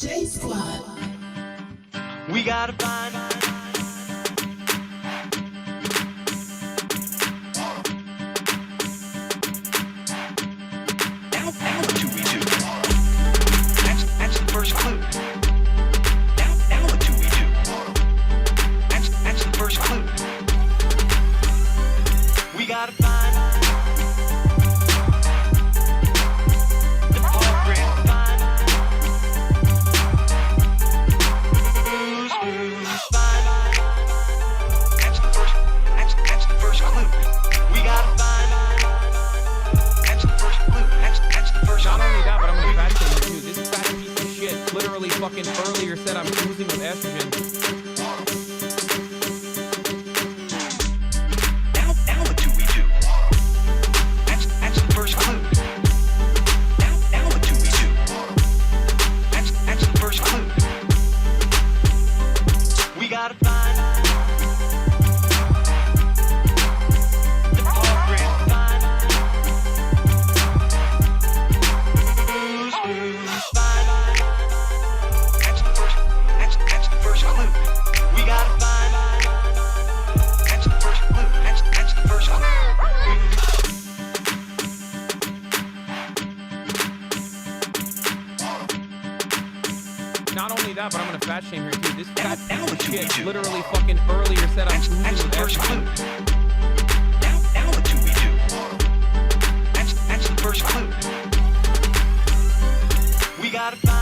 J Squad. We gotta find. Now what do we do? That's the first clue. Now what do we do? That's the first clue. We gotta find. Fucking earlier said I'm oozing with estrogen. Now what do we do? That's the first clue. Now what do we do? That's the first clue. We gotta find. Not only that, but I'm gonna fat shame here too. This fat shit literally fucking earlier said I'm oozing with estrogen. Now what do we do? That's the first clue. We gotta find.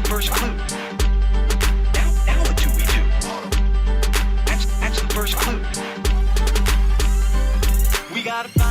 First clue. Now what do we do? That's the first clue. We gotta find.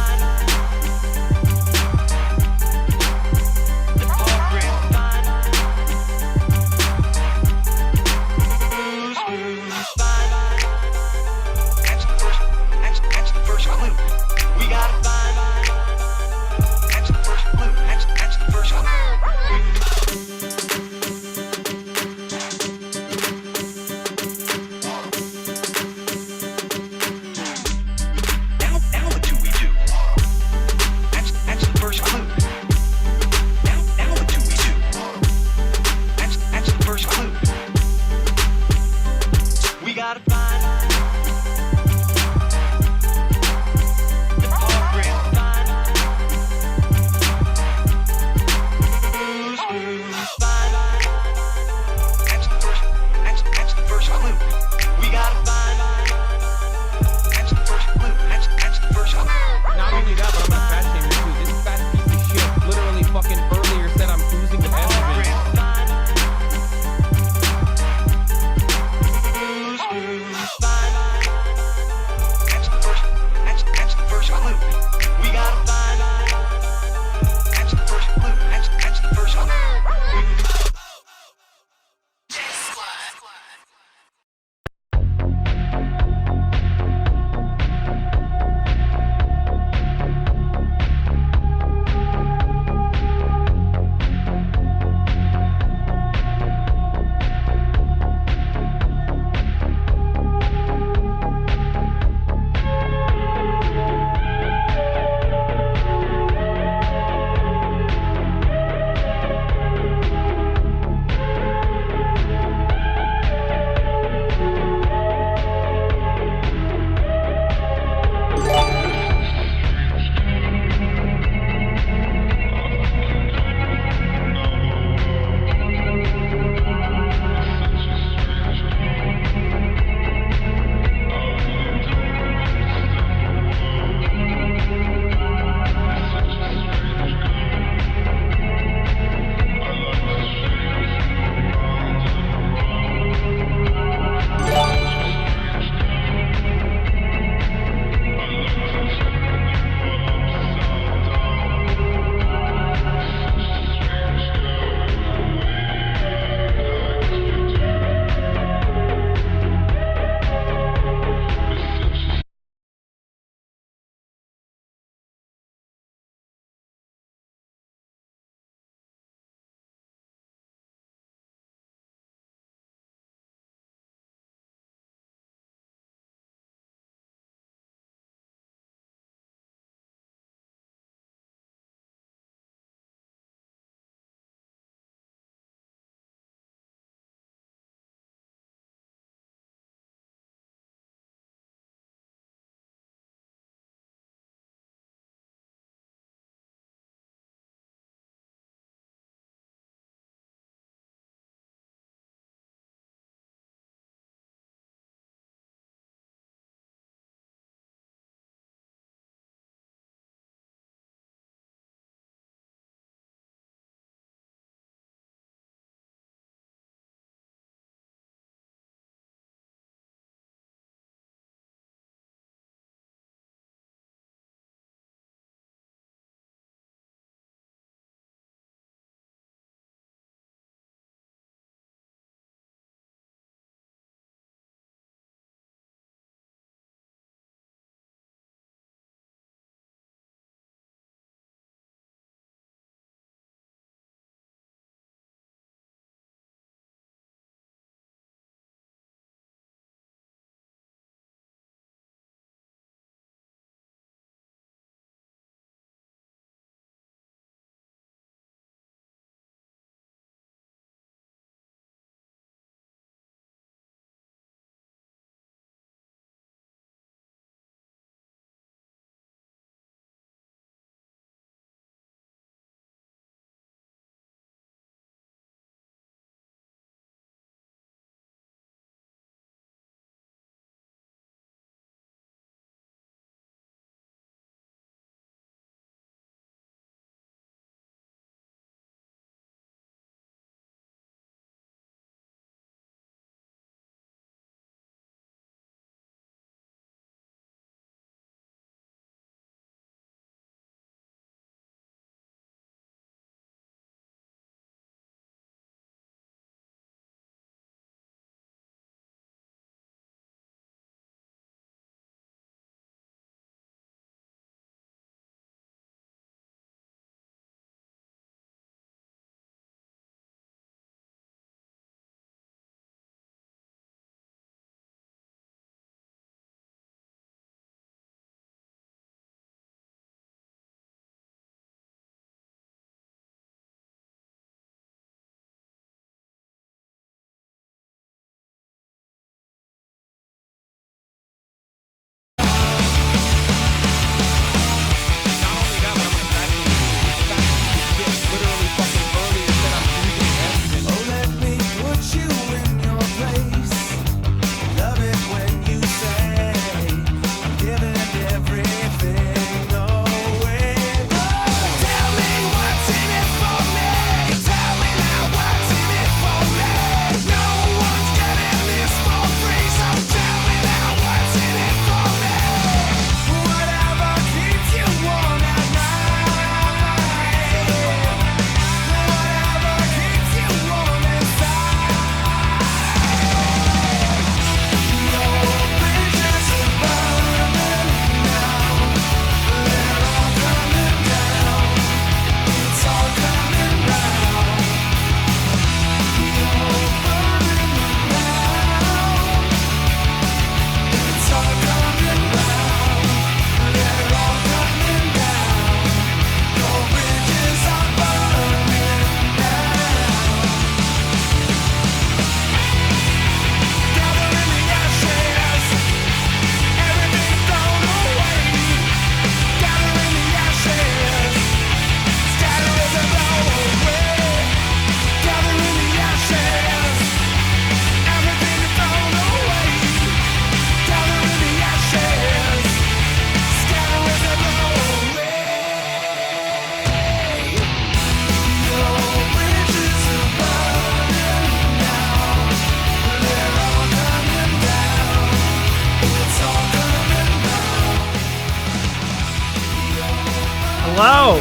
Hello.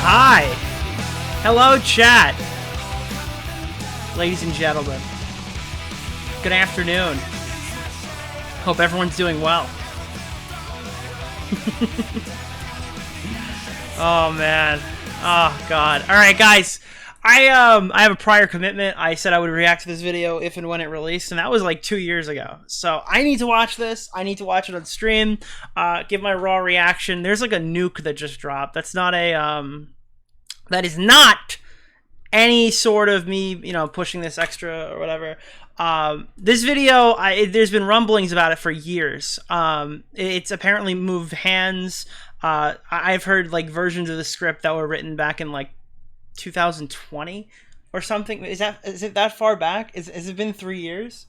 Hi. Hello, chat. Ladies and gentlemen. Good afternoon. Hope everyone's doing well. Oh, man. Oh, God. All right, guys. I have a prior commitment. I said I would react to this video if and when it released, and that was like 2 years ago. So I need to watch this. I need to watch it on stream. Give my raw reaction. There's like a nuke that just dropped. That's not a that is not any sort of me, you know, pushing this extra or whatever. This video, there's been rumblings about it for years. It's apparently moved hands. I've heard like versions of the script that were written back in like 2020 or something. Is it that far back? Has it been 3 years?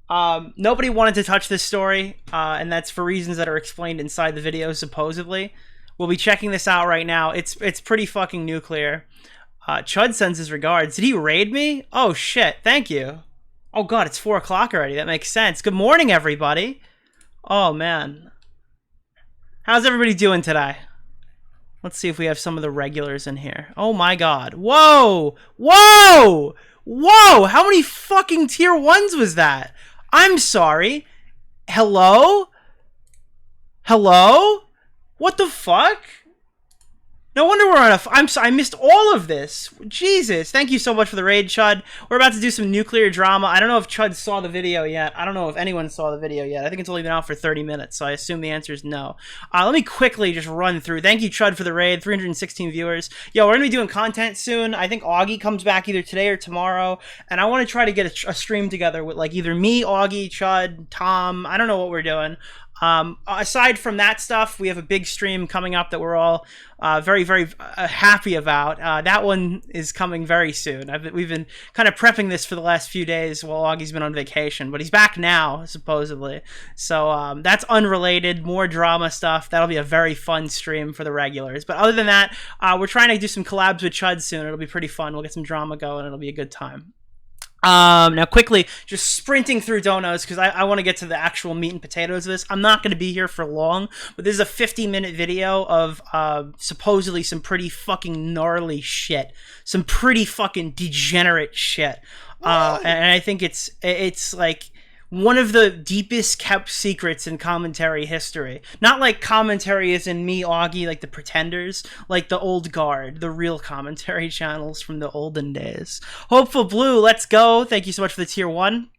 Nobody wanted to touch this story, and that's for reasons that are explained inside the video, supposedly. We'll be checking this out right now. It's pretty fucking nuclear. Chud sends his regards. Did he raid me? Oh shit, thank you. Oh god, it's 4 o'clock already. That makes sense. Good morning, everybody. Oh man. How's everybody doing today? Let's see if we have some of the regulars in here. Oh my god. Whoa! Whoa! Whoa! How many fucking tier 1s was that? I'm sorry. Hello? Hello? What the fuck? No wonder we're on a... I missed all of this. Jesus. Thank you so much for the raid, Chud. We're about to do some nuclear drama. I don't know if Chud saw the video yet. I don't know if anyone saw the video yet. I think it's only been out for 30 minutes, so I assume the answer is no. Let me quickly just run through. Thank you, Chud, for the raid. 316 viewers. Yo, we're going to be doing content soon. I think Augie comes back either today or tomorrow, and I want to try to get a stream together with like either me, Augie, Chud, Tom. I don't know what we're doing. Aside from that stuff, we have a big stream coming up that we're all very, very happy about. That one is coming very soon. We've been kind of prepping this for the last few days while Augie's been on vacation, but he's back now, supposedly. So that's unrelated, more drama stuff. That'll be a very fun stream for the regulars. But other than that, we're trying to do some collabs with Chud soon. It'll be pretty fun. We'll get some drama going. It'll be a good time. Now quickly, just sprinting through donos because I want to get to the actual meat and potatoes of this. I'm not going to be here for long, but this is a 50-minute video of supposedly some pretty fucking gnarly shit, some pretty fucking degenerate shit, and I think it's like one of the deepest kept secrets in commentary history. Not like commentary is in me, Augie, like the pretenders, like the old guard, the real commentary channels from the olden days. Hopeful Blue, let's go. Thank you so much for the tier 1.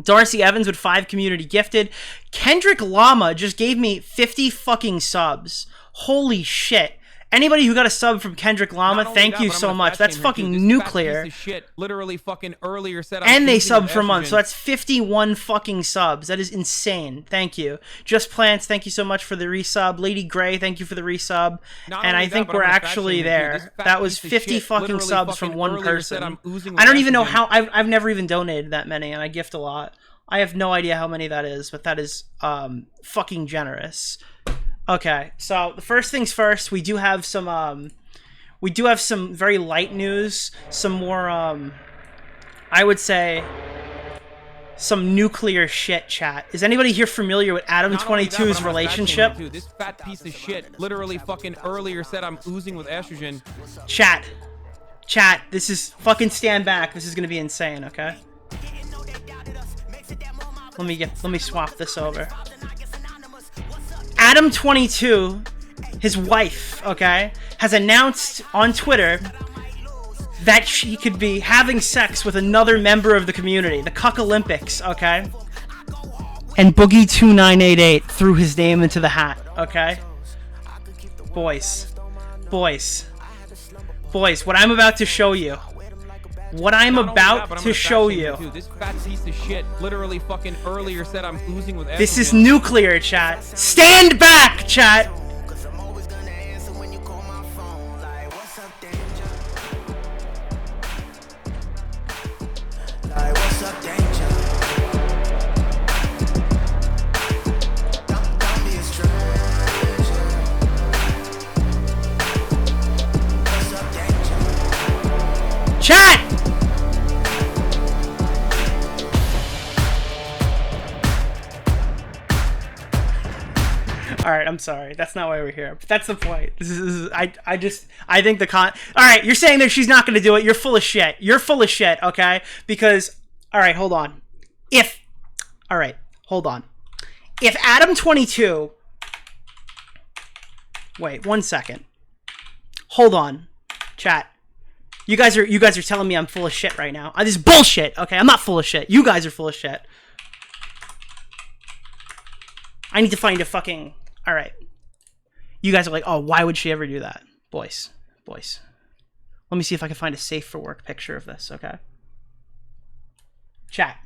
Darcy Evans with 5 community gifted. Kendrick Llama just gave me 50 fucking subs. Holy shit. Anybody who got a sub from Kendrick Llama, thank you so much. That's fucking nuclear. Literally fucking earlier said and they subbed for months, so that's 51 fucking subs. That is insane. Thank you. Just Plants, thank you so much for the resub. Lady Gray, thank you for the resub. And I think we're actually there. That was 50 fucking subs from one person. I don't even know how. I've never even donated that many, and I gift a lot. I have no idea how many that is, but that is fucking generous. Okay, so the first things first, we do have some very light news, some more I would say some nuclear shit, chat. Is anybody here familiar with Adam 22's relationship? This fat piece of shit literally fucking earlier said I'm oozing with estrogen. Chat, this is fucking stand back. This is going to be insane, okay? Let me swap this over. Adam 22, his wife, okay, has announced on Twitter that she could be having sex with another member of the community, the Cuck Olympics, okay? And Boogie2988 threw his name into the hat, okay? Boys, what I'm about to show you. What I'm about to show you. This fat piece of shit literally fucking earlier said I'm oozing with estrogen. This is nuclear, chat. Stand back, chat. Chat! All right, I'm sorry. That's not why we're here. But that's the point. I think the All right, you're saying that she's not going to do it. You're full of shit. You're full of shit, okay? Because, all right, hold on. All right, hold on. If Adam22... Wait, 1 second. Hold on, chat. You guys are telling me I'm full of shit right now. This is bullshit, okay? I'm not full of shit. You guys are full of shit. I need to find a fucking... All right. You guys are like, oh, why would she ever do that? Boys. Let me see if I can find a safe for work picture of this, okay? Chat.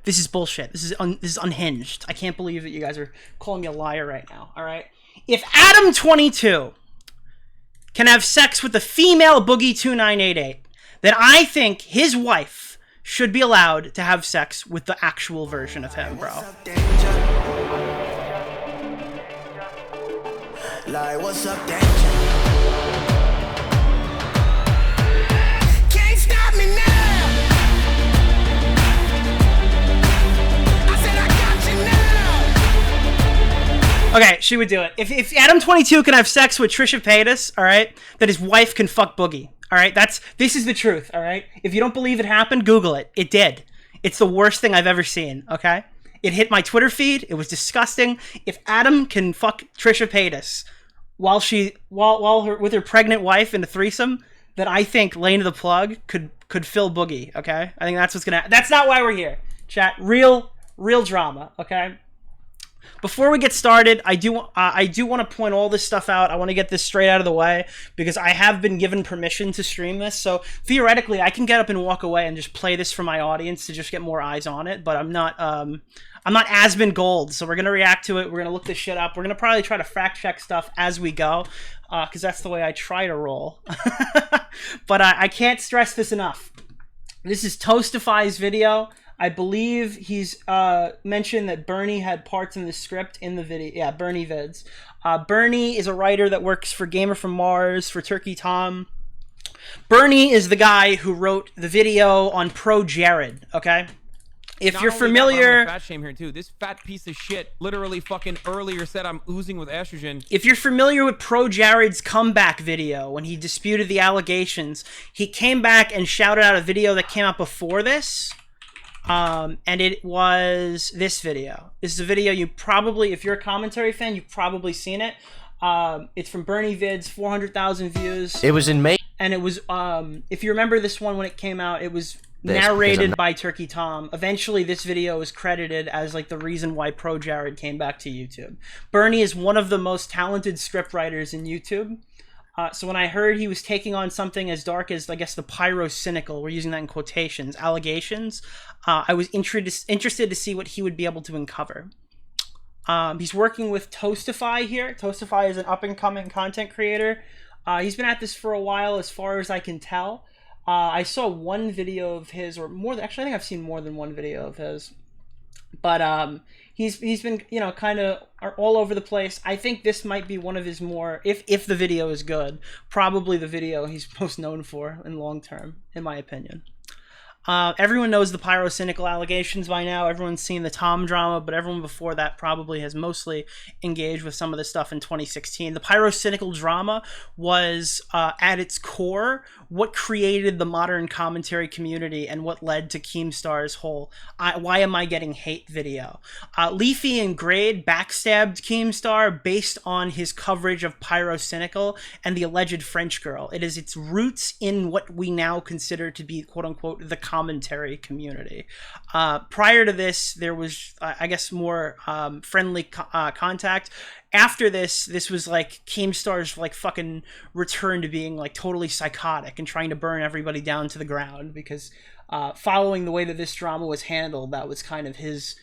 This is bullshit. This is unhinged. I can't believe that you guys are calling me a liar right now, all right? If Adam22 can have sex with the female Boogie 2988, then I think his wife should be allowed to have sex with the actual version of him, bro. Like, what's up, danger? Can't stop me now. I said I got you now. Okay, she would do it. If Adam22 can have sex with Trisha Paytas, all right, then his wife can fuck Boogie. All right, this is the truth. All right, if you don't believe it happened, Google it. It did. It's the worst thing I've ever seen. Okay, it hit my Twitter feed. It was disgusting. If Adam can fuck Trisha Paytas while with her pregnant wife in a threesome, then I think Lane of the Plug could fill Boogie. Okay, I think that's what's gonna. That's not why we're here, chat. Real drama. Okay. Before we get started, I do want to point all this stuff out. I want to get this straight out of the way because I have been given permission to stream this. So theoretically, I can get up and walk away and just play this for my audience to just get more eyes on it. But I'm not Asbin Gold, so we're gonna react to it. We're gonna look this shit up. We're gonna probably try to fact check stuff as we go, because that's the way I try to roll. But I can't stress this enough. This is Toastify's video. I believe he's mentioned that Bernie had parts in the script in the video. Yeah, Bernie Vids. Bernie is a writer that works for Gamer from Mars, for Turkey Tom. Bernie is the guy who wrote the video on Pro Jared, okay? If you're familiar... I'm gonna fat shame here too. This fat piece of shit literally fucking earlier said I'm oozing with estrogen. If you're familiar with Pro Jared's comeback video, when he disputed the allegations, he came back and shouted out a video that came out before this. And it was this video. This is a video you probably, if you're a commentary fan, you've probably seen it. It's from Bernie Vids, 400,000 views. It was in May. And it was, if you remember this one when it came out, it was narrated by Turkey Tom. Eventually, this video was credited as like the reason why Pro Jared came back to YouTube. Bernie is one of the most talented scriptwriters in YouTube. So when I heard he was taking on something as dark as, I guess, the Pyrocynical, we're using that in quotations, allegations, I was interested to see what he would be able to uncover. He's working with Toastify here. Toastify is an up-and-coming content creator. He's been at this for a while, as far as I can tell. I saw one video of his, or more. Actually, I think I've seen more than one video of his. But he's been, you know, kind of all over the place. I think this might be one of his more, if the video is good, probably the video he's most known for in long term, in my opinion. Everyone knows the Pyrocynical allegations by now. Everyone's seen the Tom drama, but everyone before that probably has mostly engaged with some of this stuff in 2016. The Pyrocynical drama was, at its core, what created the modern commentary community and what led to Keemstar's whole "Why Am I Getting Hate" video. Leafy and Grade backstabbed Keemstar based on his coverage of Pyrocynical and the alleged French girl. It is its roots in what we now consider to be, quote-unquote, the commentary community. Prior to this, there was, I guess, more friendly contact. After this was like Keemstar's like fucking return to being like totally psychotic and trying to burn everybody down to the ground, because following the way that this drama was handled, that was kind of his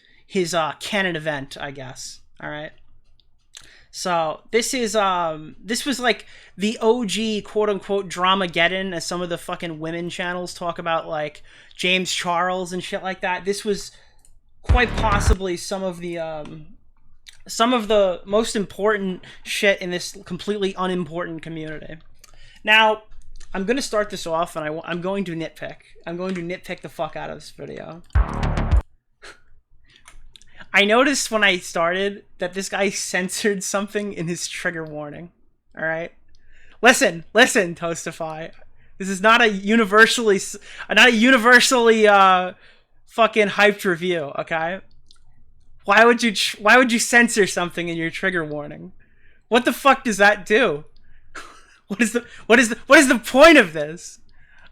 canon event, I guess. All right. So this was like the OG quote unquote Dramageddon, as some of the fucking women channels talk about, like James Charles and shit like that. This was quite possibly some of the most important shit in this completely unimportant community. Now, I'm going to start this off, and I'm going to nitpick. I'm going to nitpick the fuck out of this video. I noticed when I started that this guy censored something in his trigger warning. All right, listen, Toastify. This is not a universally fucking hyped review. Okay, why would you censor something in your trigger warning? What the fuck does that do? What is the point of this?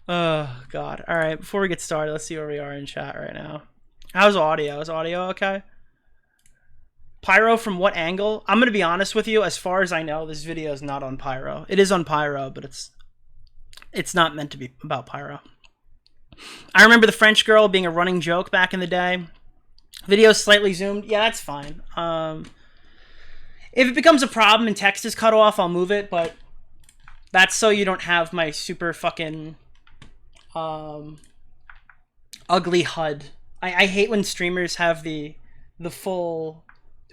Oh god. All right, before we get started, let's see where we are in chat right now. How's audio? Is audio okay? Pyro from what angle? I'm going to be honest with you. As far as I know, this video is not on Pyro. It is on Pyro, but it's not meant to be about Pyro. I remember the French girl being a running joke back in the day. Video slightly zoomed. Yeah, that's fine. If it becomes a problem and text is cut off, I'll move it, but that's so you don't have my super fucking ugly HUD. I hate when streamers have the full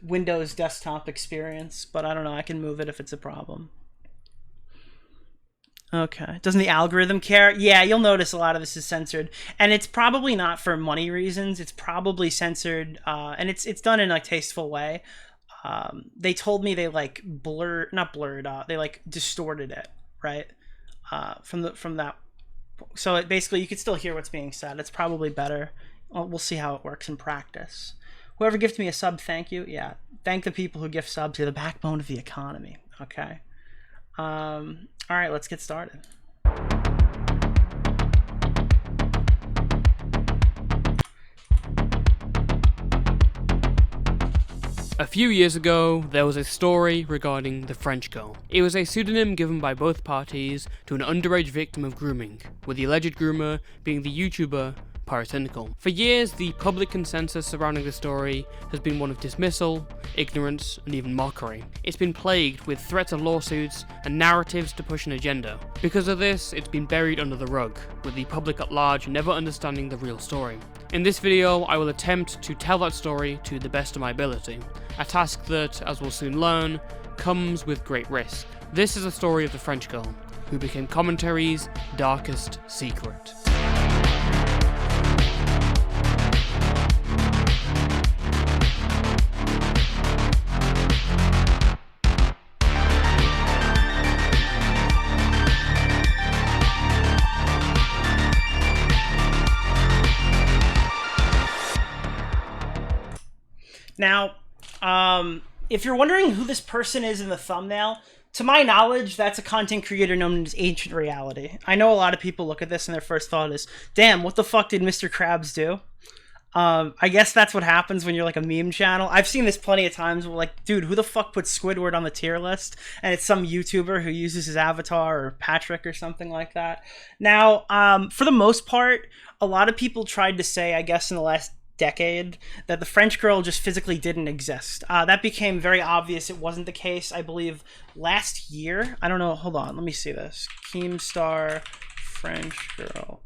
Windows desktop experience, but I don't know, I can move it if it's a problem. Okay, doesn't the algorithm care? Yeah, you'll notice a lot of this is censored, and it's probably not for money reasons. It's probably censored, and it's done in like tasteful way. They told me they like they like distorted it, right? From that, so it basically you could still hear what's being said. It's probably better. We'll see how it works in practice. Whoever gifted me a sub, thank you. Yeah, thank the people who gift subs. You're the backbone of the economy. Okay. All right, let's get started. A few years ago, there was a story regarding the French girl. It was a pseudonym given by both parties to an underage victim of grooming, with the alleged groomer being the YouTuber Pyrocynical. For years, the public consensus surrounding the story has been one of dismissal, ignorance, and even mockery. It's been plagued with threats of lawsuits and narratives to push an agenda. Because of this, it's been buried under the rug, with the public at large never understanding the real story. In this video, I will attempt to tell that story to the best of my ability, a task that, as we'll soon learn, comes with great risk. This is a story of the French girl, who became commentary's darkest secret. Now, if you're wondering who this person is in the thumbnail, to my knowledge, that's a content creator known as Ancient Reality. I know a lot of people look at this and their first thought is, damn, what the fuck did Mr. Krabs do? I guess that's what happens when you're like a meme channel. I've seen this plenty of times where like, dude, who the fuck put Squidward on the tier list? And it's some YouTuber who uses his avatar or Patrick or something like that. Now, for the most part, a lot of people tried to say, I guess in the last decade, that the French girl just physically didn't exist. That became very obvious it wasn't the case, I believe, last year. I don't know, hold on, let me see this. Keemstar French girl.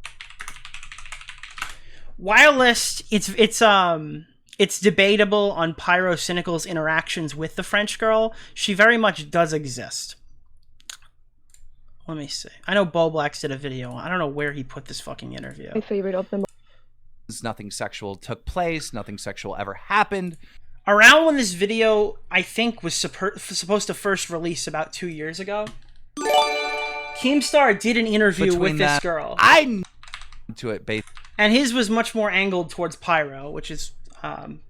Whilst it's debatable on Pyrocynical's interactions with the French girl, she very much does exist. Let me see. I know Boblax did a video. I don't know where he put this fucking interview. My favorite of them. Nothing sexual took place, nothing sexual ever happened. Around when this video, I think, was supposed to first release about 2 years ago, Keemstar did an interview with this girl. I to it based, and his was much more angled towards Pyro, which is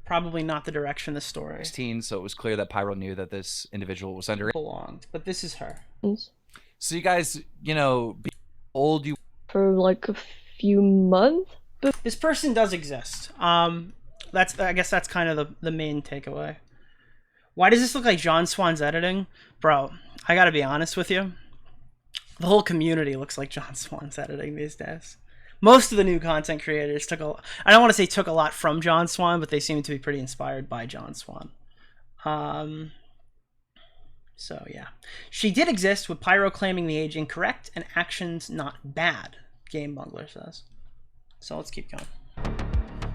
probably not the direction of the story 16, so it was clear that Pyro knew that this individual was under it. belonged. But this is her. So you guys, you know, be old you For like a few months. This person does exist. I guess that's kind of the main takeaway. Why does this look like John Swan's editing? Bro, I gotta be honest with you. The whole community looks like John Swan's editing these days. Most of the new content creators I don't want to say took a lot from John Swan, but they seem to be pretty inspired by John Swan. So yeah. She did exist, with Pyro claiming the age incorrect and actions not bad, Game Bungler says. So let's keep going.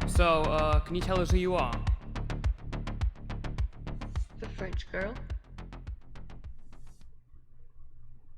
So, can you tell us who you are? The French girl.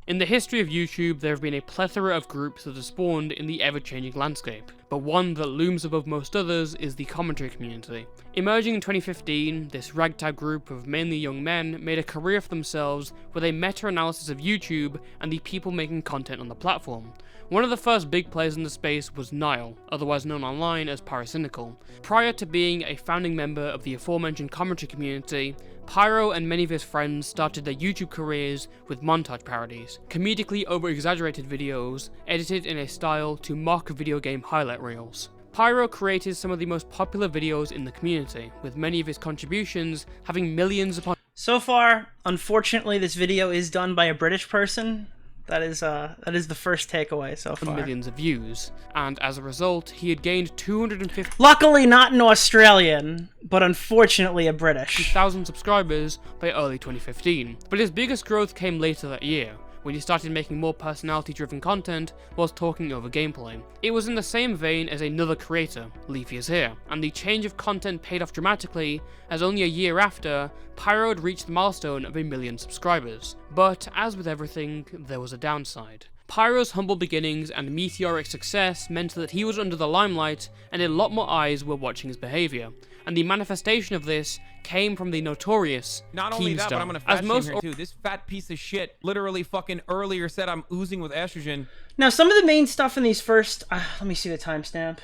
In the history of YouTube, there have been a plethora of groups that have spawned in the ever-changing landscape. but one that looms above most others is the commentary community. Emerging in 2015, this ragtag group of mainly young men made a career for themselves with a meta-analysis of YouTube and the people making content on the platform. One of the first big players in the space was Nile, otherwise known online as Pyrocynical. Prior to being a founding member of the aforementioned commentary community, Pyro and many of his friends started their YouTube careers with montage parodies, comedically over-exaggerated videos edited in a style to mock video game highlight reels. Pyro created some of the most popular videos in the community, with many of his contributions having millions upon So far, unfortunately, this video is done by a British person. That is the first takeaway so far. millions of views, and as a result, he had gained 250,000 Luckily not an Australian, but unfortunately a British. subscribers by early 2015. But his biggest growth came later that year, when he started making more personality-driven content whilst talking over gameplay. It was in the same vein as another creator, Leafy is Here, and the change of content paid off dramatically, as only a year after, Pyro had reached the milestone of 1 million subscribers. But, as with everything, there was a downside. Pyro's humble beginnings and meteoric success meant that he was under the limelight, and a lot more eyes were watching his behaviour. And the manifestation of this came from the notorious Not only that, but I'm gonna fat As shame most here too. This fat piece of shit literally fucking earlier said I'm oozing with estrogen. Now, some of the main stuff in these first... let me see the timestamp.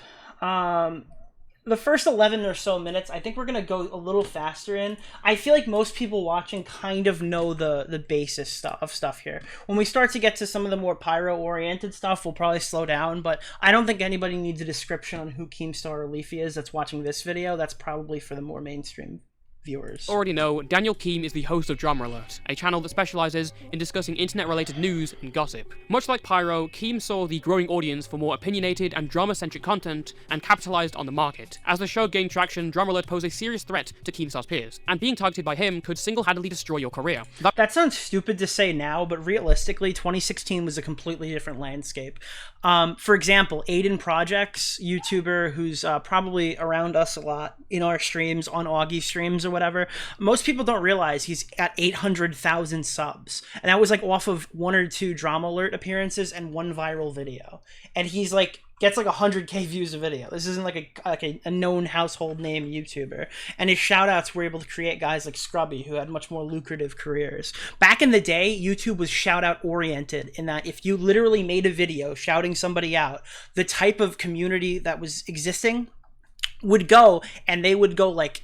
The first 11 or so minutes, I think we're going to go a little faster in. I feel like most people watching kind of know the basis of stuff here. When we start to get to some of the more Pyro-oriented stuff, we'll probably slow down, but I don't think anybody needs a description on who Keemstar or Leafy is that's watching this video. That's probably for the more mainstream viewers. already know, Daniel Keem is the host of Drama Alert, a channel that specializes in discussing internet-related news and gossip. Much like Pyro, Keem saw the growing audience for more opinionated and drama-centric content and capitalized on the market. As the show gained traction, Drama Alert posed a serious threat to Keemstar's peers, and being targeted by him could single-handedly destroy your career. That sounds stupid to say now, but realistically, 2016 was a completely different landscape. For example, Aiden Projects, YouTuber who's probably around us a lot in our streams, on Augie streams or whatever. Most people don't realize he's at 800,000 subs, and that was like off of 1 or 2 Drama Alert appearances and 1 viral video. And he's like gets like 100k views a video. This isn't like a known household name YouTuber. And his shoutouts were able to create guys like Scrubby, who had much more lucrative careers. Back in the day, YouTube was shout-out oriented in that if you literally made a video shouting somebody out, the type of community that was existing would go, and they would go like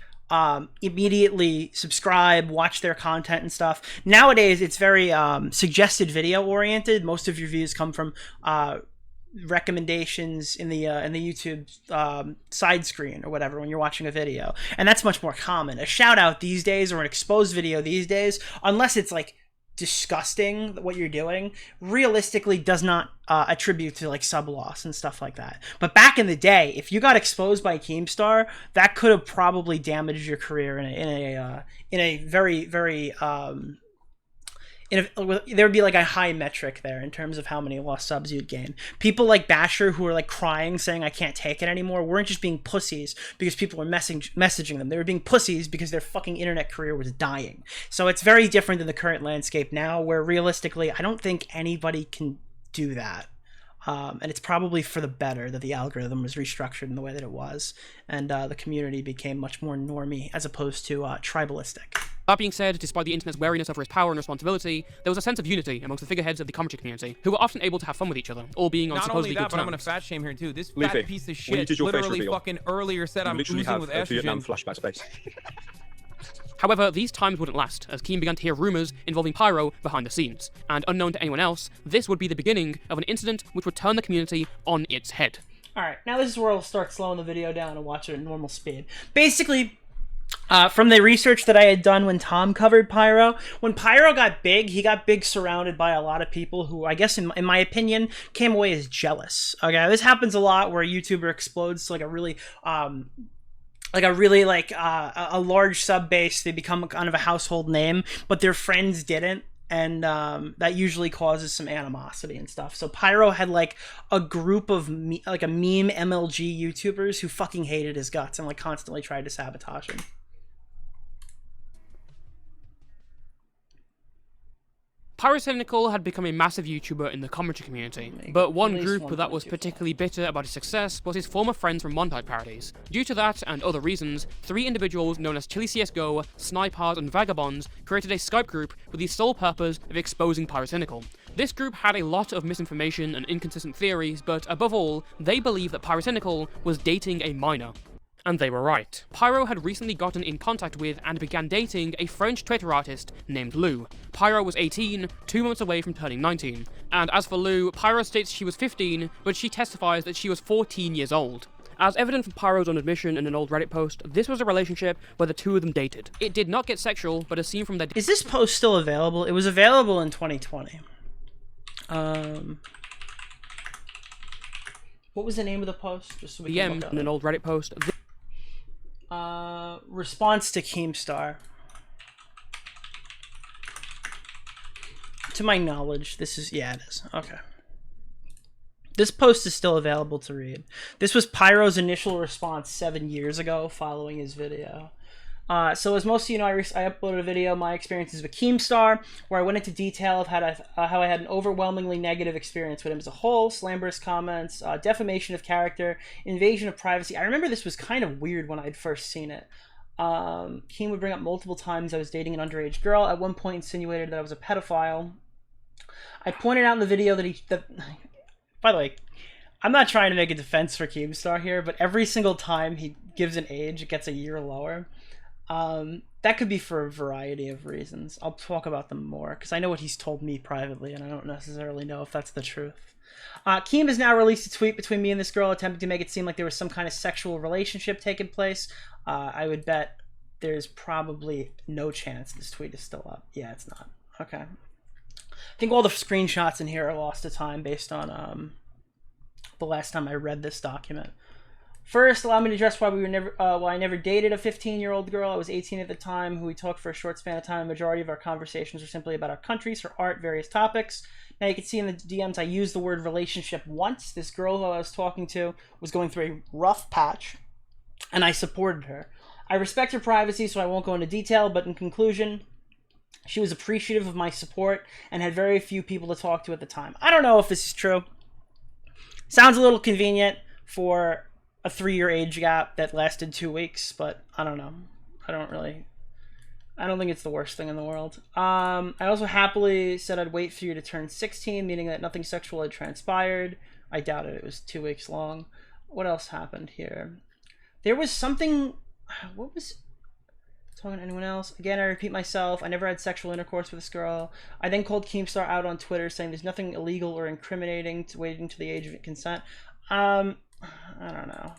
immediately subscribe, watch their content and stuff. Nowadays, it's very suggested video oriented. Most of your views come from recommendations in the YouTube side screen or whatever when you're watching a video, and that's much more common. A shout out these days or an exposed video these days, unless it's like disgusting what you're doing, realistically does not attribute to like sub loss and stuff like that. But back in the day, if you got exposed by Keemstar, that could have probably damaged your career in a very there would be like a high metric there in terms of how many lost subs you'd gain. People like Basher, who were like crying saying I can't take it anymore, weren't just being pussies because people were messaging them. They were being pussies because their fucking internet career was dying. So it's very different than the current landscape now, where realistically I don't think anybody can do that. And it's probably for the better that the algorithm was restructured in the way that it was, and the community became much more normie as opposed to tribalistic. That being said, despite the internet's wariness over its power and responsibility, there was a sense of unity amongst the figureheads of the commentary community, who were often able to have fun with each other, all being on Not supposedly only that, good but I'm gonna terms. fat shame here too. This Leafy, fat piece of when you shit did your face literally reveal, fucking earlier said You I'm literally oozing have with a Vietnam estrogen. flashback space. However, these times wouldn't last, as Keem began to hear rumours involving Pyro behind the scenes, and unknown to anyone else, this would be the beginning of an incident which would turn the community on its head. Alright, now this is where I'll start slowing the video down and watch it at normal speed. Basically, from the research that I had done when Tom covered Pyro, when Pyro got big, he got big surrounded by a lot of people who, I guess in my opinion, came away as jealous. Okay, this happens a lot where a YouTuber explodes to like a really a large sub base. They become kind of a household name, but their friends didn't. And that usually causes some animosity and stuff. So Pyro had like a group of like a meme MLG YouTubers who fucking hated his guts and like constantly tried to sabotage him. Pyrocynical had become a massive YouTuber in the commentary community, but one At least group that was 1.25. particularly bitter about his success was his former friends from montage parodies. Due to that and other reasons, 3 individuals known as Chili CSGO, Snipers, and Vagabonds created a Skype group with the sole purpose of exposing Pyrocynical. This group had a lot of misinformation and inconsistent theories, but above all, they believed that Pyrocynical was dating a minor. And they were right. Pyro had recently gotten in contact with and began dating a French Twitter artist named Lou. Pyro was 18, 2 months away from turning 19. And as for Lou, Pyro states she was 15, but she testifies that she was 14 years old. As evident from Pyro's own admission in an old Reddit post, this was a relationship where the two of them dated. It did not get sexual, but as seen from their Is this post still available? It was available in 2020. What was the name of the post? Just so we can DMs look in an up. old Reddit post. Response to Keemstar. To my knowledge, this is... Yeah, it is. Okay. This post is still available to read. This was Pyro's initial response 7 years ago following his video. So as most of you know, I uploaded a video, my experiences with Keemstar, where I went into detail of how I had an overwhelmingly negative experience with him as a whole, slanderous comments, defamation of character, invasion of privacy. I remember this was kind of weird when I'd first seen it. Keem would bring up multiple times I was dating an underage girl, at one point insinuated that I was a pedophile. I pointed out in the video that by the way, I'm not trying to make a defense for Keemstar here, but every single time he gives an age, it gets a year lower. That could be for a variety of reasons. I'll talk about them more, because I know what he's told me privately, and I don't necessarily know if that's the truth. Keem has now released a tweet between me and this girl, attempting to make it seem like there was some kind of sexual relationship taking place. I would bet there's probably no chance this tweet is still up. Yeah, it's not. Okay. I think all the screenshots in here are lost to time based on the last time I read this document. First, allow me to address why I never dated a 15-year-old girl. I was 18 at the time, who we talked for a short span of time. The majority of our conversations were simply about our countries, her art, various topics. Now you can see in the DMs I used the word relationship once. This girl who I was talking to was going through a rough patch, and I supported her. I respect her privacy, so I won't go into detail, but in conclusion, she was appreciative of my support and had very few people to talk to at the time. I don't know if this is true. Sounds a little convenient for a 3-year age gap that lasted 2 weeks, but I don't know. I don't think it's the worst thing in the world. I also happily said I'd wait for you to turn 16, meaning that nothing sexual had transpired. I doubt it. It was 2 weeks long. What else happened here? There was something... What was... Talking to anyone else? Again, I repeat myself. I never had sexual intercourse with this girl. I then called Keemstar out on Twitter, saying there's nothing illegal or incriminating to waiting to the age of consent. I don't know.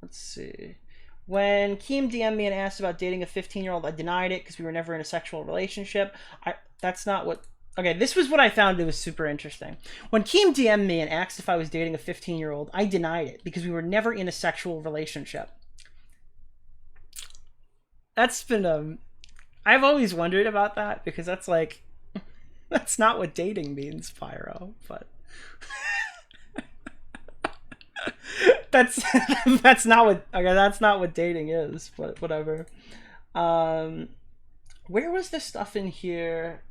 Let's see. When Keem DM'd me and asked about dating a 15-year-old, I denied it because we were never in a sexual relationship. That's not what... Okay, this was what I found that was super interesting. When Keem DM'd me and asked if I was dating a 15-year-old, I denied it because we were never in a sexual relationship. That's been, I've always wondered about that, because that's like... That's not what dating means, Pyro, but... that's not what dating is, but whatever. Where was the stuff in here?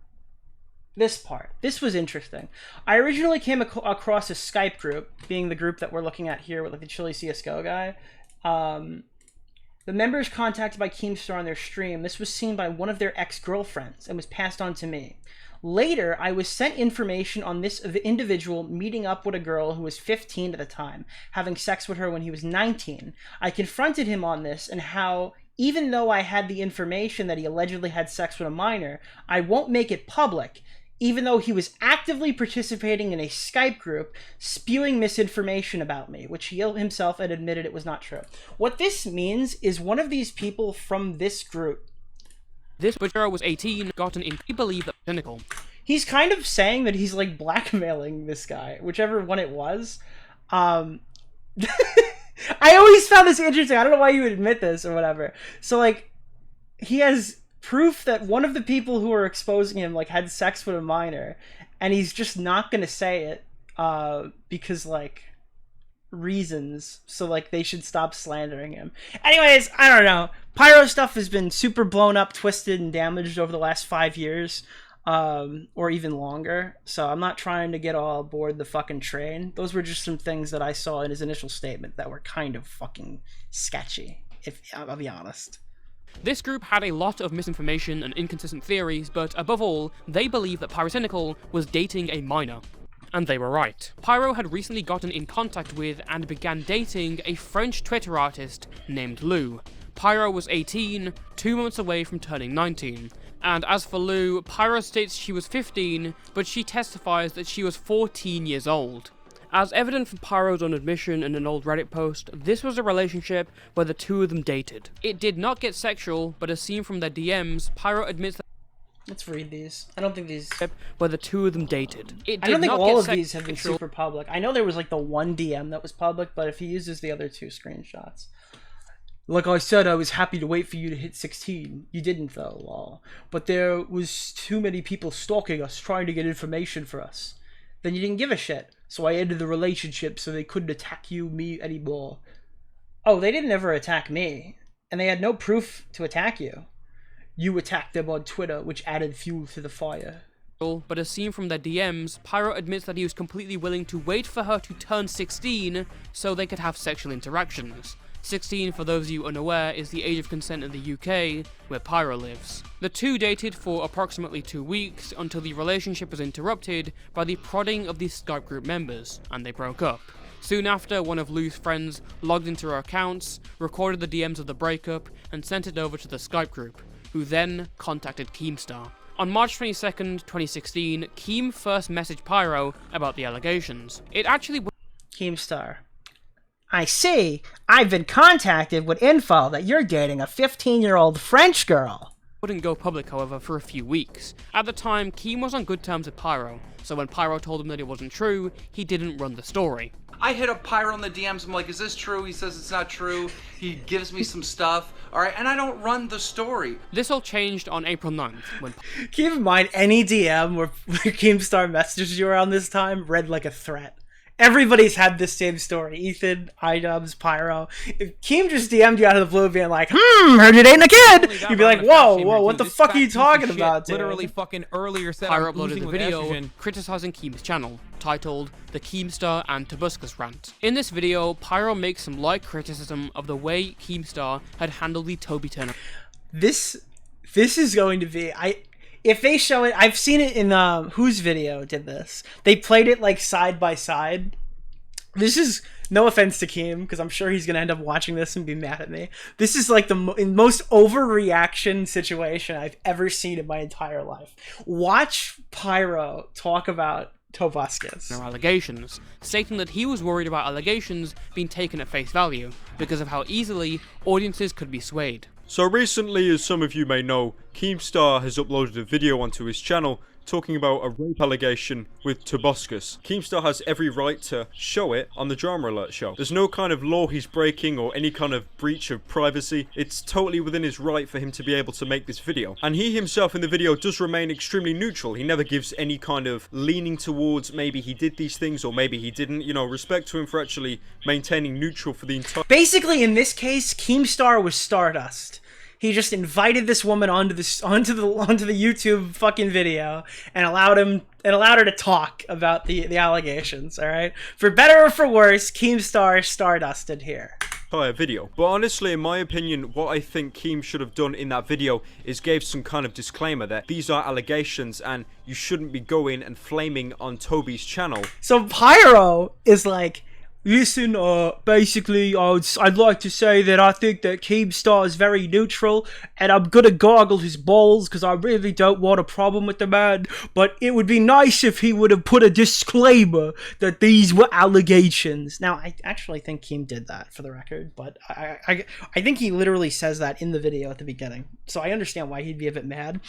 This part. This was interesting. I originally came across a Skype group, being the group that we're looking at here with like the Chili CSGO guy. The members contacted by Keemstar on their stream. This was seen by one of their ex-girlfriends and was passed on to me. Later, I was sent information on this individual meeting up with a girl who was 15 at the time, having sex with her when he was 19. I confronted him on this and how, even though I had the information that he allegedly had sex with a minor, I won't make it public, even though he was actively participating in a Skype group spewing misinformation about me, which he himself had admitted it was not true. What this means is one of these people from this group, This butcher was 18, gotten in, he believed that cynical. he's kind of saying that he's like blackmailing this guy, whichever one it was. I always found this interesting. I don't know why you would admit this or whatever. So like, he has proof that one of the people who are exposing him like had sex with a minor, and he's just not gonna say it because like reasons, so like they should stop slandering him. Anyways, I don't know. Pyro stuff has been super blown up, twisted, and damaged over the last 5 years. or even longer. So I'm not trying to get all aboard the fucking train. Those were just some things that I saw in his initial statement that were kind of fucking sketchy, if I'll be honest. This group had a lot of misinformation and inconsistent theories, but above all, they believed that Pyrocynical was dating a minor. And they were right. Pyro had recently gotten in contact with and began dating a French Twitter artist named Lou. Pyro was 18, 2 months away from turning 19. And as for Lou, Pyro states she was 15, but she testifies that she was 14 years old. As evident from Pyro's own admission in an old Reddit post, this was a relationship where the two of them dated. It did not get sexual, but as seen from their DMs, Pyro admits that Let's read these. I don't think these... where the two of them dated. It I don't did think not all get of these have been sexual. super public. I know there was like the one DM that was public, but if he uses the other two screenshots... Like I said, I was happy to wait for you to hit 16. You didn't though, lol. But there was too many people stalking us, trying to get information for us. Then you didn't give a shit. So I ended the relationship so they couldn't attack me anymore. Oh, they didn't ever attack me. And they had no proof to attack you. You attacked them on Twitter, which added fuel to the fire. But as seen from their DMs, Pyro admits that he was completely willing to wait for her to turn 16 so they could have sexual interactions. 16, for those of you unaware, is the age of consent in the UK, where Pyro lives. The two dated for approximately 2 weeks until the relationship was interrupted by the prodding of the Skype group members, and they broke up. Soon after, one of Lou's friends logged into her accounts, recorded the DMs of the breakup, and sent it over to the Skype group, who then contacted Keemstar. On March 22nd, 2016, Keem first messaged Pyro about the allegations. It actually Keemstar. I see. I've been contacted with info that you're dating a 15-year-old French girl. wouldn't go public, however, for a few weeks. At the time, Keem was on good terms with Pyro, so when Pyro told him that it wasn't true, he didn't run the story. I hit up Pyro in the DMs. I'm like, is this true? He says it's not true. He gives me some stuff. All right, and I don't run the story. This all changed on April 9th, when Keep in mind, any DM where Keemstar messages you around this time read like a threat. Everybody's had this same story. Ethan, iDubbbz, Pyro. If Keem just DM'd you out of the blue being like, heard you dating a kid, you'd be like, whoa, what the fuck are you talking about, dude? Literally fucking earlier said Pyro I'm uploaded oozing the with video estrogen. criticizing Keem's channel, titled The Keemstar and Tobuscus Rant. In this video, Pyro makes some light criticism of the way Keemstar had handled the Toby Turner. This is going to be... If they show it, I've seen it in whose video did this. They played it like side by side. This is no offense to Keem, because I'm sure he's gonna end up watching this and be mad at me. This is like the most overreaction situation I've ever seen in my entire life. Watch Pyro talk about Tobuscus. Allegations, stating that he was worried about allegations being taken at face value because of how easily audiences could be swayed. So recently, as some of you may know, Keemstar has uploaded a video onto his channel talking about a rape allegation with Tobuscus. Keemstar has every right to show it on the Drama Alert show. There's no kind of law he's breaking or any kind of breach of privacy. It's totally within his right for him to be able to make this video. And he himself in the video does remain extremely neutral. He never gives any kind of leaning towards maybe he did these things or maybe he didn't. You know, respect to him for actually maintaining neutral for the entire... Basically, in this case, Keemstar was Stardust. He just invited this woman onto the YouTube fucking video and allowed her to talk about the allegations. All right, for better or for worse, Keemstar Stardusted here. Video. But honestly, in my opinion, what I think Keem should have done in that video is gave some kind of disclaimer that these are allegations and you shouldn't be going and flaming on Toby's channel. So Pyro is like, listen, basically, I'd like to say that I think that Keemstar is very neutral, and I'm gonna gargle his balls because I really don't want a problem with the man, but it would be nice if he would have put a disclaimer that these were allegations. Now, I actually think Keem did that, for the record, but I think he literally says that in the video at the beginning, so I understand why he'd be a bit mad.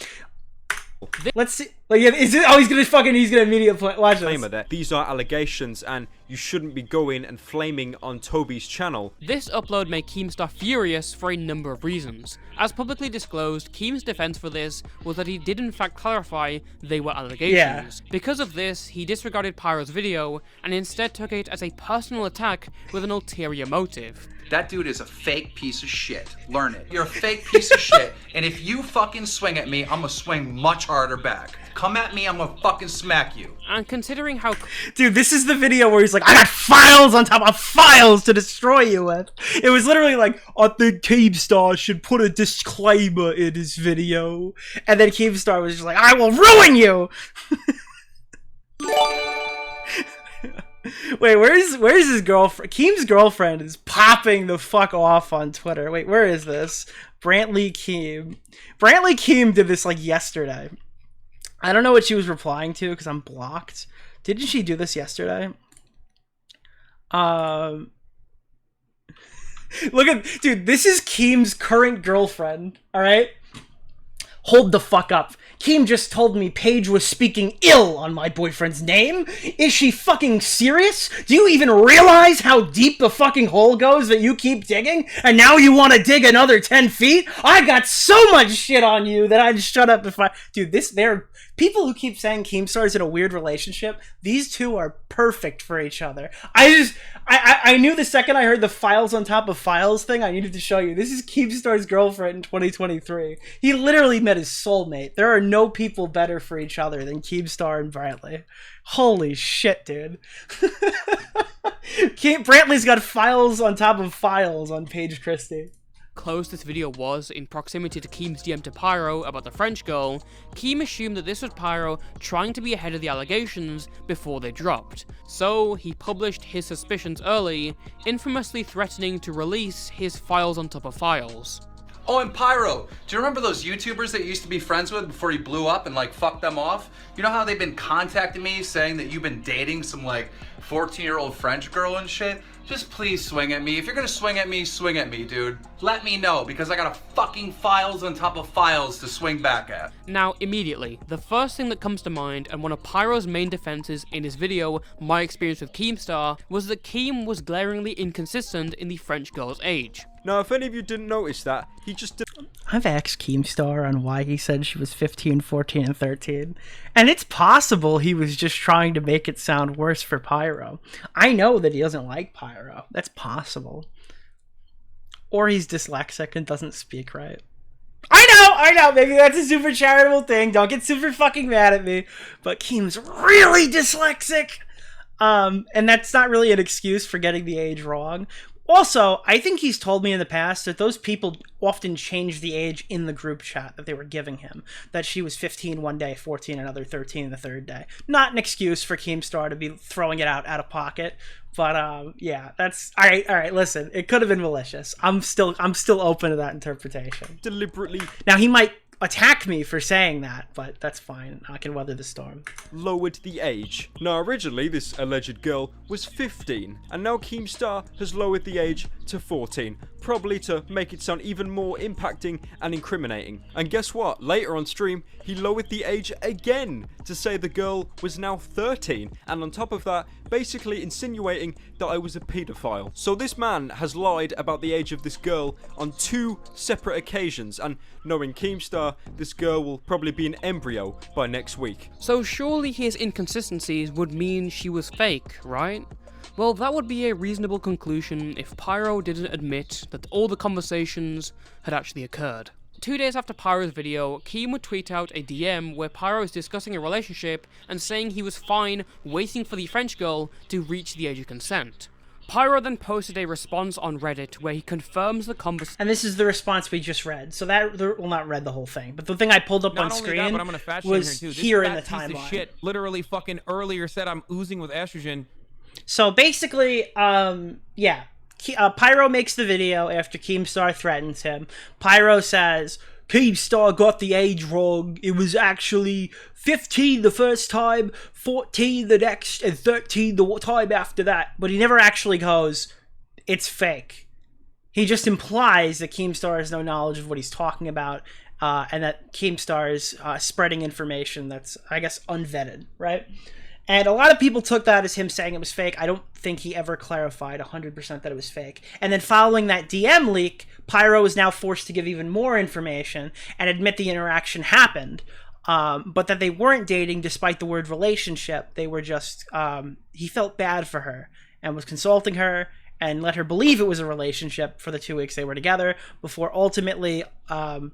Let's see. Like, he's gonna immediately watch this. That these are allegations and you shouldn't be going and flaming on Toby's channel. This upload made Keemstar furious for a number of reasons. As publicly disclosed, Keem's defense for this was that he did in fact clarify they were allegations. Yeah. Because of this, he disregarded Pyro's video and instead took it as a personal attack with an ulterior motive. That dude is a fake piece of shit. Learn it. You're a fake piece of shit. And if you fucking swing at me, I'm gonna swing much harder back. Come at me, I'm gonna fucking smack you. And considering how Dude, this is the video where he's like, I got files on top of files to destroy you with. It was literally like, I think Keemstar should put a disclaimer in his video. And then Keemstar was just like, I will ruin you! Wait, where's his girlfriend? Keem's girlfriend is popping the fuck off on Twitter. Wait, where is this? Brantley Keem. Brantley Keem did this like yesterday. I don't know what she was replying to because I'm blocked. Didn't she do this yesterday? Look at, dude, this is Keem's current girlfriend, alright? Hold the fuck up. Keem just told me Paige was speaking ill on my boyfriend's name. Is she fucking serious? Do you even realize how deep the fucking hole goes that you keep digging? And now you want to dig another 10 feet? I got so much shit on you that I'd shut up if I... Dude, they're... People who keep saying Keemstar's in a weird relationship, these two are perfect for each other. I knew the second I heard the files on top of files thing, I needed to show you. This is Keemstar's girlfriend in 2023. He literally met his soulmate. There are no people better for each other than Keemstar and Brantley. Holy shit, dude. Brantley's got files on top of files on Paige Christie. close this video was in proximity to Keem's DM to Pyro about the French girl, Keem assumed that this was Pyro trying to be ahead of the allegations before they dropped. So he published his suspicions early, infamously threatening to release his files on top of files. Oh, and Pyro, do you remember those YouTubers that you used to be friends with before you blew up and like fucked them off? You know how they've been contacting me saying that you've been dating some like 14-year-old French girl and shit? Just please swing at me. If you're gonna swing at me, dude. Let me know, because I got a fucking files on top of files to swing back at. Now, immediately, the first thing that comes to mind, and one of Pyro's main defenses in his video, My Experience with Keemstar, was that Keem was glaringly inconsistent in the French girl's age. Now, if any of you didn't notice that, he just did. I've asked Keemstar on why he said she was 15, 14, and 13. And it's possible he was just trying to make it sound worse for Pyro. I know that he doesn't like Pyro. That's possible. Or he's dyslexic and doesn't speak right. I know, maybe that's a super charitable thing. Don't get super fucking mad at me. But Keem's really dyslexic. And that's not really an excuse for getting the age wrong. Also, I think he's told me in the past that those people often change the age in the group chat that they were giving him. That she was 15 one day, 14 another, 13 the third day. Not an excuse for Keemstar to be throwing it out of pocket. But yeah, that's all right. Listen, it could have been malicious. I'm still open to that interpretation. Deliberately. Now he might attack me for saying that, but that's fine. I can weather the storm. Lowered the age. Now, originally, this alleged girl was 15, and now Keemstar has lowered the age to 14, probably to make it sound even more impacting and incriminating. And guess what? Later on stream, he lowered the age again to say the girl was now 13, and on top of that, basically insinuating that I was a paedophile. So this man has lied about the age of this girl on 2 separate occasions, and knowing Keemstar, this girl will probably be an embryo by next week. So surely his inconsistencies would mean she was fake, right? Well, that would be a reasonable conclusion if Pyro didn't admit that all the conversations had actually occurred. 2 days after Pyro's video, Keem would tweet out a DM where Pyro is discussing a relationship and saying he was fine waiting for the French girl to reach the age of consent. Pyro then posted a response on Reddit where he confirms the conversation. And this is the response we just read. So that, well, not read the whole thing, but the thing I pulled up Not on only screen that, but I'm gonna fat shame was here, too. This here in the fat piece of timeline. shit literally fucking earlier said I'm oozing with estrogen. So basically, yeah, Pyro makes the video after Keemstar threatens him. Pyro says, Keemstar got the age wrong. It was actually 15 the first time, 14 the next, and 13 the time after that. But he never actually goes, it's fake. He just implies that Keemstar has no knowledge of what he's talking about, and that Keemstar is spreading information that's, I guess, unvetted, right? And a lot of people took that as him saying it was fake. I don't think he ever clarified 100% that it was fake. And then following that DM leak, Pyro is now forced to give even more information and admit the interaction happened, but that they weren't dating despite the word relationship. They were just, he felt bad for her and was consulting her and let her believe it was a relationship for the 2 weeks they were together before ultimately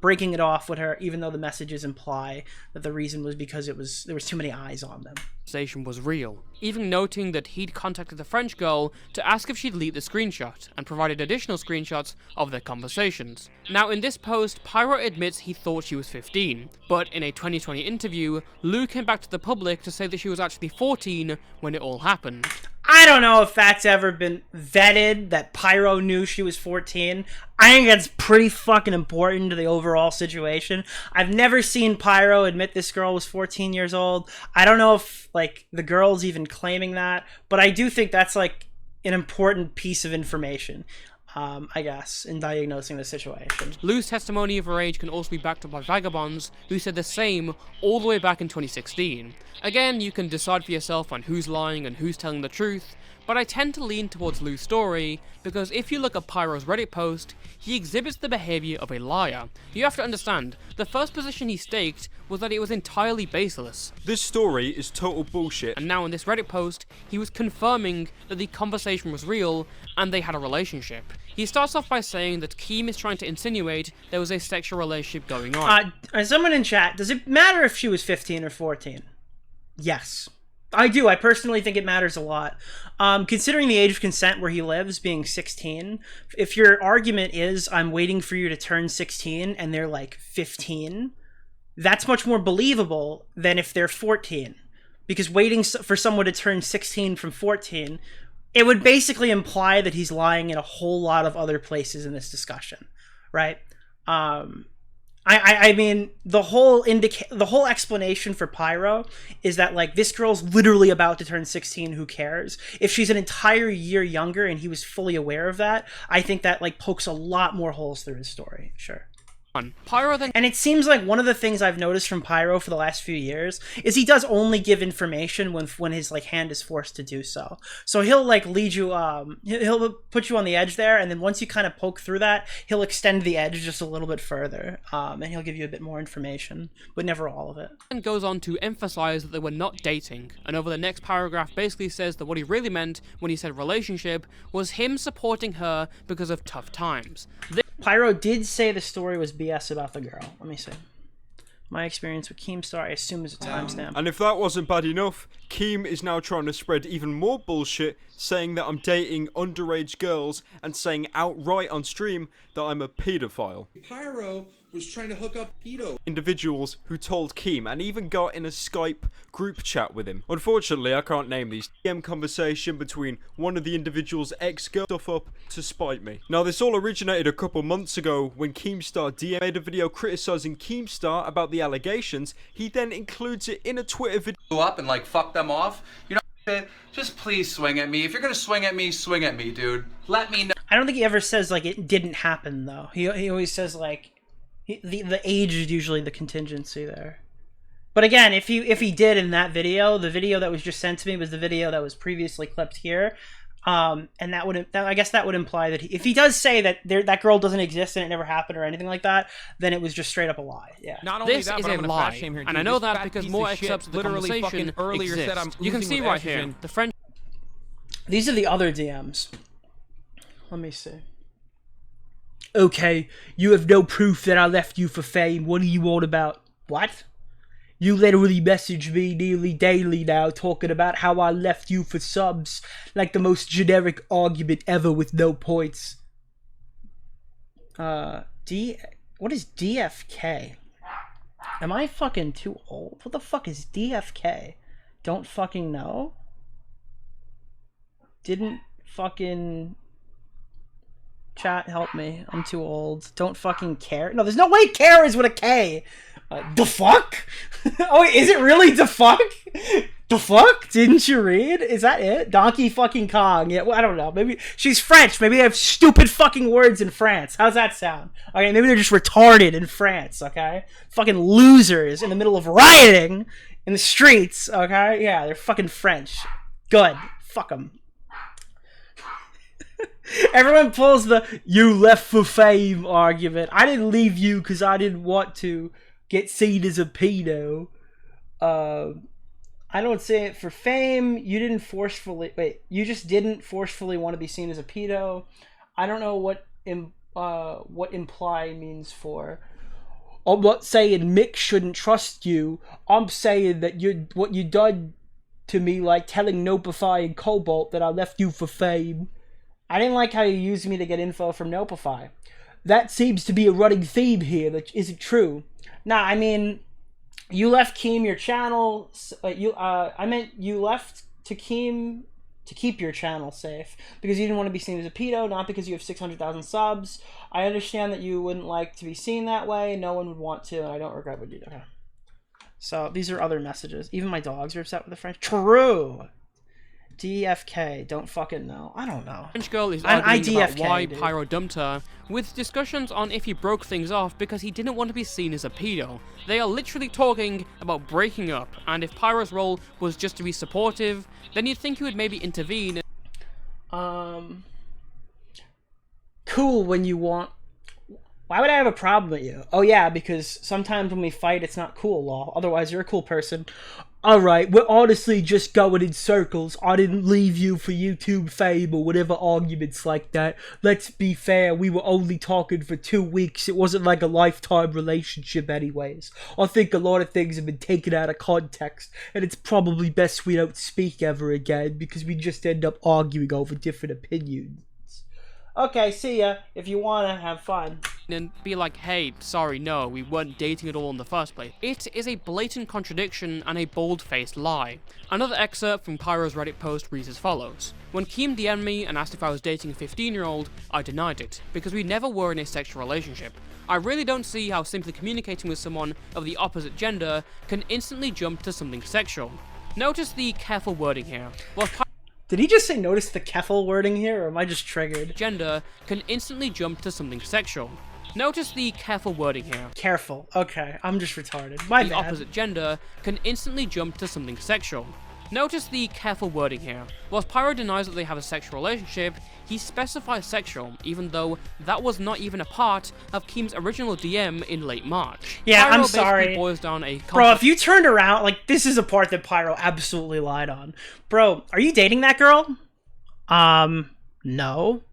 breaking it off with her, even though the messages imply that the reason was because there was too many eyes on them. Conversation was real, even noting that he'd contacted the French girl to ask if she'd leak the screenshot, and provided additional screenshots of their conversations. Now in this post, Pyro admits he thought she was 15, but in a 2020 interview, Lou came back to the public to say that she was actually 14 when it all happened. I don't know if that's ever been vetted, that Pyro knew she was 14. I think that's pretty fucking important to the overall situation. I've never seen Pyro admit this girl was 14 years old. I don't know if, like, the girl's even claiming that, but I do think that's, like, an important piece of information, I guess, in diagnosing the situation. Lou's testimony of her age can also be backed up by vagabonds, who said the same all the way back in 2016. Again, you can decide for yourself on who's lying and who's telling the truth, but I tend to lean towards Lou's story, because if you look at Pyro's Reddit post, he exhibits the behaviour of a liar. You have to understand, the first position he staked was that it was entirely baseless. This story is total bullshit. And now in this Reddit post, he was confirming that the conversation was real, and they had a relationship. He starts off by saying that Keem is trying to insinuate there was a sexual relationship going on. Someone in chat, does it matter if she was 15 or 14? Yes. I do. I personally think it matters a lot. Considering the age of consent where he lives being 16, if your argument is, I'm waiting for you to turn 16 and they're like 15, that's much more believable than if they're 14. Because waiting for someone to turn 16 from 14, it would basically imply that he's lying in a whole lot of other places in this discussion, right? I mean, the whole explanation for Pyro is that, like, this girl's literally about to turn 16, who cares? If she's an entire year younger and he was fully aware of that, I think that, like, pokes a lot more holes through his story, sure. Pyro then, and it seems like one of the things I've noticed from Pyro for the last few years is he does only give information when his, like, hand is forced to do so. So he'll, like, lead you, he'll put you on the edge there, and then once you kind of poke through that, he'll extend the edge just a little bit further, and he'll give you a bit more information, but never all of it. And goes on to emphasize that they were not dating, and over the next paragraph basically says that what he really meant when he said relationship was him supporting her because of tough times. Pyro did say the story was BS about the girl. Let me see. My experience with Keemstar, I assume, is a timestamp. And if that wasn't bad enough, Keem is now trying to spread even more bullshit, saying that I'm dating underage girls and saying outright on stream that I'm a pedophile. Pyro was trying to hook up pedo individuals who told Keem and even got in a Skype group chat with him. Unfortunately, I can't name these. DM conversation between one of the individual's ex-girl stuff up to spite me. Now, this all originated a couple months ago when Keemstar DM made a video criticizing Keemstar about the allegations. He then includes it in a Twitter video. Up and, like, fuck them off. You know, just please swing at me. If you're gonna swing at me, dude. Let me know. I don't think he ever says, like, it didn't happen, though. He always says, like, the age is usually the contingency there. But again, if he did in that video, the video that was just sent to me was the video that was previously clipped here, and I guess that would imply that if he does say that that girl doesn't exist and it never happened or anything like that, then it was just straight up a lie. Yeah. Not only This that, is but a I'm gonna lie, fat shame here, and dude. I know This that fat because piece more of shit excerpts of the literally conversation fucking earlier said I'm exist. You can oozing see with right here, estrogen. the French. These are the other DMs. Let me see. Okay, you have no proof that I left you for fame. What are you on about? What? You literally message me nearly daily now talking about how I left you for subs, like the most generic argument ever with no points. What is DFK? Am I fucking too old? What the fuck is DFK? Don't fucking know? Didn't fucking... Chat, help me. I'm too old. Don't fucking care. No, there's no way care is with a K. The fuck? Oh, wait, is it really the fuck? The fuck? Didn't you read? Is that it? Donkey fucking Kong. Yeah, well, I don't know. Maybe she's French. Maybe they have stupid fucking words in France. How's that sound? Okay, maybe they're just retarded in France, okay? Fucking losers in the middle of rioting in the streets, okay? Yeah, they're fucking French. Good. Fuck them. Everyone pulls the "you left for fame" argument. I didn't leave you because I didn't want to get seen as a pedo. I I don't say it for fame. You didn't forcefully... Wait, you just didn't forcefully want to be seen as a pedo. I don't know what imply means for... I'm not saying Mick shouldn't trust you. I'm saying that what you done to me, like telling Nopify and Cobalt that I left you for fame. I didn't like how you used me to get info from Nopify. That seems to be a running theme here that isn't true. Nah, I mean... You left Keem your channel. I meant you left to Keem to keep your channel safe because you didn't want to be seen as a pedo, not because you have 600,000 subs. I understand that you wouldn't like to be seen that way. No one would want to, and I don't regret what you did. Okay. So these are other messages. Even my dogs are upset with the French. True. DFK, don't fucking know. I don't know. French girl is arguing about why dude. Pyro dumped her, with discussions on if he broke things off because he didn't want to be seen as a pedo. They are literally talking about breaking up, and if Pyro's role was just to be supportive, then you'd think he would maybe intervene. Cool when you want... Why would I have a problem with you? Oh yeah, because sometimes when we fight, it's not cool, lol. Otherwise, you're a cool person. Alright, we're honestly just going in circles. I didn't leave you for YouTube fame or whatever arguments like that. Let's be fair, we were only talking for 2 weeks. It wasn't like a lifetime relationship anyways. I think a lot of things have been taken out of context, and it's probably best we don't speak ever again, because we just end up arguing over different opinions. Okay, see ya. If you wanna, have fun. And be like, hey, sorry, no, we weren't dating at all in the first place. It is a blatant contradiction and a bold-faced lie. Another excerpt from Pyro's Reddit post reads as follows. When Keem DM'd me and asked if I was dating a 15-year-old, I denied it, because we never were in a sexual relationship. I really don't see how simply communicating with someone of the opposite gender can instantly jump to something sexual. Notice the careful wording here. While Did he just say notice the Keffel wording here, or am I just triggered? Gender can instantly jump to something sexual. Notice the careful wording here. Careful. Okay, I'm just retarded. My bad. The opposite gender can instantly jump to something sexual. Notice the careful wording here. Whilst Pyro denies that they have a sexual relationship, he specifies sexual, even though that was not even a part of Keem's original DM in late March. Yeah, Pyro I'm sorry. boils down a Bro, if you turned around, like, this is a part that Pyro absolutely lied on. Bro, are you dating that girl? No.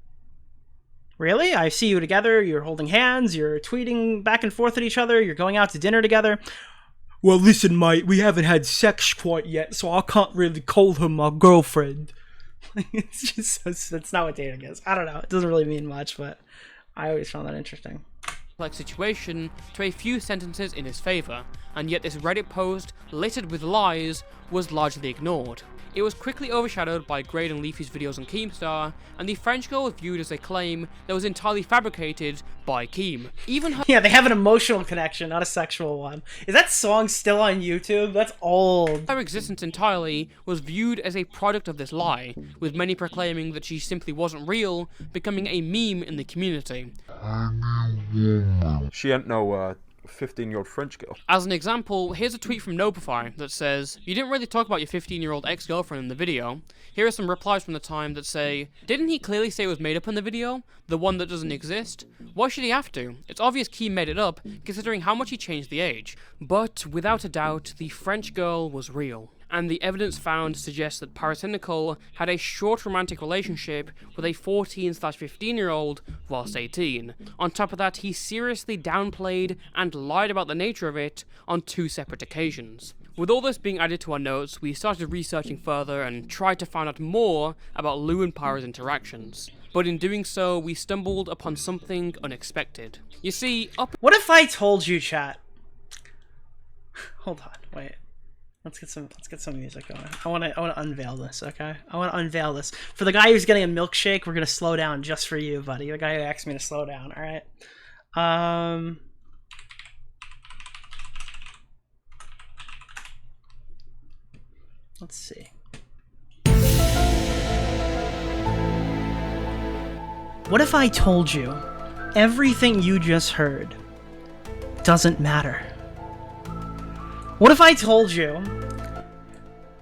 Really? I see you together, you're holding hands, you're tweeting back and forth at each other, you're going out to dinner together. Well, listen, mate, we haven't had sex quite yet, so I can't really call her my girlfriend. It's just, that's not what dating is. I don't know, it doesn't really mean much, but I always found that interesting. Like situation to a few sentences in his favor, and yet this Reddit post, littered with lies, was largely ignored. It was quickly overshadowed by Grade and Leafy's videos on Keemstar, and the French girl was viewed as a claim that was entirely fabricated by Keem. Even her— Yeah, they have an emotional connection, not a sexual one. Is that song still on YouTube? That's old. her existence entirely was viewed as a product of this lie, with many proclaiming that she simply wasn't real, becoming a meme in the community. She ain't no 15-year-old French girl. As an example, here's a tweet from Nopify that says, "You didn't really talk about your 15-year-old ex-girlfriend in the video." Here are some replies from the time that say, "Didn't he clearly say it was made up in the video? The one that doesn't exist? Why should he have to? It's obvious Keem made it up, considering how much he changed the age." But, without a doubt, the French girl was real. And the evidence found suggests that Pyrocynical had a short romantic relationship with a 14/15-year-old whilst 18. On top of that, he seriously downplayed and lied about the nature of it on 2 separate occasions. With all this being added to our notes, we started researching further and tried to find out more about Lou and Pyro's interactions. But in doing so, we stumbled upon something unexpected. You see, What if I told you, chat? Hold on, wait. Let's get some music going. I wanna unveil this, okay? I wanna unveil this. For the guy who's getting a milkshake, we're gonna slow down just for you, buddy. The guy who asked me to slow down, alright? Let's see. What if I told you everything you just heard doesn't matter? What if I told you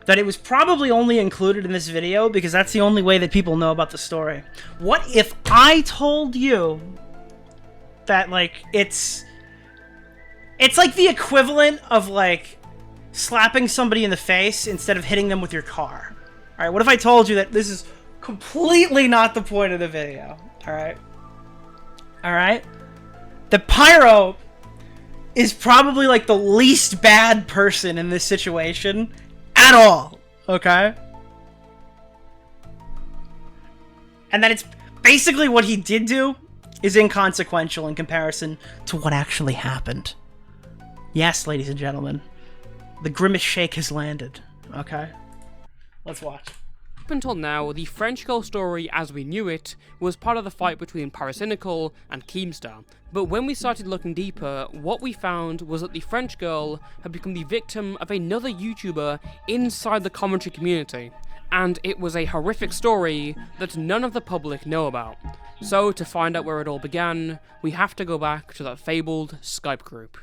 that it was probably only included in this video because that's the only way that people know about the story? What if I told you that, like, it's like the equivalent of, like, slapping somebody in the face instead of hitting them with your car? Alright, what if I told you that this is completely not the point of the video? Alright? Alright? The Pyro is probably like the least bad person in this situation at all. Okay? And that it's basically what he did do is inconsequential in comparison to what actually happened. Yes, ladies and gentlemen, the Grimace Shake has landed. Okay? Let's watch. Up until now, the French girl story as we knew it was part of the fight between Pyrocynical and Keemstar. But when we started looking deeper, what we found was that the French girl had become the victim of another YouTuber inside the commentary community. And it was a horrific story that none of the public know about. So to find out where it all began, we have to go back to that fabled Skype group.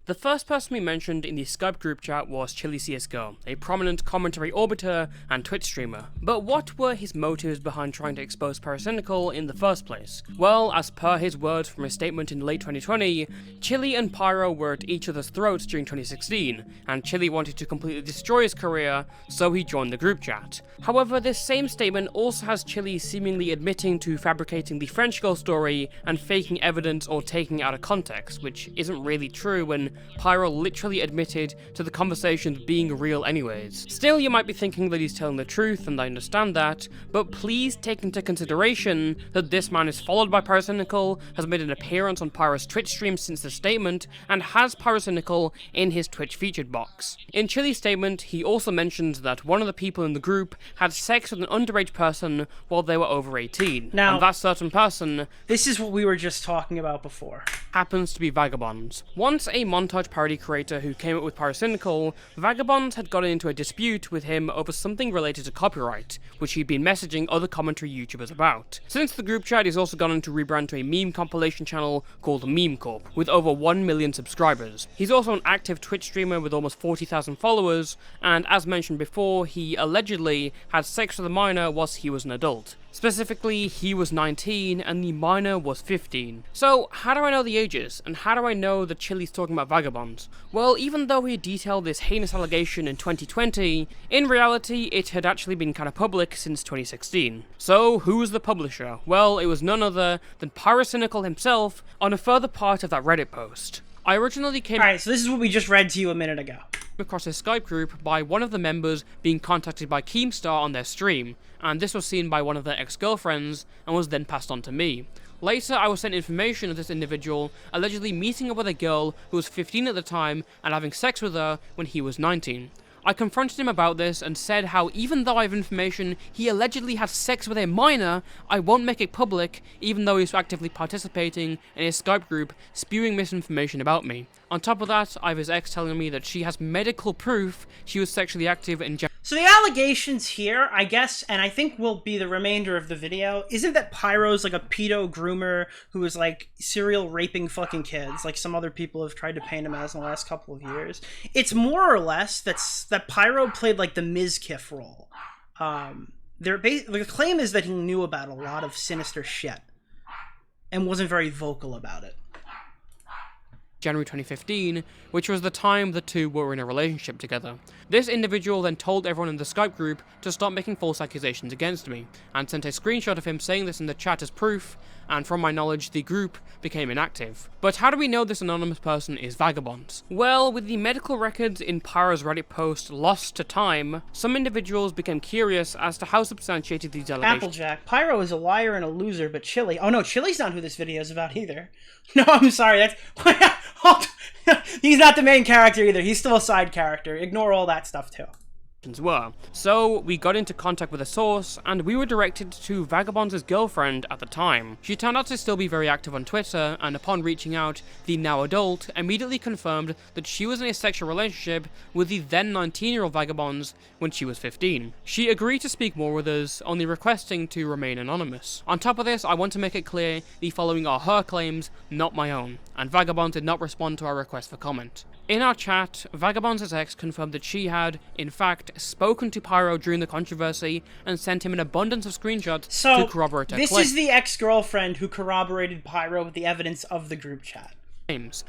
The first person we mentioned in the Skype group chat was Chili CSGO, a prominent commentary orbiter and Twitch streamer. But what were his motives behind trying to expose Pyrocynical in the first place? Well, as per his words from his statement in late 2020, Chili and Pyro were at each other's throats during 2016, and Chili wanted to completely destroy his career, so he joined the group chat. However, this same statement also has Chili seemingly admitting to fabricating the French girl story and faking evidence or taking it out of context, which isn't really true when Pyro literally admitted to the conversations being real anyways. Still, you might be thinking that he's telling the truth, and I understand that, but please take into consideration that this man is followed by Pyrocynical, has made an appearance on Pyro's Twitch stream since the statement, and has Pyrocynical in his Twitch featured box. In Chili's statement, he also mentions that one of the people in the group had sex with an underage person while they were over 18. Now, and that certain person, this is what we were just talking about before, happens to be Vagabonds. Once a montage parody creator who came up with Pyrocynical, Vagabonds had gotten into a dispute with him over something related to copyright, which he'd been messaging other commentary YouTubers about. Since the group chat, he's also gone on to rebrand to a meme compilation channel called Meme Corp, with over 1 million subscribers. He's also an active Twitch streamer with almost 40,000 followers, and as mentioned before, he allegedly had sex with a minor whilst he was an adult. Specifically, he was 19 and the minor was 15. So, how do I know the ages? And how do I know that Chili's talking about Vagabonds? Well, even though he detailed this heinous allegation in 2020, in reality, it had actually been kind of public since 2016. So, who was the publisher? Well, it was none other than Pyrocynical himself on a further part of that Reddit post. I originally came Alright, so this is what we just read to you a minute ago. across his Skype group by one of the members being contacted by Keemstar on their stream, and this was seen by one of their ex-girlfriends and was then passed on to me. Later, I was sent information of this individual allegedly meeting up with a girl who was 15 at the time and having sex with her when he was 19. I confronted him about this and said how even though I have information he allegedly had sex with a minor, I won't make it public even though he's actively participating in his Skype group spewing misinformation about me. On top of that, I have his ex telling me that she has medical proof she was sexually active in So the allegations here, I guess, and I think will be the remainder of the video, isn't that Pyro's like a pedo groomer who is like serial raping fucking kids, like some other people have tried to paint him as in the last couple of years. It's more or less that Pyro played like the Mizkif role. The claim is that he knew about a lot of sinister shit and wasn't very vocal about it. January 2015, which was the time the two were in a relationship together. This individual then told everyone in the Skype group to stop making false accusations against me, and sent a screenshot of him saying this in the chat as proof, and from my knowledge the group became inactive. But how do we know this anonymous person is Vagabonds? Well, with the medical records in Pyro's Reddit post lost to time, some individuals became curious as to how substantiated these allegations. Applejack. Pyro is a liar and a loser, but Chili... Oh no, Chili's not who this video is about either. No, I'm sorry, that's... He's not the main character either, he's still a side character. Ignore all that stuff too. Were. So we got into contact with a source, and we were directed to Vagabond's girlfriend at the time. She turned out to still be very active on Twitter, and upon reaching out, the now adult immediately confirmed that she was in a sexual relationship with the then 19-year-old Vagabonds when she was 15. She agreed to speak more with us, only requesting to remain anonymous. On top of this, I want to make it clear the following are her claims, not my own, and Vagabond did not respond to our request for comment. In our chat, Vagabond's ex confirmed that she had, in fact, spoken to Pyro during the controversy and sent him an abundance of screenshots to corroborate her claim. This is the ex-girlfriend who corroborated Pyro with the evidence of the group chat.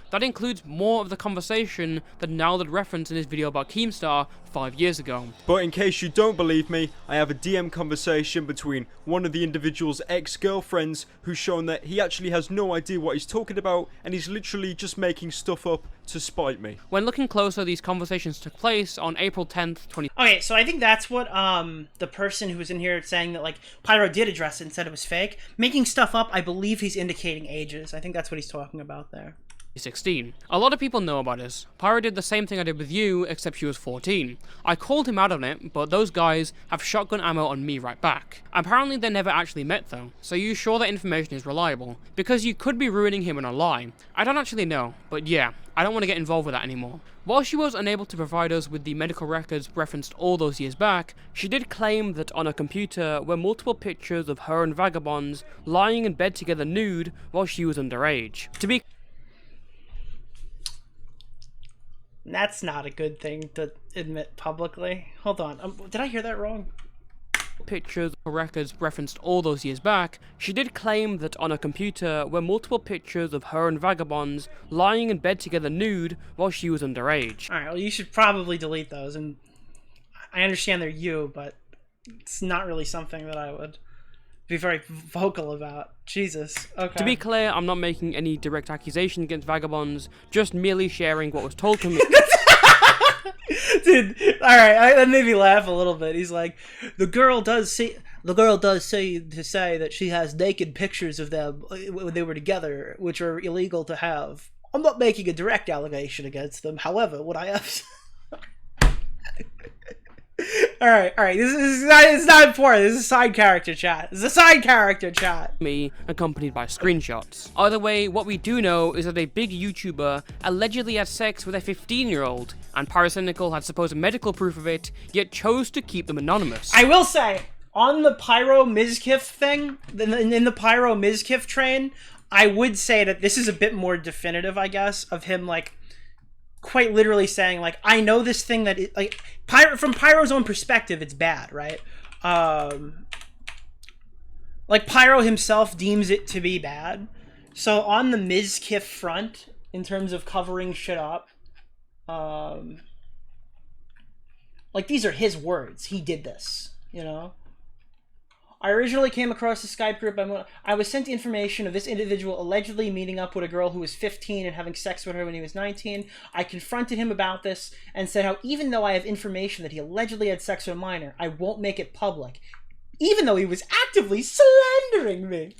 That includes more of the conversation that Nalded referenced in his video about Keemstar 5 years ago. But in case you don't believe me, I have a DM conversation between one of the individual's ex-girlfriends who's shown that he actually has no idea what he's talking about and he's literally just making stuff up to spite me. When looking closer, these conversations took place on April 10th, 20... Okay, so I think that's what the person who was in here saying that, like, Pyro did address it and said it was fake. Making stuff up, I believe he's indicating ages. I think that's what he's talking about there. 2016. A lot of people know about this. Pyro did the same thing I did with you, except she was 14. I called him out on it, but those guys have shotgun ammo on me right back. Apparently they never actually met though, so you sure that information is reliable? Because you could be ruining him in a lie. I don't actually know, but yeah, I don't want to get involved with that anymore. While she was unable to provide us with the medical records referenced all those years back, she did claim that on a computer were multiple pictures of her and vagabonds lying in bed together nude while she was underage. To be That's not a good thing to admit publicly. Hold on, did I hear that wrong? pictures or records referenced all those years back, she did claim that on a computer were multiple pictures of her and vagabonds lying in bed together nude while she was underage. Alright, well, you should probably delete those, and I understand they're you, but it's not really something that I would be very vocal about. Jesus. Okay. To be clear, I'm not making any direct accusation against vagabonds, just merely sharing what was told to me. Dude, alright, that made me laugh a little bit. He's like, the girl does say that she has naked pictures of them when they were together, which are illegal to have. I'm not making a direct allegation against them. However, what I have... Alright, this is not, it's not important. This is a side character chat. This is a side character chat. Me, accompanied by screenshots. Either way, what we do know is that a big YouTuber allegedly had sex with a 15-year-old, and Pyrocynical had supposed medical proof of it, yet chose to keep them anonymous. I will say, on the Pyro Mizkif thing, in the Pyro Mizkif train, I would say that this is a bit more definitive, I guess, of him, like, quite literally saying, like, I know this thing that it, like, from Pyro's own perspective, it's bad, right? Like, Pyro himself deems it to be bad. So on the Mizkif front, in terms of covering shit up, like, these are his words. He did this, you know? I originally came across the Skype group. I was sent information of this individual allegedly meeting up with a girl who was 15 and having sex with her when he was 19. I confronted him about this and said how even though I have information that he allegedly had sex with a minor, I won't make it public, even though he was actively slandering me.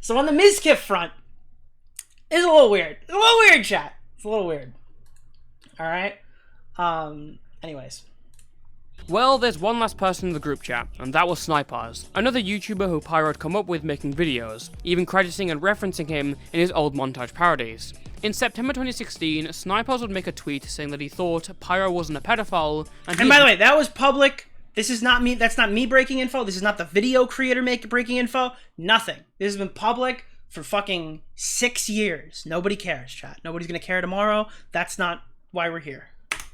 So on the Mizkif front, it's a little weird. It's a little weird, chat. It's a little weird. Alright? Anyways. Well, there's one last person in the group chat, and that was Snipers, another YouTuber who Pyro had come up with making videos, even crediting and referencing him in his old montage parodies. In September 2016, Snipers would make a tweet saying that he thought Pyro wasn't a pedophile, and by the way, that was public. This is not me. That's not me breaking info. This is not the video creator breaking info. Nothing. This has been public for fucking 6 years. Nobody cares, chat. Nobody's gonna care tomorrow. That's not why we're here.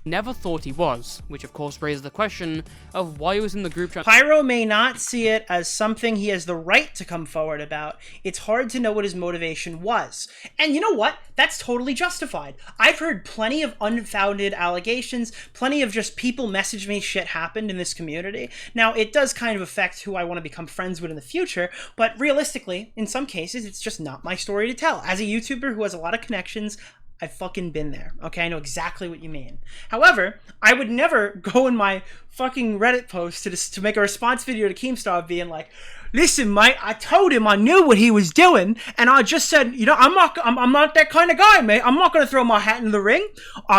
Never thought he was, which of course raises the question of why he was in the group chat. Pyro may not see it as something he has the right to come forward about. It's hard to know what his motivation was. And you know what? That's totally justified. I've heard plenty of unfounded allegations, plenty of just people message me shit happened in this community. Now, it does kind of affect who I want to become friends with in the future, but realistically, in some cases, it's just not my story to tell. As a YouTuber who has a lot of connections, I've fucking been there, okay? I know exactly what you mean. However, I would never go in my fucking Reddit post to make a response video to Keemstar being like, listen, mate, I told him I knew what he was doing, and I just said, you know, I'm not that kind of guy, mate. I'm not going to throw my hat in the ring,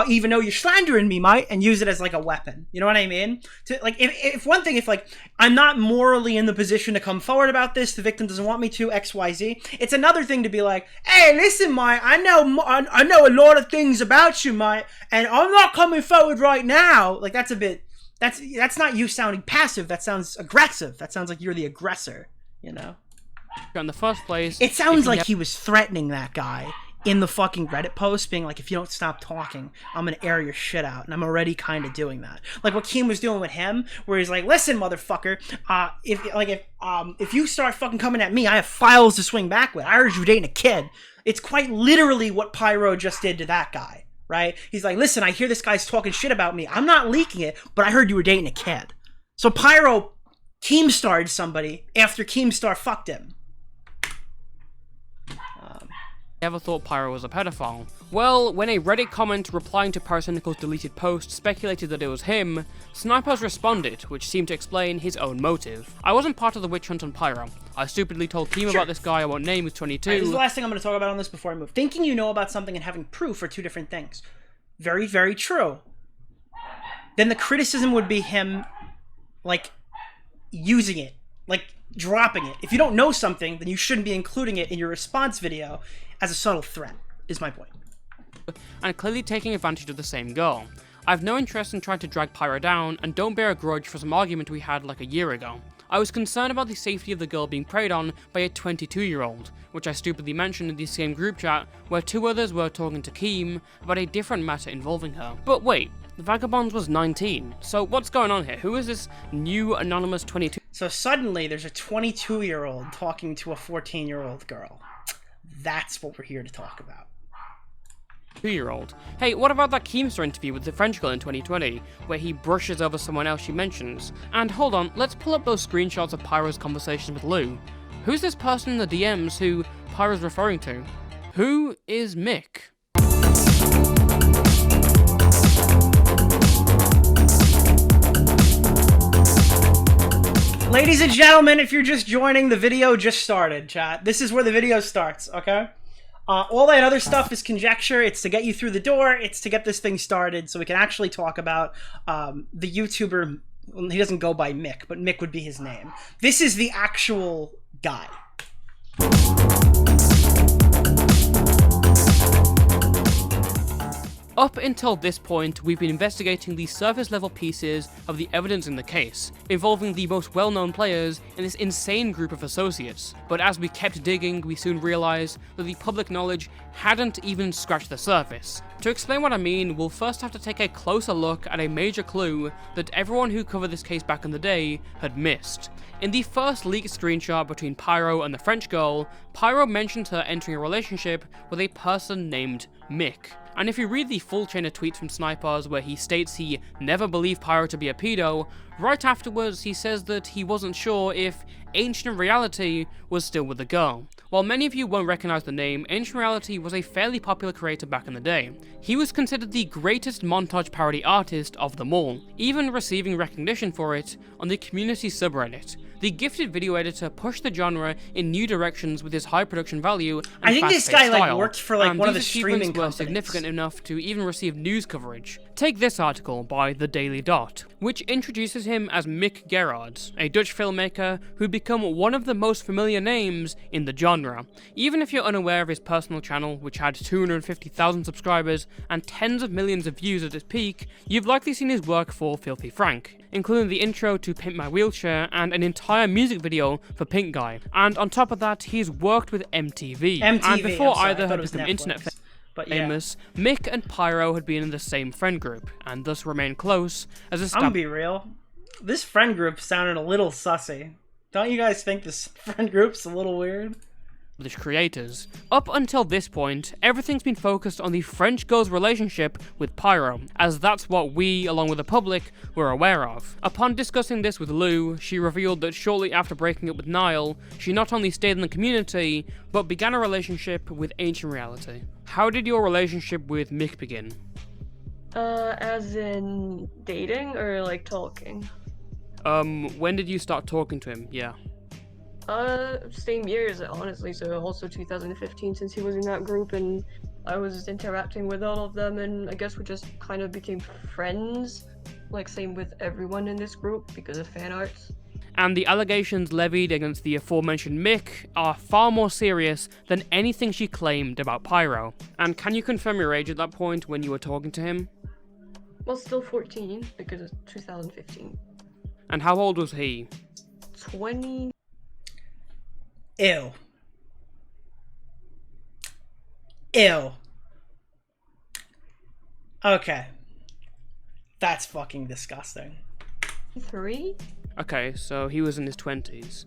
even though you're slandering me, mate, and use it as, like, a weapon. You know what I mean? Like, if one thing, if, like, I'm not morally in the position to come forward about this, the victim doesn't want me to, XYZ, it's another thing to be like, hey, listen, mate, I know a lot of things about you, mate, and I'm not coming forward right now. Like, that's a bit... That's not you sounding passive. That sounds aggressive. That sounds like you're the aggressor, you know? In the first place, it sounds like he was threatening that guy in the fucking Reddit post being like, if you don't stop talking, I'm gonna air your shit out, and I'm already kind of doing that. Like what Keem was doing with him, where he's like, listen, motherfucker, if you start fucking coming at me, I have files to swing back with. I heard you were dating a kid. It's quite literally what Pyro just did to that guy, right? He's like, listen, I hear this guy's talking shit about me. I'm not leaking it, but I heard you were dating a kid. So Pyro Keemstarred somebody after Keemstar fucked him. Ever thought Pyro was a pedophile? Well, when a Reddit comment replying to Pyrocynical's deleted post speculated that it was him, Snipers responded, which seemed to explain his own motive. I wasn't part of the witch hunt on Pyro. I stupidly told Keem about this guy I won't name who's 22. This is the last thing I'm going to talk about on this before I move. Thinking you know about something and having proof are two different things. Very, very true. Then the criticism would be him, like, using it. Like, dropping it. If you don't know something, then you shouldn't be including it in your response video as a subtle threat, is my point. And clearly taking advantage of the same girl. I have no interest in trying to drag Pyro down, and don't bear a grudge for some argument we had like a year ago. I was concerned about the safety of the girl being preyed on by a 22-year-old, which I stupidly mentioned in the same group chat where two others were talking to Keem about a different matter involving her. But wait, the Vagabonds was 19, so what's going on here? Who is this new anonymous 22? So suddenly there's a 22-year-old talking to a 14-year-old girl. That's what we're here to talk about. 2-year-old. Hey, what about that Keemstar interview with the French girl in 2020, where he brushes over someone else she mentions? And hold on, let's pull up those screenshots of Pyro's conversation with Lou. Who's this person in the DMs who Pyro's referring to? Who is Mick? Ladies and gentlemen, if you're just joining, the video just started, chat. This is where the video starts, okay? All that other stuff is conjecture. It's to get you through the door. It's to get this thing started so we can actually talk about the YouTuber. Well, he doesn't go by Mick, but Mick would be his name. This is the actual guy. Up until this point, we've been investigating the surface-level pieces of the evidence in the case, involving the most well-known players in this insane group of associates. But as we kept digging, we soon realised that the public knowledge hadn't even scratched the surface. To explain what I mean, we'll first have to take a closer look at a major clue that everyone who covered this case back in the day had missed. In the first leaked screenshot between Pyro and the French girl, Pyro mentioned her entering a relationship with a person named Mick. And if you read the full chain of tweets from Snipers where he states he never believed Pyro to be a pedo, right afterwards he says that he wasn't sure if Ancient Reality was still with the girl. While many of you won't recognize the name, Ancient Reality was a fairly popular creator back in the day. He was considered the greatest montage parody artist of them all, even receiving recognition for it on the community subreddit. The gifted video editor pushed the genre in new directions with his high production value and I think this guy style, worked for like and one of the these streaming achievements were companies. significant enough to even receive news coverage. Take this article by The Daily Dot, which introduces him as Mick Gerards, a Dutch filmmaker who'd become one of the most familiar names in the genre. Even if you're unaware of his personal channel, which had 250,000 subscribers and tens of millions of views at its peak, you've likely seen his work for Filthy Frank, including the intro to Pimp My Wheelchair and an entire music video for Pink Guy. And on top of that, he's worked with MTV. And before either had become internet famous, Mick and Pyro had been in the same friend group, and thus remained close as a I'm gonna be real. This friend group sounded a little sussy. Don't you guys think this friend group's a little weird? creators. Up until this point, everything's been focused on the French girl's relationship with Pyro, as that's what we, along with the public, were aware of. Upon discussing this with Lou, she revealed that shortly after breaking up with Niall, she not only stayed in the community, but began a relationship with Ancient Reality. How did your relationship with Mick begin? As in dating or like talking? When did you start talking to him? Yeah. Same years, honestly, so also 2015 since he was in that group and I was interacting with all of them and I guess we just kind of became friends, like same with everyone in this group because of fan arts. And the allegations levied against the aforementioned Mick are far more serious than anything she claimed about Pyro. And can you confirm your age at that point when you were talking to him? Well, still 14 because it's 2015. And how old was he? 20. Ew. Ew. Okay. That's fucking disgusting. 3? Okay, so he was in his 20s.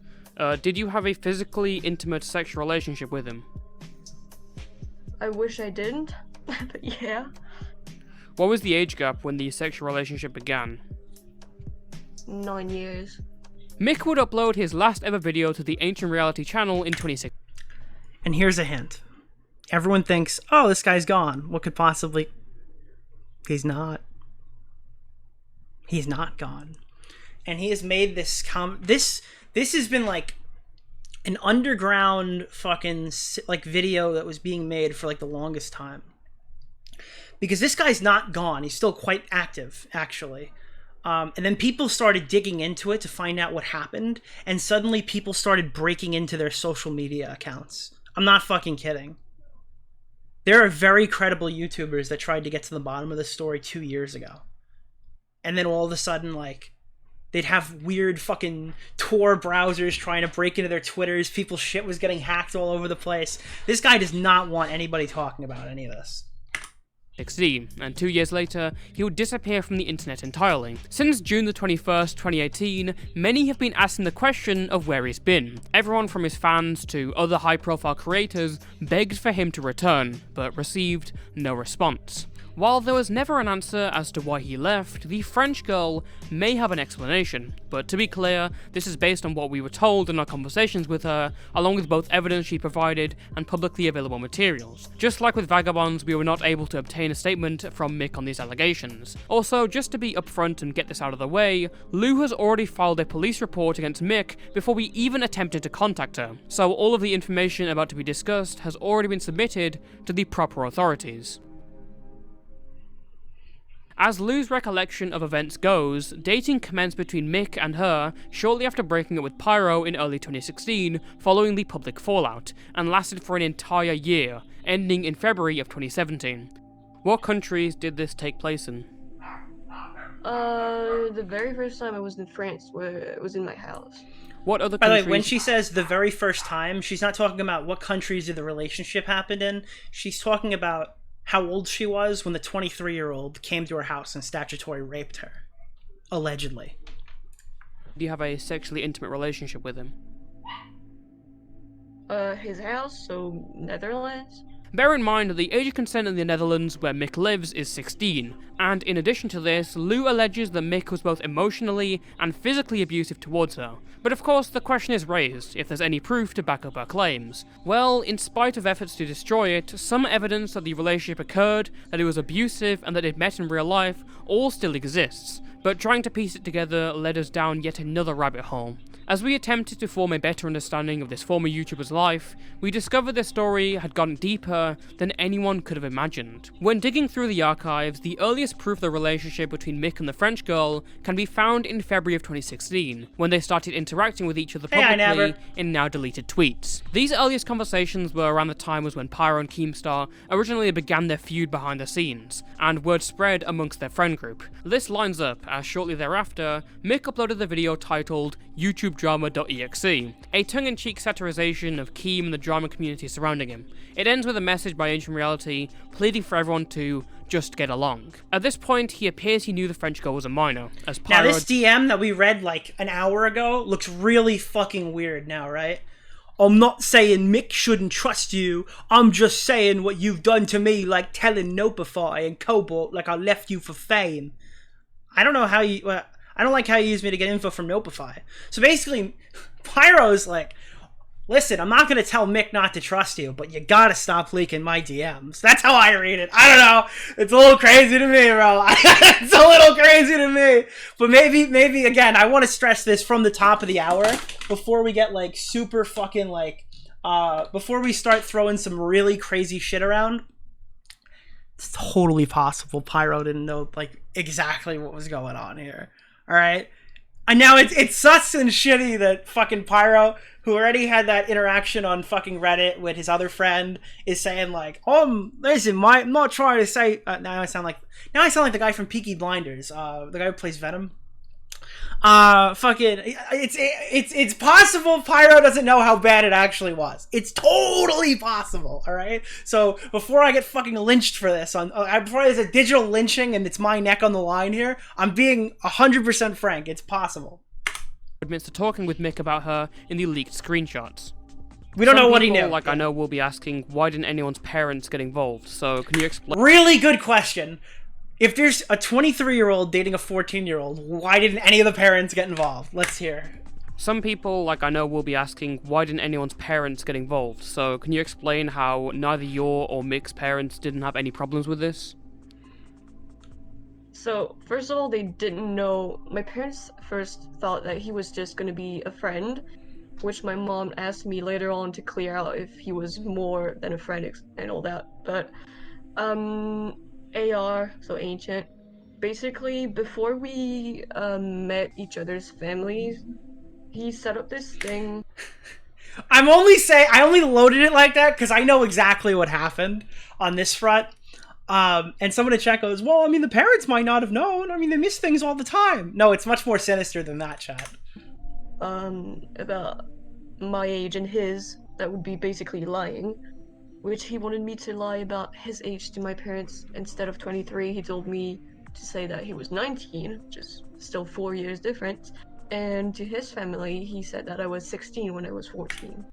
Did you have a physically intimate sexual relationship with him? I wish I didn't, but yeah. What was the age gap when the sexual relationship began? 9 years. Mick would upload his last ever video to the Ancient Reality channel in 2016. And here's a hint. Everyone thinks, oh, this guy's gone. What could possibly... He's not. He's not gone. And he has made this... This has been like an underground fucking like video that was being made for like the longest time. Because this guy's not gone. He's still quite active, actually. And then people started digging into it to find out what happened. And suddenly people started breaking into their social media accounts. I'm not fucking kidding. There are very credible YouTubers that tried to get to the bottom of the story 2 years ago. And then all of a sudden, like, they'd have weird fucking Tor browsers trying to break into their Twitters. People's shit was getting hacked all over the place. This guy does not want anybody talking about any of this. And 2 years later, he would disappear from the internet entirely. Since June the 21st, 2018, many have been asking the question of where he's been. Everyone from his fans to other high-profile creators begged for him to return, but received no response. While there was never an answer as to why he left, the French girl may have an explanation, but to be clear, this is based on what we were told in our conversations with her, along with both evidence she provided and publicly available materials. Just like with Vagabonds, we were not able to obtain a statement from Mick on these allegations. Also, just to be upfront and get this out of the way, Lou has already filed a police report against Mick before we even attempted to contact her, so all of the information about to be discussed has already been submitted to the proper authorities. As Lou's recollection of events goes, dating commenced between Mick and her shortly after breaking up with Pyro in early 2016 following the public fallout, and lasted for an entire year, ending in February of 2017. What countries did this take place in? The very first time I was in France, where it was in my house. What other By the countries? way, when she says the very first time, she's not talking about what countries did the relationship happen in. She's talking about how old she was when the 23-year-old came to her house and statutory raped her. Allegedly. Do you have a sexually intimate relationship with him? His house, so Netherlands. Bear in mind that the age of consent in the Netherlands where Mick lives is 16, and in addition to this, Lou alleges that Mick was both emotionally and physically abusive towards her. But of course, the question is raised if there's any proof to back up her claims. Well, in spite of efforts to destroy it, some evidence that the relationship occurred, that it was abusive, and that it met in real life all still exists, but trying to piece it together led us down yet another rabbit hole. As we attempted to form a better understanding of this former YouTuber's life, we discovered their story had gone deeper than anyone could have imagined. When digging through the archives, the earliest proof of the relationship between Mick and the French girl can be found in February of 2016, when they started interacting with each other publicly in now deleted tweets. These earliest conversations were around the time was when Pyro and Keemstar originally began their feud behind the scenes, and word spread amongst their friend group. This lines up, as shortly thereafter, Mick uploaded the video titled YouTubeDrama.exe, a tongue-in-cheek satirization of Keem and the drama community surrounding him. It ends with a message by Ancient Reality pleading for everyone to just get along. At this point, he appears he knew the French girl was a minor, as Pyro... Now this DM that we read like an hour ago looks really fucking weird now, right? I'm not saying Mick shouldn't trust you, I'm just saying what you've done to me, like telling Notify and Cobalt like I left you for fame. I don't know how you... I don't like how you use me to get info from Notify. So basically, Pyro's like, listen, I'm not going to tell Mick not to trust you, but you gotta stop leaking my DMs. That's how I read it. I don't know. It's a little crazy to me, bro. It's a little crazy to me. But maybe again, I want to stress this from the top of the hour before we get like super fucking like, before we start throwing some really crazy shit around. It's totally possible Pyro didn't know like exactly what was going on here. All right, and now it's sus and shitty that fucking Pyro, who already had that interaction on fucking Reddit with his other friend, is saying like, listen, I'm not trying to say. Now I sound like the guy from Peaky Blinders, the guy who plays Venom. Fucking, it's possible Pyro doesn't know how bad it actually was. It's totally possible, alright? So, before I get fucking lynched for this, before there's a digital lynching and it's my neck on the line here, I'm being 100% frank. It's possible. Admits to talking with Mick about her in the leaked screenshots. We don't know what he people, knew. Like I know, will be asking, why didn't anyone's parents get involved? So can you explain? Really good question. If there's a 23-year-old dating a 14-year-old, why didn't any of the parents get involved? Let's hear. Some people, like I know, will be asking, why didn't anyone's parents get involved? So can you explain how neither your or Mick's parents didn't have any problems with this? So, first of all, they didn't know. My parents first thought that he was just gonna be a friend, which my mom asked me later on to clear out if he was more than a friend and all that. But, AR, so ancient, basically, before we met each other's families, he set up this thing. I only loaded it like that because I know exactly what happened on this front. And someone in chat goes, well, I mean, the parents might not have known. I mean, they miss things all the time. No, it's much more sinister than that, chat. About my age and his, that would be basically lying, which he wanted me to lie about his age to my parents. Instead of 23, he told me to say that he was 19, which is still 4 years difference. And to his family, he said that I was 16 when I was 14.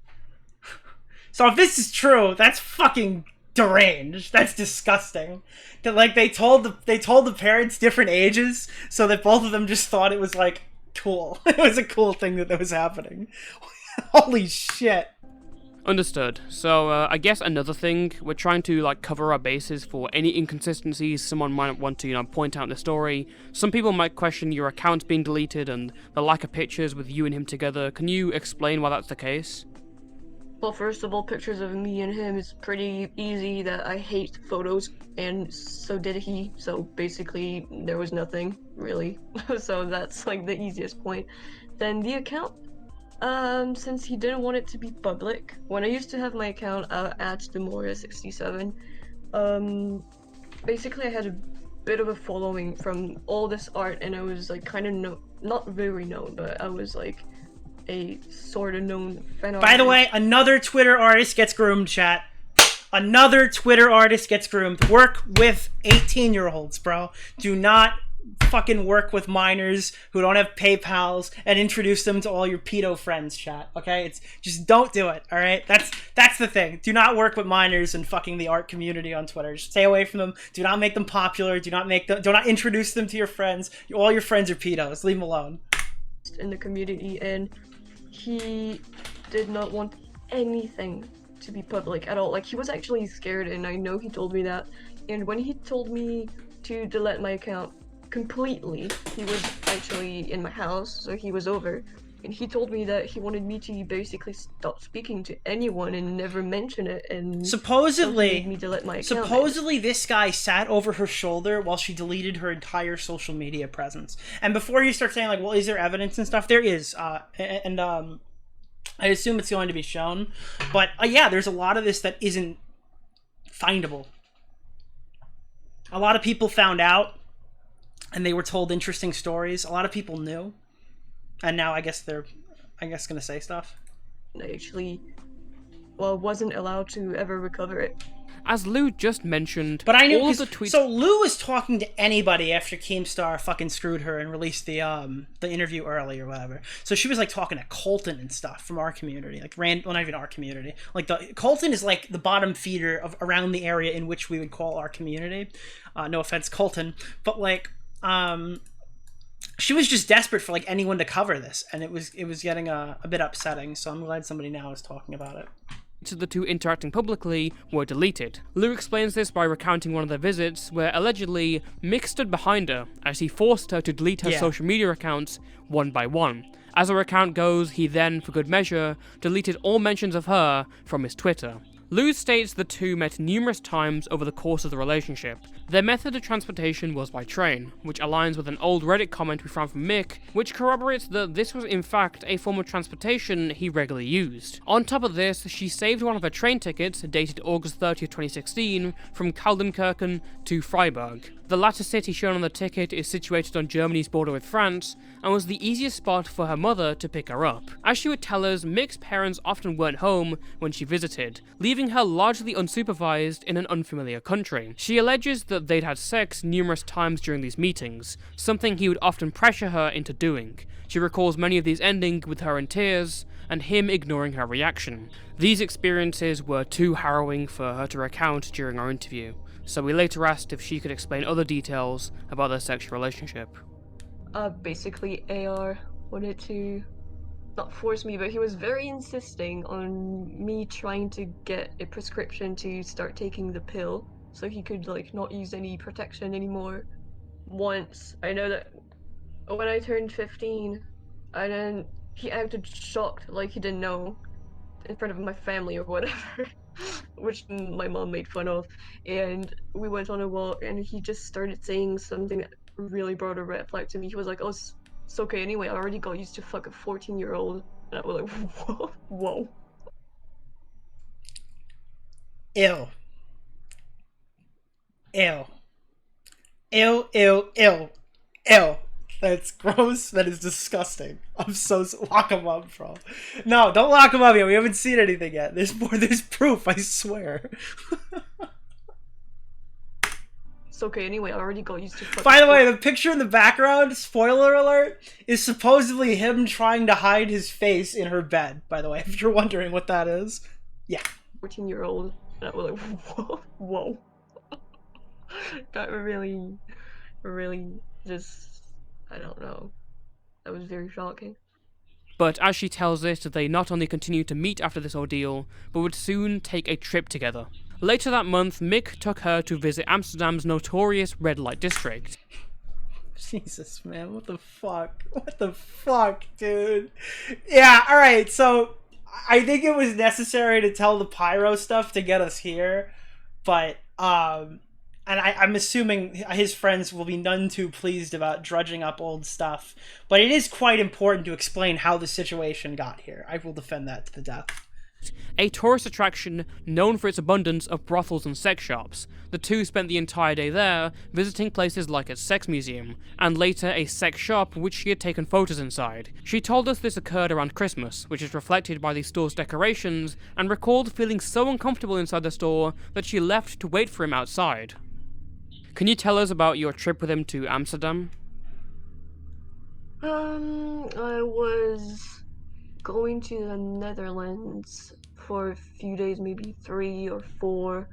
So if this is true, that's fucking deranged. That's disgusting. That like they told the parents different ages so that both of them just thought it was like cool. It was a cool thing that was happening. Holy shit. Understood. So, I guess another thing, we're trying to, like, cover our bases for any inconsistencies someone might want to, point out in the story. Some people might question your account being deleted and the lack of pictures with you and him together. Can you explain why that's the case? Well, first of all, pictures of me and him is pretty easy that I hate photos, and so did he. So, basically, there was nothing, really. So that's, like, the easiest point. Then the account. Since he didn't want it to be public, when I used to have my account at DeOrio67, basically I had a bit of a following from all this art, and I was like kind of not very known, but I was like a sort of known fan artist. By the way, another Twitter artist gets groomed, chat. Another Twitter artist gets groomed. Work with 18-year-olds, bro. Do not fucking work with minors who don't have PayPals and introduce them to all your pedo friends, chat. Okay, it's just don't do it. All right, that's the thing. Do not work with minors and fucking the art community on Twitter. Just stay away from them. Do not make them popular. Do not introduce them to your friends. All your friends are pedos. Leave them alone. In the community, and he did not want anything to be public at all. Like, he was actually scared, and I know he told me that. And when he told me to delete my account completely, he was actually in my house, so he was over, and he told me that he wanted me to basically stop speaking to anyone and never mention it, and supposedly made me delete my account. Supposedly this guy sat over her shoulder while she deleted her entire social media presence. And before you start saying like, well, is there evidence and stuff, there is, and I assume it's going to be shown, but yeah, there's a lot of this that isn't findable. A lot of people found out and they were told interesting stories. A lot of people knew, and now I guess they're gonna say stuff. I actually, wasn't allowed to ever recover it. As Lou just mentioned, but I knew all of the tweets. So Lou was talking to anybody after Keemstar fucking screwed her and released the interview early or whatever. So she was like talking to Colton and stuff from our community, like not even our community. Like Colton is like the bottom feeder of around the area in which we would call our community. No offense, Colton, but like she was just desperate for like anyone to cover this, and it was getting a bit upsetting. So I'm glad somebody now is talking about it. The two interacting publicly were deleted. Lou explains this by recounting one of their visits where allegedly Mick stood behind her as he forced her to delete her social media accounts one by one. As her account goes, he then, for good measure, deleted all mentions of her from his Twitter. Luz states the two met numerous times over the course of the relationship. Their method of transportation was by train, which aligns with an old Reddit comment we found from Mick, which corroborates that this was in fact a form of transportation he regularly used. On top of this, she saved one of her train tickets, dated August 30th, 2016, from Kaldenkirchen to Freiburg. The latter city shown on the ticket is situated on Germany's border with France, and was the easiest spot for her mother to pick her up. As she would tell us, Mick's parents often weren't home when she visited, leaving her largely unsupervised in an unfamiliar country. She alleges that they'd had sex numerous times during these meetings, something he would often pressure her into doing. She recalls many of these ending with her in tears, and him ignoring her reaction. These experiences were too harrowing for her to recount during our interview, so we later asked if she could explain other details about their sexual relationship. Basically AR wanted to, not force me, but he was very insisting on me trying to get a prescription to start taking the pill so he could like not use any protection anymore. Once, I know that when I turned 15, he acted shocked, like he didn't know, in front of my family or whatever, which my mom made fun of, and we went on a walk and he just started saying something that really brought a red flag to me. He was like, oh, it's okay anyway, I already got used to fuck a 14-year-old, and I was like, whoa, whoa. Ew. Ew. Ew, ew, ew. Ew. That's gross. That is disgusting. I'm so lock him up, bro. No, don't lock him up yet. We haven't seen anything yet. There's more. There's proof. I swear. It's okay anyway, I already got used to fuck. By the way, the picture in the background, spoiler alert, is supposedly him trying to hide his face in her bed. By the way, if you're wondering what that is, yeah. 14-year-old, and I was like, whoa, whoa. That really just, I don't know. That was very shocking. But as she tells us, they not only continued to meet after this ordeal, but would soon take a trip together. Later that month, Mick took her to visit Amsterdam's notorious red light district. Jesus, man, what the fuck? What the fuck, dude? Yeah, alright, so I think it was necessary to tell the pyro stuff to get us here, but, and I'm assuming his friends will be none too pleased about drudging up old stuff, but it is quite important to explain how the situation got here. I will defend that to the death. A tourist attraction known for its abundance of brothels and sex shops. The two spent the entire day there, visiting places like a sex museum, and later a sex shop which she had taken photos inside. She told us this occurred around Christmas, which is reflected by the store's decorations, and recalled feeling so uncomfortable inside the store that she left to wait for him outside. Can you tell us about your trip with him to Amsterdam? I was going to the Netherlands for a few days, maybe 3 or 4,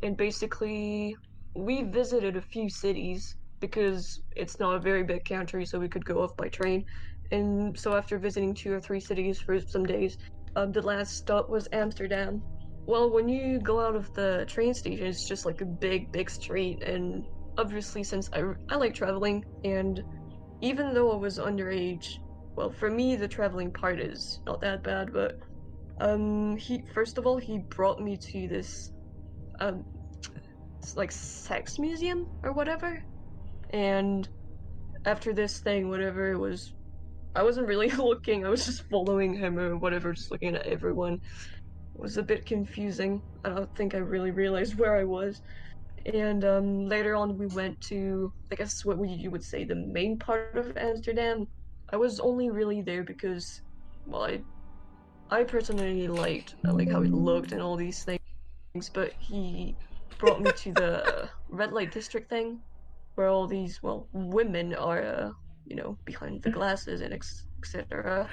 and basically we visited a few cities because it's not a very big country, so we could go off by train. And so after visiting 2 or 3 cities for some days, the last stop was Amsterdam. Well, when you go out of the train station, it's just like a big street, and obviously since I like traveling, and even though I was underage, well, for me the traveling part is not that bad, but first of all he brought me to this like sex museum or whatever, and after this thing, whatever it was, I wasn't really looking, I was just following him or whatever, just looking at everyone. It was a bit confusing. I don't think I really realized where I was. And later on we went to, I guess what you would say, the main part of Amsterdam. I was only really there because, well, I personally liked how it looked and all these things, but he brought me to the red light district thing, where all these, well, women are, you know, behind the glasses and etc.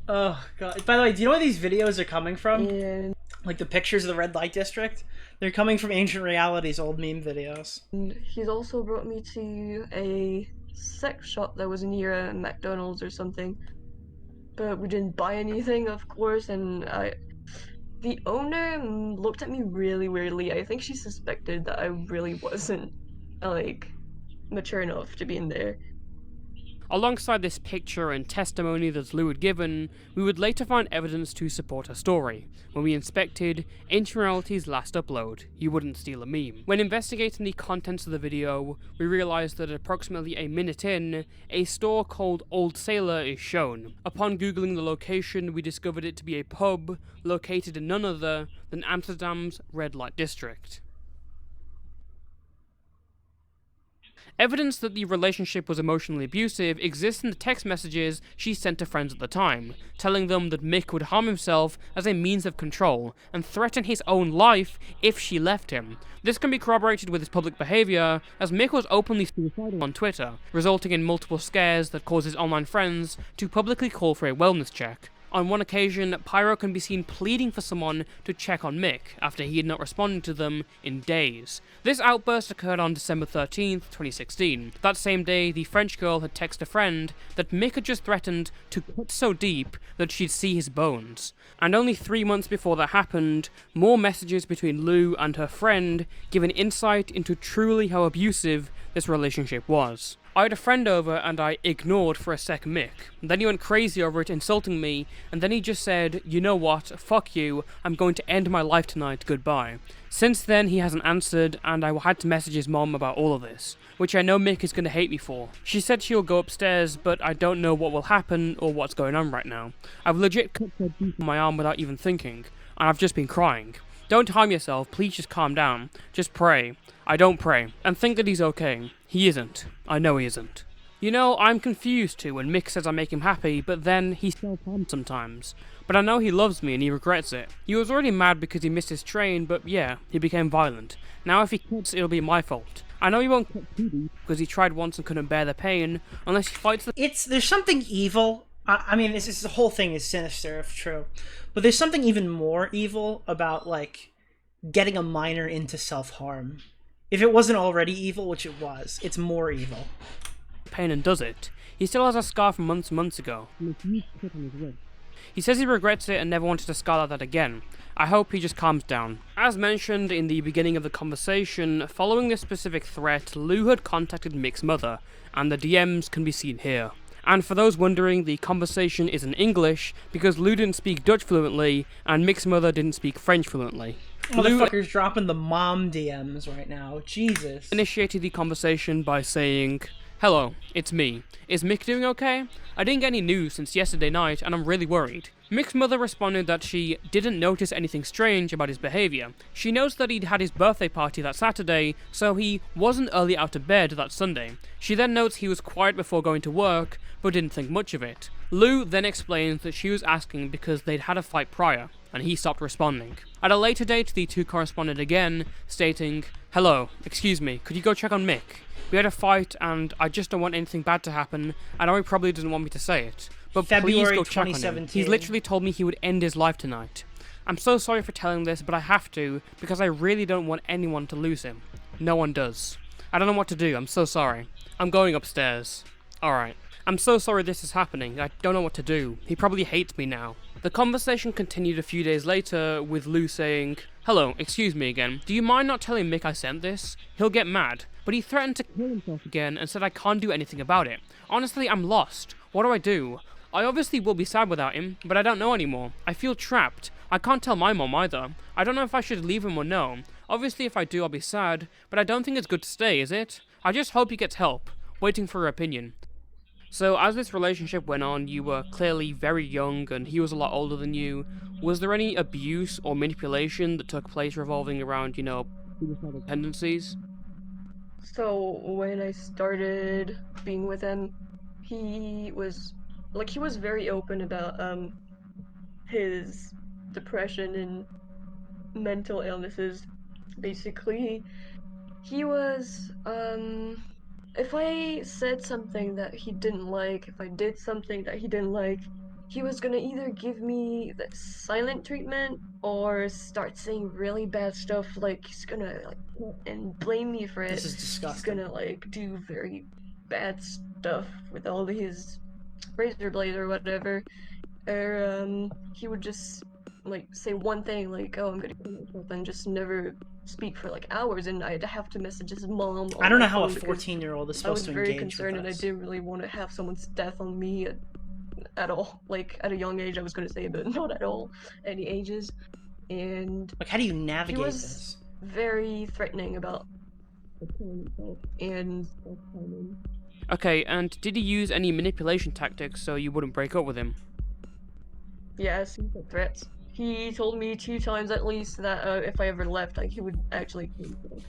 Oh, God. By the way, do you know where these videos are coming from? And Like the pictures of the red light district? They're coming from Ancient Reality's old meme videos. he's also brought me to a sex shop that was near a McDonald's or something, but we didn't buy anything, of course, and the owner looked at me really weirdly. I think she suspected that I really wasn't, like, mature enough to be in there. Alongside this picture and testimony that Lou had given, we would later find evidence to support her story. When we inspected Intrareality's last upload, You Wouldn't Steal a Meme. When investigating the contents of the video, we realised that approximately a minute in, a store called Old Sailor is shown. Upon googling the location, we discovered it to be a pub located in none other than Amsterdam's red light district. Evidence that the relationship was emotionally abusive exists in the text messages she sent to friends at the time, telling them that Mick would harm himself as a means of control and threaten his own life if she left him. This can be corroborated with his public behaviour, as Mick was openly suicidal on Twitter, resulting in multiple scares that caused his online friends to publicly call for a wellness check. On one occasion, Pyro can be seen pleading for someone to check on Mick after he had not responded to them in days. This outburst occurred on December 13th, 2016. That same day, the French girl had texted a friend that Mick had just threatened to cut so deep that she'd see his bones. And only 3 months before that happened, more messages between Lou and her friend give an insight into truly how abusive this relationship was. I had a friend over and I ignored for a sec Mick. Then he went crazy over it, insulting me, and then he just said, "You know what, fuck you, I'm going to end my life tonight, goodbye." Since then he hasn't answered, and I had to message his mom about all of this, which I know Mick is going to hate me for. She said she'll go upstairs, but I don't know what will happen or what's going on right now. I've legit cut so deep on my arm without even thinking, and I've just been crying. Don't harm yourself, please just calm down. Just pray. I don't pray, and think that he's okay. He isn't. I know he isn't. You know, I'm confused too when Mick says I make him happy, but then he self-harms sometimes. But I know he loves me and he regrets it. He was already mad because he missed his train, but yeah, he became violent. Now if he cuts, it'll be my fault. I know he won't cut too deep because he tried once and couldn't bear the pain, unless he fights the— There's something evil. I mean, the whole thing is sinister if true, but there's something even more evil about, like, getting a minor into self-harm. If it wasn't already evil, which it was, it's more evil. Pain and does it. He still has a scar from months ago. He says he regrets it and never wanted to scar like that again. I hope he just calms down. As mentioned in the beginning of the conversation, following this specific threat, Lou had contacted Mick's mother, and the DMs can be seen here. And for those wondering, the conversation is in English because Lou didn't speak Dutch fluently and Mick's mother didn't speak French fluently. Motherfucker's dropping the mom DMs right now. Jesus. Initiated the conversation by saying, "Hello, it's me. Is Mick doing okay? I didn't get any news since yesterday night and I'm really worried." Mick's mother responded that she didn't notice anything strange about his behaviour. She knows that he'd had his birthday party that Saturday, so he wasn't early out of bed that Sunday. She then notes he was quiet before going to work, but didn't think much of it. Lou then explains that she was asking because they'd had a fight prior, and he stopped responding. At a later date, the two corresponded again, stating, "Hello, excuse me, could you go check on Mick? We had a fight, and I just don't want anything bad to happen. I know he probably doesn't want me to say it, but please go check on him. He's literally told me he would end his life tonight. I'm so sorry for telling this, but I have to, because I really don't want anyone to lose him. No one does. I don't know what to do, I'm so sorry. I'm going upstairs. Alright. I'm so sorry this is happening, I don't know what to do. He probably hates me now." The conversation continued a few days later, with Lou saying, "Hello, excuse me again. Do you mind not telling Mick I sent this? He'll get mad. But he threatened to kill himself again and said I can't do anything about it. Honestly, I'm lost. What do I do? I obviously will be sad without him, but I don't know anymore. I feel trapped. I can't tell my mom either. I don't know if I should leave him or no. Obviously if I do I'll be sad, but I don't think it's good to stay, is it? I just hope he gets help. Waiting for her opinion." So as this relationship went on, you were clearly very young and he was a lot older than you. Was there any abuse or manipulation that took place revolving around, you know, suicidal tendencies? So when I started being with him, he was very open about his depression and mental illnesses. Basically, he was if I said something that he didn't like, if I did something that he didn't like, he was gonna either give me the silent treatment or start saying really bad stuff, like he's gonna and blame me for it. This is disgusting. He's gonna do very bad stuff with all his razor blades or whatever. Or he would just like say one thing like, oh, I'm gonna kill myself, and just never speak for like hours, and I'd have to message his mom on I don't know my how a phone because 14-year-old is I supposed was to very engage concerned, with and I us. didn't really want to have someone's death on me at all. Like at a young age, I was gonna say, but not at all, any ages. And Like, how do you he navigate was this? very threatening about killing himself and self-harming. Okay, and did he use any manipulation tactics so you wouldn't break up with him? Yes, he said threats. He told me 2 times at least that if I ever left, like, he would actually kill himself.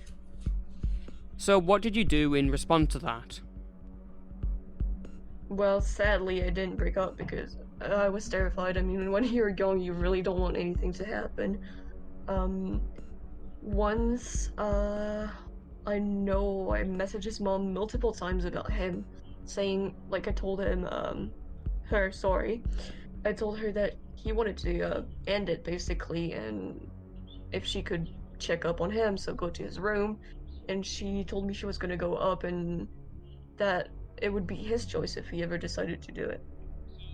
So what did you do in response to that? Well, sadly, I didn't break up because I was terrified. I mean, when you're young, you really don't want anything to happen. Once, I know I messaged his mom multiple times about him, saying, like, I told him, sorry. I told her that he wanted to, end it, basically, and if she could check up on him, so go to his room, and she told me she was gonna go up and that it would be his choice if he ever decided to do it.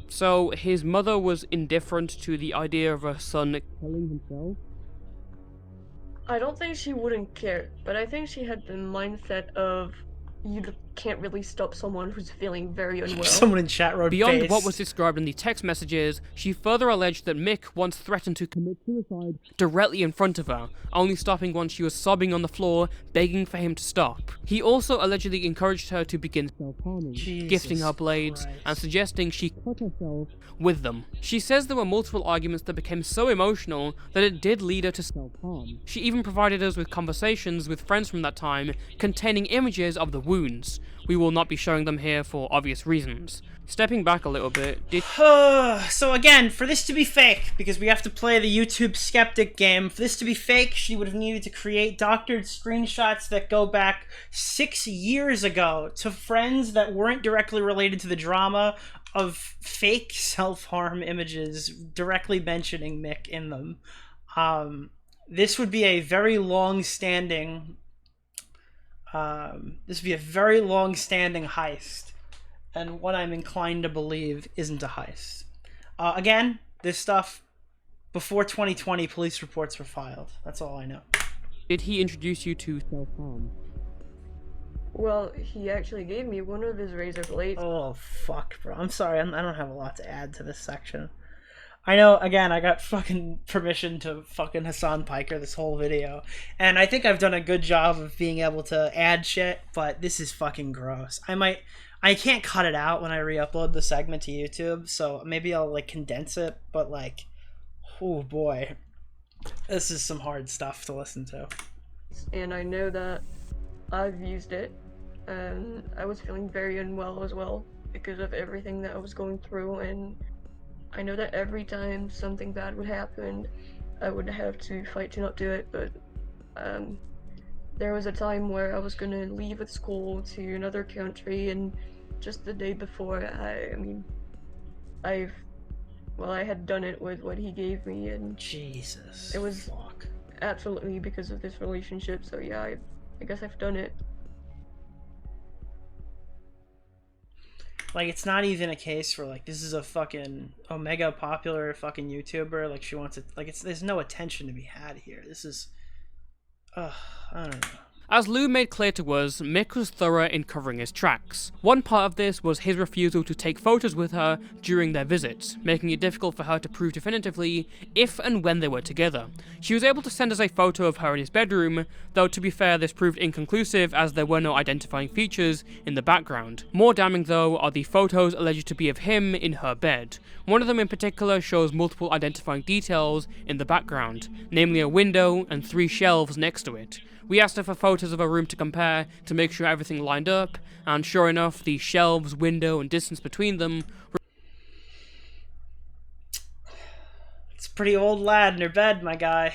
So his mother was indifferent to the idea of her son killing himself? I don't think she wouldn't care, but I think she had the mindset of you can't really stop someone who's feeling very unwell. Someone in chat wrote Beyond face. what was described in the text messages, she further alleged that Mick once threatened to commit suicide directly in front of her, only stopping once she was sobbing on the floor, begging for him to stop. He also allegedly encouraged her to begin self-harming, gifting her blades, Christ. and suggesting she cut herself with them. She says there were multiple arguments that became so emotional that it did lead her to self-harm. She even provided us with conversations with friends from that time containing images of the wounds. We will not be showing them here for obvious reasons. Stepping back a little bit, did So again, for this to be fake, because we have to play the YouTube skeptic game, for this to be fake, she would have needed to create doctored screenshots that go back 6 years ago to friends that weren't directly related to the drama of fake self-harm images directly mentioning Mick in them. This would be a very long-standing heist, and what I'm inclined to believe isn't a heist. Again, this stuff, before 2020, police reports were filed. That's all I know. did he introduce you to self-harm? Well, he actually gave me one of his razor blades. Oh, fuck, bro. I'm sorry, I don't have a lot to add to this section. I know, again, I got fucking permission to fucking Hassan Piker this whole video, and I think I've done a good job of being able to add shit, but this is fucking gross. I can't cut it out when I re-upload the segment to YouTube, so maybe I'll, like, condense it, but, like, oh boy. This is some hard stuff to listen to. And I know that I've used it, and I was feeling very unwell as well because of everything that I was going through, and I know that every time something bad would happen, I would have to fight to not do it, but there was a time where I was gonna leave at school to another country, and just the day before, I had done it with what he gave me, and Jesus. it was fuck. absolutely because of this relationship, so yeah, I guess I've done it. Like, it's not even a case where, like, this is a fucking mega popular fucking YouTuber, like, she wants it, like, there's no attention to be had here. This is, I don't know. As Lou made clear to us, Mick was thorough in covering his tracks. One part of this was his refusal to take photos with her during their visits, making it difficult for her to prove definitively if and when they were together. She was able to send us a photo of her in his bedroom, though to be fair this proved inconclusive as there were no identifying features in the background. More damning though are the photos alleged to be of him in her bed. One of them in particular shows multiple identifying details in the background, namely a window and 3 shelves next to it. We asked her for photos of her room to compare to make sure everything lined up, and sure enough, the shelves, window, and distance between them. It's a pretty old lad in her bed, my guy.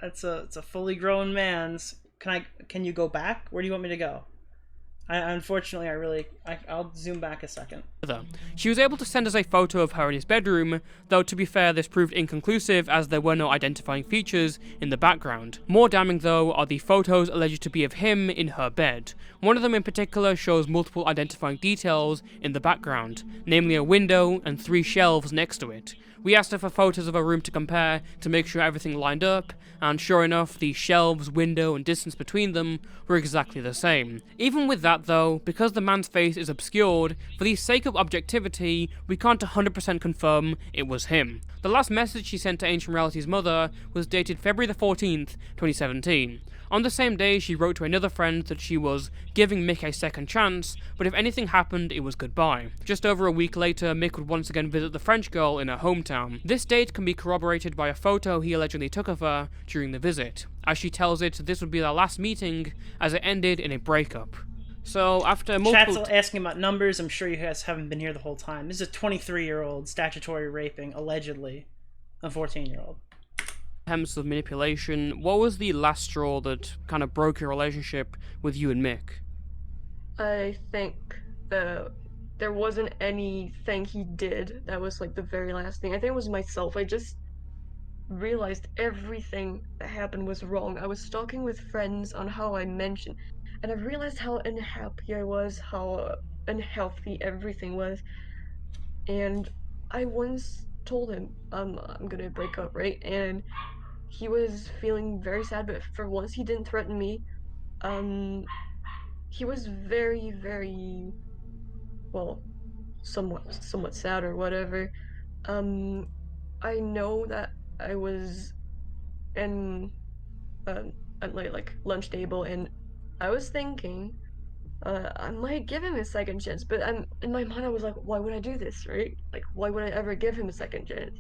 It's a fully grown man's. Can you go back? Where do you want me to go? Unfortunately, I'll zoom back a second. She was able to send us a photo of her in his bedroom, though to be fair this proved inconclusive as there were no identifying features in the background. More damning though are the photos alleged to be of him in her bed. One of them in particular shows multiple identifying details in the background, namely a window and 3 shelves next to it. We asked her for photos of her room to compare to make sure everything lined up, and sure enough, the shelves, window, and distance between them were exactly the same. Even with that though, because the man's face is obscured, for the sake of objectivity, we can't 100% confirm it was him. The last message she sent to Ancient Reality's mother was dated February the 14th, 2017. On the same day, she wrote to another friend that she was giving Mick a second chance, but if anything happened, it was goodbye. Just over a week later, Mick would once again visit the French girl in her hometown. This date can be corroborated by a photo he allegedly took of her during the visit. As she tells it, this would be their last meeting, as it ended in a breakup. So, after multiple... Chat's asking about numbers. I'm sure you guys haven't been here the whole time. This is a 23-year-old statutory raping, allegedly, a 14-year-old. attempts of manipulation. What was the last straw that kind of broke your relationship with you and Mick? I think there wasn't anything he did that was like the very last thing. I think it was myself. I just realized everything that happened was wrong. I was talking with friends on how I mentioned, and I realized how unhappy I was, how unhealthy everything was. And I once told him, I'm gonna break up, right? And he was feeling very sad, but for once he didn't threaten me. He was very, very, well, somewhat sad or whatever. I know that I was in at like lunch table, and I was thinking I might give him a second chance, but in my mind I was like, why would I do this, right? Like, why would I ever give him a second chance?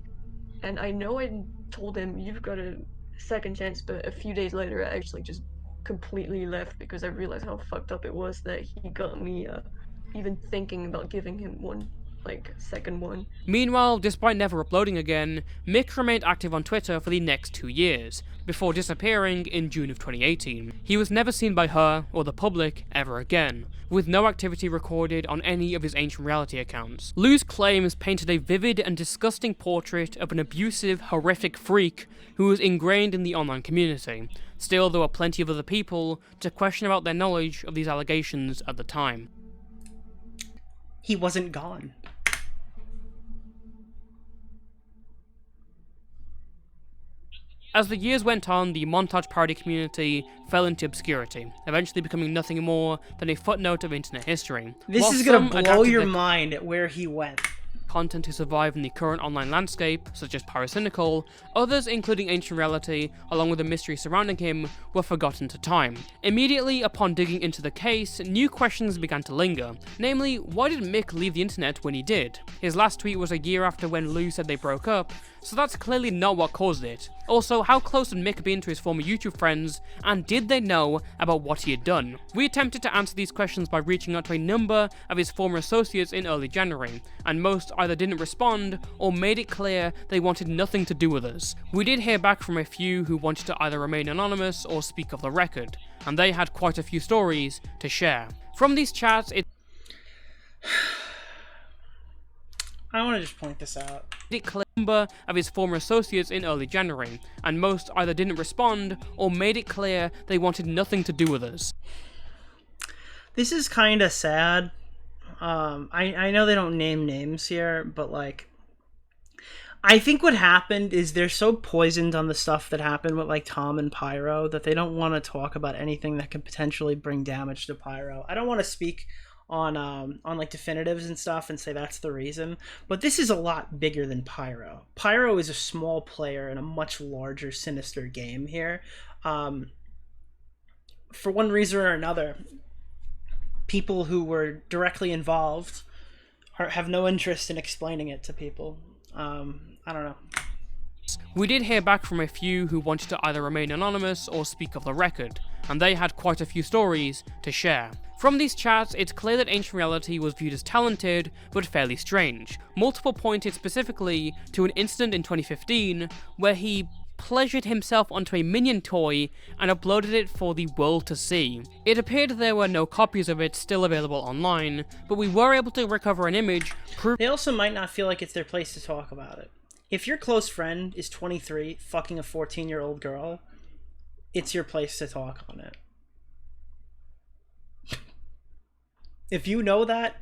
And I know I told him, you've got a second chance, but a few days later I actually just completely left because I realized how fucked up it was that he got me even thinking about giving him one, like, second one. Meanwhile, despite never uploading again, Mick remained active on Twitter for the next 2 years, before disappearing in June of 2018. He was never seen by her or the public ever again, with no activity recorded on any of his Ancient Reality accounts. Lou's claims painted a vivid and disgusting portrait of an abusive, horrific freak who was ingrained in the online community. Still, there were plenty of other people to question about their knowledge of these allegations at the time. He wasn't gone. As the years went on, the montage parody community fell into obscurity, eventually becoming nothing more than a footnote of internet history. This While is gonna some blow adapted your their mind at where he went. content to survive in the current online landscape, such as Pyrocynical, others, including Ancient Reality, along with the mystery surrounding him, were forgotten to time. Immediately upon digging into the case, new questions began to linger. Namely, why did Mick leave the internet when he did? His last tweet was a year after when Lou said they broke up, so that's clearly not what caused it. Also, how close had Mick been to his former YouTube friends, and did they know about what he had done? We attempted to answer these questions by reaching out to a number of his former associates in early January, and most either didn't respond or made it clear they wanted nothing to do with us. We did hear back from a few who wanted to either remain anonymous or speak off the record, and they had quite a few stories to share. From these chats, I want to just point this out. It clear number of his former associates in early January, and most either didn't respond or made it clear they wanted nothing to do with us. This is kind of sad. I know they don't name names here, but like, I think what happened is they're so poisoned on the stuff that happened with like Tom and Pyro that they don't want to talk about anything that could potentially bring damage to Pyro. I don't want to speak on like definitives and stuff and say that's the reason, but this is a lot bigger than Pyro. Pyro is a small player in a much larger, sinister game here. For one reason or another, people who were directly involved have no interest in explaining it to people. I don't know. We did hear back from a few who wanted to either remain anonymous or speak off the record, and they had quite a few stories to share. From these chats, it's clear that Ancient Reality was viewed as talented, but fairly strange. Multiple pointed specifically to an incident in 2015 where he pleasured himself onto a minion toy and uploaded it for the world to see. It appeared there were no copies of it still available online, but we were able to recover an image. They also might not feel like it's their place to talk about it. If your close friend is 23, fucking a 14-year-old girl, it's your place to talk on it. If you know that,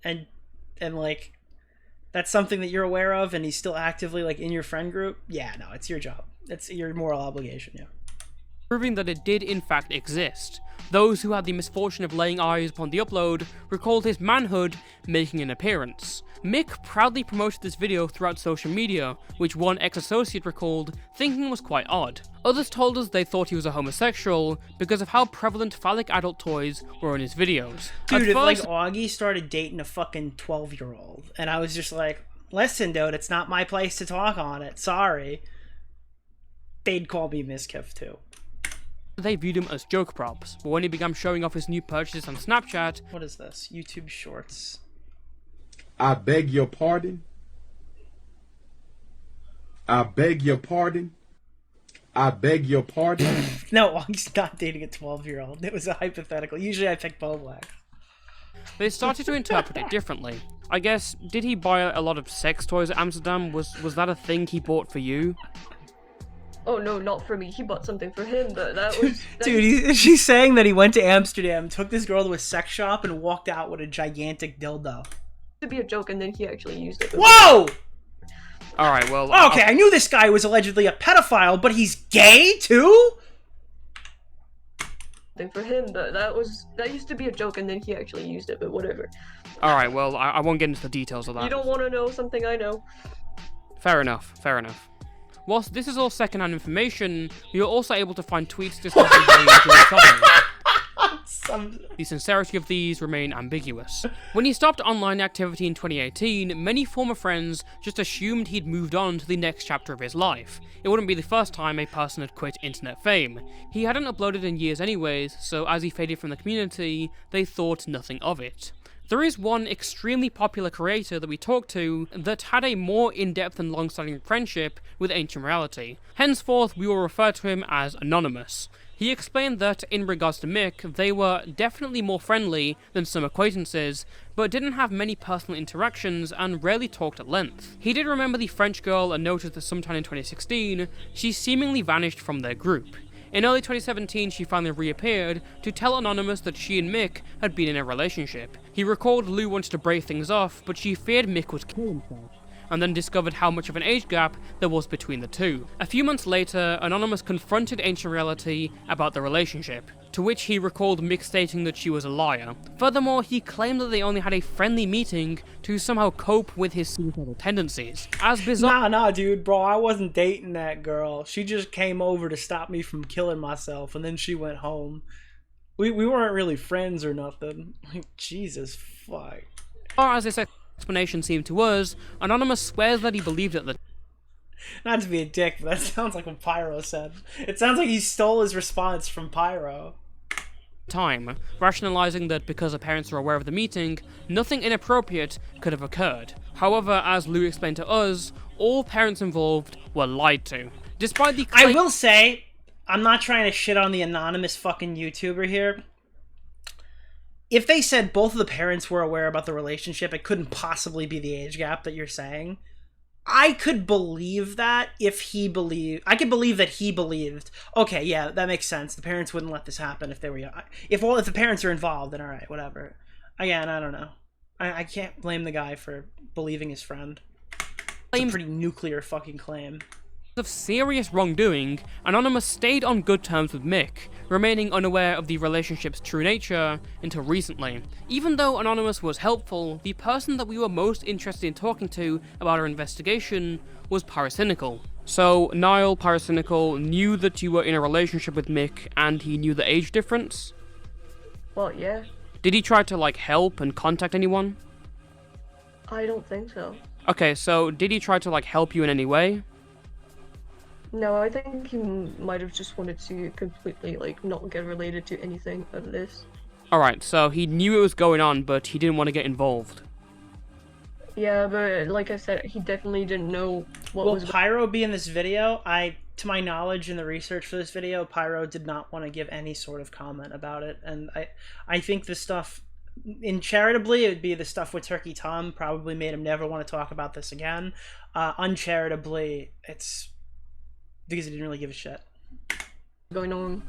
and like, that's something that you're aware of and he's still actively like in your friend group, yeah, no, it's your job. It's your moral obligation, yeah. Proving that it did in fact exist. Those who had the misfortune of laying eyes upon the upload recalled his manhood making an appearance. Mick proudly promoted this video throughout social media, which one ex-associate recalled thinking was quite odd. Others told us they thought he was a homosexual because of how prevalent phallic adult toys were in his videos. Dude, At if like first, Augie started dating a fucking 12-year-old, and I was just like, listen, dude, it's not my place to talk on it, sorry. They'd call me Miskiff too. they viewed him as joke props, but when he began showing off his new purchases on Snapchat, What is this? YouTube Shorts. I beg your pardon. I beg your pardon. I beg your pardon. No, Augie's not dating a 12-year-old. It was a hypothetical. Usually I pick Boblack. they started to interpret it differently. I guess, did he buy a lot of sex toys at Amsterdam? Was that a thing he bought for you? Oh no, not for me. He bought something for him, but that was... Dude, she's saying that he went to Amsterdam, took this girl to a sex shop, and walked out with a gigantic dildo. to be a joke, and then he actually used it. Whoa! Alright, well... Okay, I knew this guy was allegedly a pedophile, but he's gay too? Thing for him, but that used to be a joke, and then he actually used it. But whatever. Alright, well, I won't get into the details of that. You don't want to know something I know. Fair enough, fair enough. Whilst this is all second-hand information, we were also able to find tweets discussing the sincerity of these remain ambiguous. When he stopped online activity in 2018, many former friends just assumed he'd moved on to the next chapter of his life. It wouldn't be the first time a person had quit internet fame. He hadn't uploaded in years anyways, so as he faded from the community, they thought nothing of it. There is one extremely popular creator that we talked to that had a more in-depth and long-standing friendship with Ancient Reality. Henceforth, we will refer to him as Anonymous. He explained that, in regards to Mick, they were definitely more friendly than some acquaintances, but didn't have many personal interactions and rarely talked at length. He did remember the French girl and noticed that sometime in 2016, she seemingly vanished from their group. In early 2017, she finally reappeared to tell Anonymous that she and Mick had been in a relationship. He recalled Lou wanted to break things off, but she feared Mick would kill himself, and then discovered how much of an age gap there was between the two. A few months later, Anonymous confronted Ancient Reality about the relationship, to which he recalled Mick stating that she was a liar. Furthermore, he claimed that they only had a friendly meeting to somehow cope with his suicidal tendencies. As bizarre— Nah, dude, bro, I wasn't dating that girl. She just came over to stop me from killing myself, and then she went home. We weren't really friends or nothing. Like, Jesus, fuck. as this explanation seemed to us, Anonymous swears that he believed it. Not to be a dick, but that sounds like what Pyro said. It sounds like he stole his response from Pyro. Time, rationalizing that because the parents were aware of the meeting, nothing inappropriate could have occurred. However, as Lou explained to us, all parents involved were lied to. Despite the I will say, I'm not trying to shit on the anonymous fucking YouTuber here. If they said both of the parents were aware about the relationship, it couldn't possibly be the age gap that you're saying. I could believe that if he believed... I could believe that he believed, okay, yeah, that makes sense. The parents wouldn't let this happen if they were young. If the parents are involved, then alright, whatever. Again, I don't know. I can't blame the guy for believing his friend. It's a pretty nuclear fucking claim. Of serious wrongdoing, Anonymous stayed on good terms with Mick, remaining unaware of the relationship's true nature until recently. Even though Anonymous was helpful, the person that we were most interested in talking to about our investigation was Pyrocynical. So, Niall Pyrocynical knew that you were in a relationship with Mick, and he knew the age difference? Well, yeah. Did he try to, help and contact anyone? I don't think so. Okay, so did he try to, help you in any way? No, I think he might have just wanted to completely, not get related to anything of this. Alright, so he knew it was going on, but he didn't want to get involved. Yeah, but like I said, he definitely didn't know what was... Will Pyro be in this video? To my knowledge in the research for this video, Pyro did not want to give any sort of comment about it, and I think the stuff... Charitably, it would be the stuff with Turkey Tom probably made him never want to talk about this again. Uncharitably, it's... because he didn't really give a shit. Going on,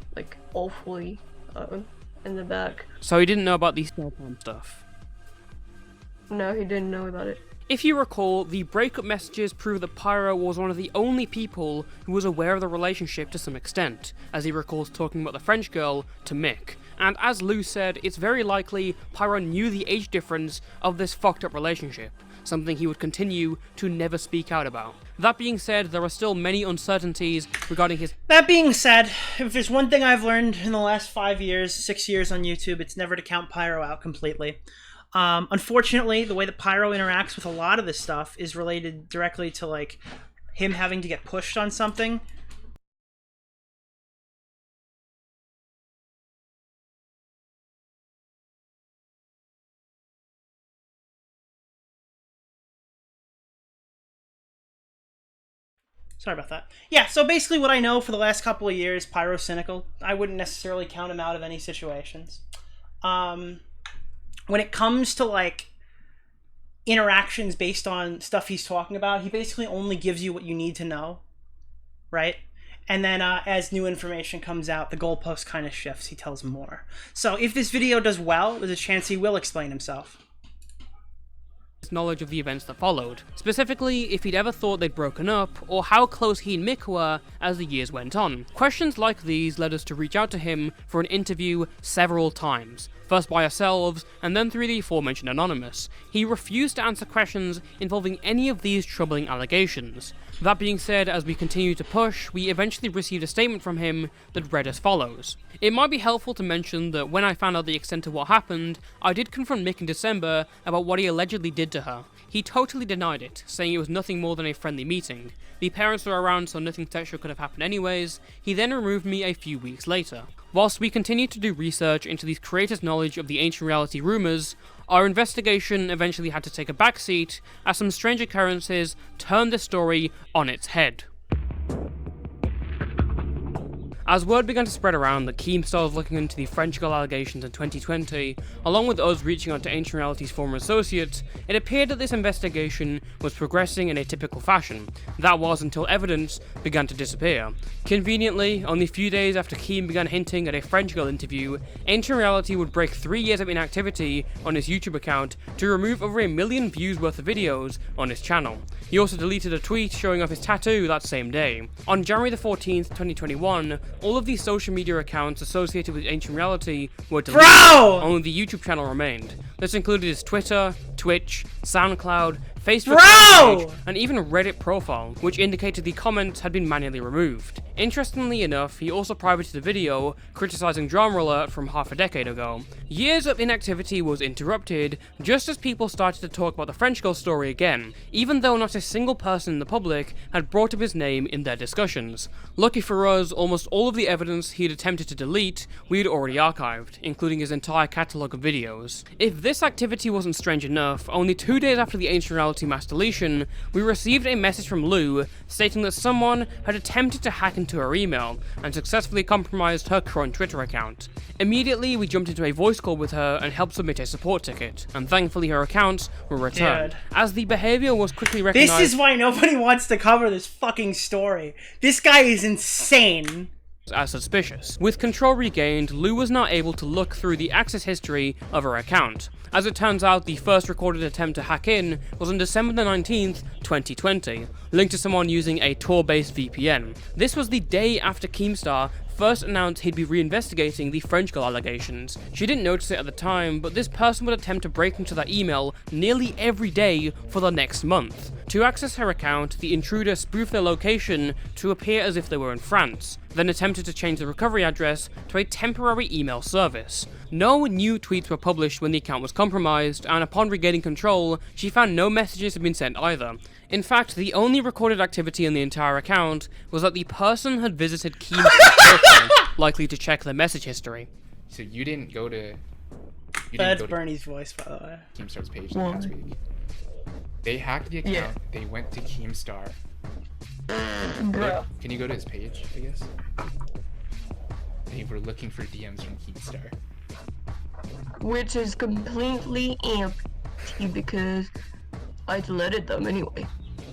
awfully, in the back. So he didn't know about the self-harm stuff? No, he didn't know about it. If you recall, the breakup messages prove that Pyro was one of the only people who was aware of the relationship to some extent, as he recalls talking about the French girl to Mick. And as Lou said, it's very likely Pyro knew the age difference of this fucked up relationship, something he would continue to never speak out about. That being said, there are still many uncertainties regarding his— That being said, if there's one thing I've learned in the last 5 years, 6 years on YouTube, it's never to count Pyro out completely. Unfortunately, the way that Pyro interacts with a lot of this stuff is related directly to, like, him having to get pushed on something. Sorry about that. Yeah, so basically what I know for the last couple of years, Pyrocynical, I wouldn't necessarily count him out of any situations. When it comes to, like, interactions based on stuff he's talking about, he basically only gives you what you need to know, right? And then as new information comes out, the goalpost kind of shifts. He tells more. So if this video does well, there's a chance he will explain himself. Knowledge of the events that followed, specifically if he'd ever thought they'd broken up, or how close he and Mick were as the years went on. Questions like these led us to reach out to him for an interview several times, first by ourselves, and then through the aforementioned Anonymous. He refused to answer questions involving any of these troubling allegations. That being said, as we continued to push, we eventually received a statement from him that read as follows. It might be helpful to mention that when I found out the extent of what happened, I did confront Mick in December about what he allegedly did to her. He totally denied it, saying it was nothing more than a friendly meeting. The parents were around, so nothing sexual could have happened anyways. He then removed me a few weeks later. Whilst we continued to do research into these creators' knowledge of the ancient reality rumours, our investigation eventually had to take a backseat as some strange occurrences turned the story on its head. As word began to spread around that Keemstar was looking into the French girl allegations in 2020, along with us reaching out to Ancient Reality's former associates, it appeared that this investigation was progressing in a typical fashion. That was until evidence began to disappear. Conveniently, only a few days after Keem began hinting at a French girl interview, Ancient Reality would break 3 years of inactivity on his YouTube account to remove over 1 million views worth of videos on his channel. He also deleted a tweet showing off his tattoo that same day. On January the 14th, 2021, all of these social media accounts associated with Ancient Reality were deleted. Only the YouTube channel remained. This included his Twitter, Twitch, SoundCloud, Facebook page, and even a Reddit profile, which indicated the comments had been manually removed. Interestingly enough, he also privated a video criticizing Drama Alert from half a decade ago. Years of inactivity was interrupted just as people started to talk about the French girl story again, even though not a single person in the public had brought up his name in their discussions. Lucky for us, almost all of the evidence he had attempted to delete we had already archived, including his entire catalogue of videos. If this activity wasn't strange enough, only 2 days after the Ancient Reality mass deletion, we received a message from Lou stating that someone had attempted to hack into her email and successfully compromised her current Twitter account. Immediately, we jumped into a voice call with her and helped submit a support ticket, and thankfully her accounts were returned. Dude. As the behavior was quickly recognized— This is why nobody wants to cover this fucking story. This guy is insane. As suspicious. With control regained, Lou was now able to look through the access history of her account. As it turns out, the first recorded attempt to hack in was on December the 19th, 2020, linked to someone using a Tor-based VPN. This was the day after Keemstar first announced he'd be reinvestigating the French girl allegations. She didn't notice it at the time, but this person would attempt to break into that email nearly every day for the next month. To access her account, the intruder spoofed their location to appear as if they were in France, then attempted to change the recovery address to a temporary email service. No new tweets were published when the account was compromised, and upon regaining control, she found no messages had been sent either. In fact, the only recorded activity in the entire account was that the person had visited Keem's profile, likely to check their message history. So you didn't go to... That's Bernie's voice, by the way. Keemstar's page the past week. They hacked the account, they went to Keemstar. Can you go to his page, I guess? They were looking for DMs from Keemstar. Which is completely empty because I deleted them anyway.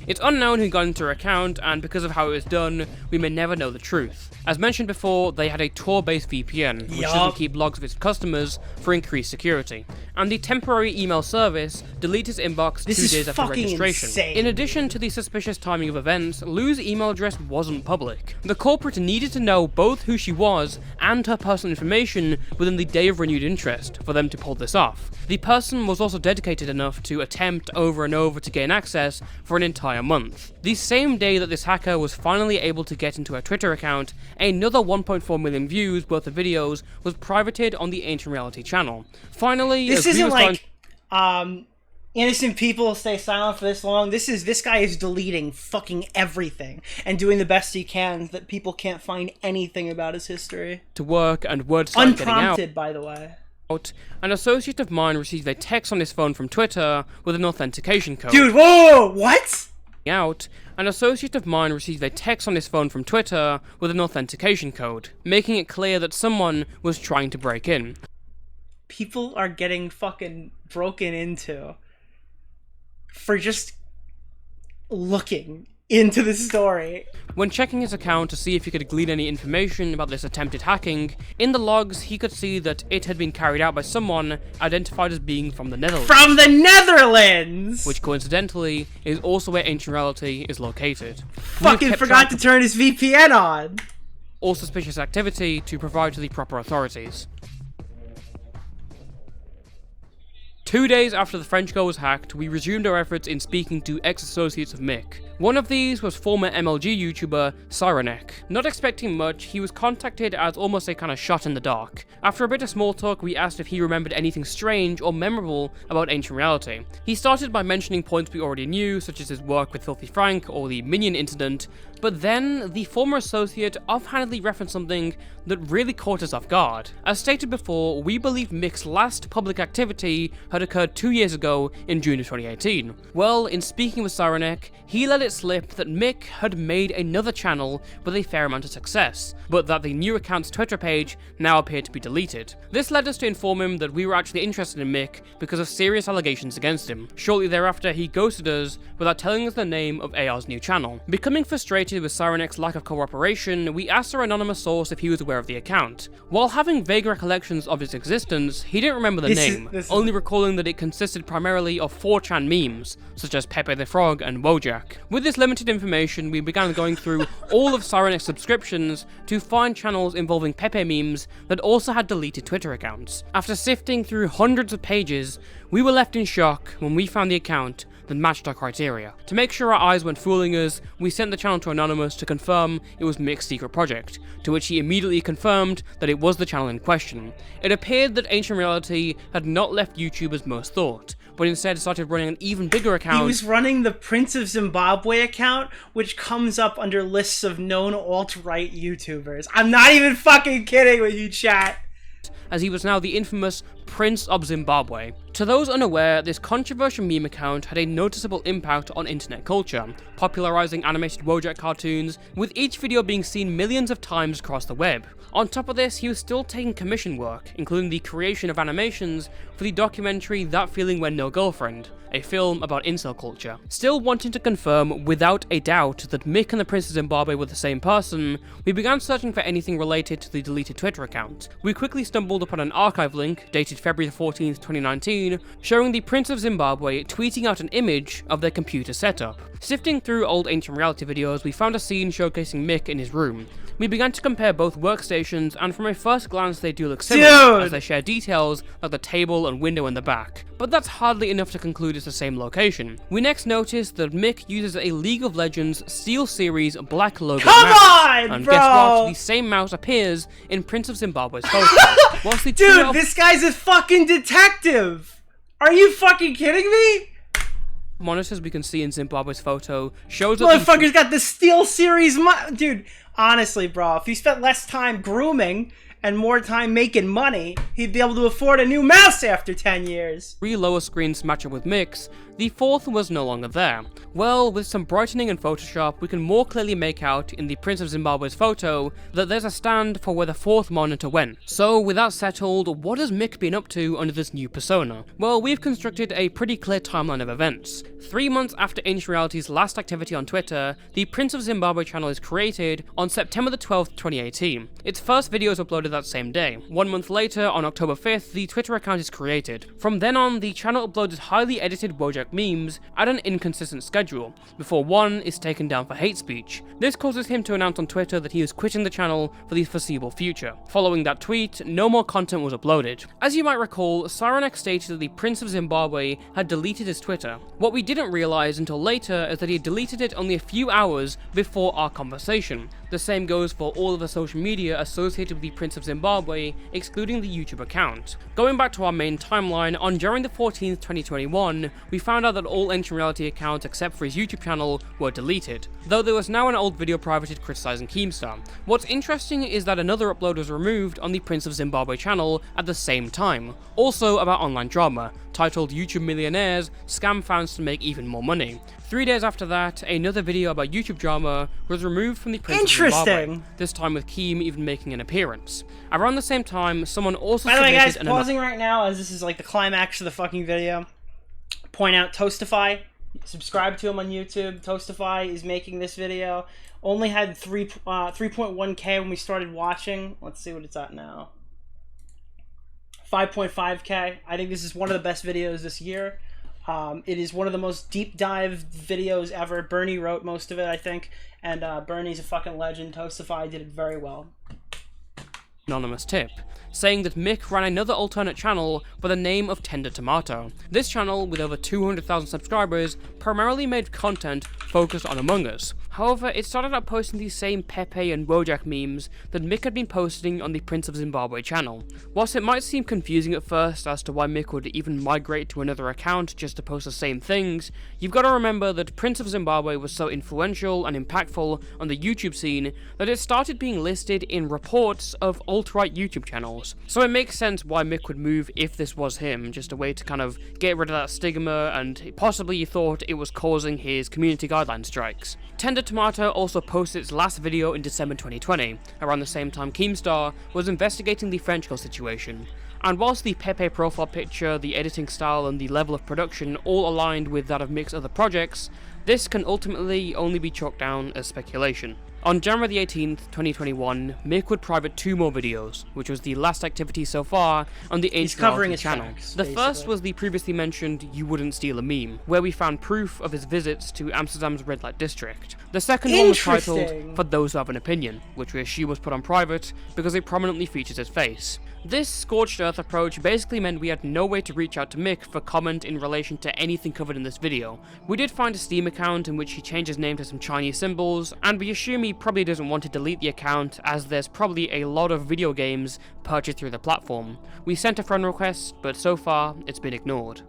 It's unknown who got into her account, and because of how it was done, we may never know the truth. As mentioned before, they had a Tor-based VPN, which doesn't keep logs of its customers for increased security. And the temporary email service deleted its inbox 2 days after registration. Insane. In addition to the suspicious timing of events, Lou's email address wasn't public. The culprit needed to know both who she was and her personal information within the day of renewed interest for them to pull this off. The person was also dedicated enough to attempt over and over to gain access for an entire month. The same day that this hacker was finally able to get into her Twitter account, another 1.4 million views worth of videos was privated on the Ancient Reality channel. Finally, this isn't like innocent people stay silent for this long. This guy is deleting fucking everything and doing the best he can that people can't find anything about his history. To work and word started getting out. Unprompted, by the way. An associate of mine received a text on his phone from Twitter with an authentication code. Dude, whoa, what? An associate of mine received a text on his phone from Twitter with an authentication code, making it clear that someone was trying to break in. People are getting fucking broken into for just looking into the story. When checking his account to see if he could glean any information about this attempted hacking, in the logs he could see that it had been carried out by someone identified as being from the Netherlands. From the Netherlands! Which coincidentally is also where Ancient Reality is located. Fucking forgot to turn his VPN on! All suspicious activity to provide to the proper authorities. 2 days after the French girl was hacked, we resumed our efforts in speaking to ex-associates of Mick. One of these was former MLG YouTuber Cyrenek. Not expecting much, he was contacted as almost a kind of shot in the dark. After a bit of small talk, we asked if he remembered anything strange or memorable about Ancient Reality. He started by mentioning points we already knew, such as his work with Filthy Frank or the Minion incident, but then the former associate offhandedly referenced something that really caught us off guard. As stated before, we believe Mick's last public activity had occurred 2 years ago in June of 2018. Well, in speaking with Cyrenek, he let it slip that Mick had made another channel with a fair amount of success, but that the new account's Twitter page now appeared to be deleted. This led us to inform him that we were actually interested in Mick because of serious allegations against him. Shortly thereafter, he ghosted us without telling us the name of AR's new channel. Becoming frustrated with Cyrenek's lack of cooperation, we asked our anonymous source if he was aware of the account. While having vague recollections of its existence, he didn't remember the name, only recalling that it consisted primarily of 4chan memes, such as Pepe the Frog and Wojak. With this limited information, we began going through all of Cyrenek's subscriptions to find channels involving Pepe memes that also had deleted Twitter accounts. After sifting through hundreds of pages, we were left in shock when we found the account that matched our criteria. To make sure our eyes weren't fooling us, we sent the channel to Anonymous to confirm it was Mick's secret project, to which he immediately confirmed that it was the channel in question. It appeared that Ancient Reality had not left YouTube as most thought, but instead started running an even bigger account. He was running the Prince of Zimbabwe account, which comes up under lists of known alt-right YouTubers. I'm not even fucking kidding with you, chat. As he was now the infamous Prince of Zimbabwe. To those unaware, this controversial meme account had a noticeable impact on internet culture, popularizing animated Wojak cartoons, with each video being seen millions of times across the web. On top of this, he was still taking commission work, including the creation of animations for the documentary That Feeling When No Girlfriend, a film about incel culture. Still wanting to confirm without a doubt that Mick and the Prince of Zimbabwe were the same person, we began searching for anything related to the deleted Twitter account. We quickly stumbled upon an archive link, dated February 14th, 2019, showing the Prince of Zimbabwe tweeting out an image of their computer setup. Sifting through old Ancient Reality videos, we found a scene showcasing Mick in his room. We began to compare both workstations, and from a first glance they do look similar, as they share details like the table and window in the back. But that's hardly enough to conclude it's the same location. We next noticed that Mick uses a League of Legends SteelSeries black logo mouse. And bro! Guess what? The same mouse appears in Prince of Zimbabwe's photo. Whilst the Dude, this guy's a fucking detective! Are you fucking kidding me? Monitors we can see in Zimbabwe's photo shows that motherfucker's got the SteelSeries dude, honestly, bro, if you spent less time grooming and more time making money, he'd be able to afford a new mouse after 10 years. 3 lower screens match up with Mick's, the fourth was no longer there. Well, with some brightening and Photoshop, we can more clearly make out in the Prince of Zimbabwe's photo that there's a stand for where the fourth monitor went. So with that settled, what has Mick been up to under this new persona? Well, we've constructed a pretty clear timeline of events. 3 months after Ancient Reality's last activity on Twitter, the Prince of Zimbabwe channel is created on September the 12th, 2018. Its first video is uploaded that same day. 1 month later, on October 5th, the Twitter account is created. From then on, the channel uploaded highly edited Wojak memes at an inconsistent schedule, before one is taken down for hate speech. This causes him to announce on Twitter that he is quitting the channel for the foreseeable future. Following that tweet, no more content was uploaded. As you might recall, Cyrenex stated that the Prince of Zimbabwe had deleted his Twitter. What we didn't realize until later is that he had deleted it only a few hours before our conversation. The same goes for all of the social media associated with the Prince of Zimbabwe, excluding the YouTube account. Going back to our main timeline, on January the 14th, 2021, we found out that all Ancient Reality accounts except for his YouTube channel were deleted, though there was now an old video privated criticizing Keemstar. What's interesting is that another upload was removed on the Prince of Zimbabwe channel at the same time, also about online drama, titled YouTube Millionaires Scam Fans to Make Even More Money. 3 days after that, another video about YouTube drama was removed from the Prince of Zimbabwe, this time with Keem even making an appearance. Around the same time, someone also By the way, guys, submitted pausing right now as this is like the climax of the fucking video. Point out Toastify. Subscribe to him on YouTube. Toastify is making this video. Only had 3.1k when we started watching. Let's see what it's at now. 5.5k. I think this is one of the best videos this year. It is one of the most deep dive videos ever. Bernie wrote most of it, I think, and Bernie's a fucking legend. Toastify did it very well. Anonymous tip, saying that Mick ran another alternate channel by the name of Tender Tomato. This channel, with over 200,000 subscribers, primarily made content focused on Among Us. However, it started out posting the same Pepe and Wojak memes that Mick had been posting on the Prince of Zimbabwe channel. Whilst it might seem confusing at first as to why Mick would even migrate to another account just to post the same things, you've got to remember that Prince of Zimbabwe was so influential and impactful on the YouTube scene that it started being listed in reports of alt-right YouTube channels. So it makes sense why Mick would move if this was him, just a way to kind of get rid of that stigma, and possibly he thought it was causing his community guideline strikes. Tender Tomato also posted its last video in December 2020, around the same time Keemstar was investigating the French girl situation. And whilst the Pepe profile picture, the editing style and the level of production all aligned with that of Mick's other projects, this can ultimately only be chalked down as speculation. On January the 18th, 2021, Mick would private 2 more videos, which was the last activity so far on the Ancient Reality channel. The first was the previously mentioned You Wouldn't Steal a Meme, where we found proof of his visits to Amsterdam's red light district. The second one was titled For Those Who Have an Opinion, which we assume was put on private because it prominently features his face. This scorched earth approach basically meant we had no way to reach out to Mick for comment in relation to anything covered in this video. We did find a Steam account in which he changed his name to some Chinese symbols, and we assume he probably doesn't want to delete the account as there's probably a lot of video games purchased through the platform. We sent a friend request, but so far it's been ignored.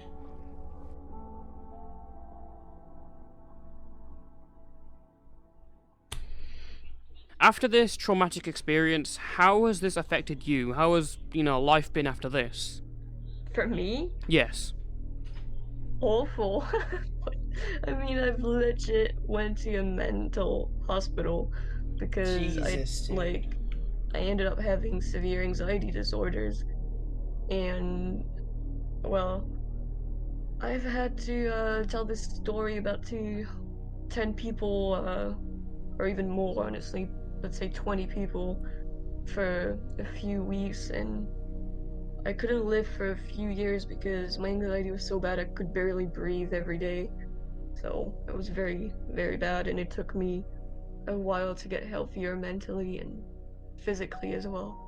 After this traumatic experience, how has this affected you? How has, life been after this? For me? Yes. Awful. I mean, I've legit went to a mental hospital because I ended up having severe anxiety disorders, and well, I've had to tell this story about to 10 people, or even more, honestly. Let's say 20 people for a few weeks, and I couldn't live for a few years because my anxiety was so bad I could barely breathe every day. So it was very, very bad, and it took me a while to get healthier mentally and physically as well.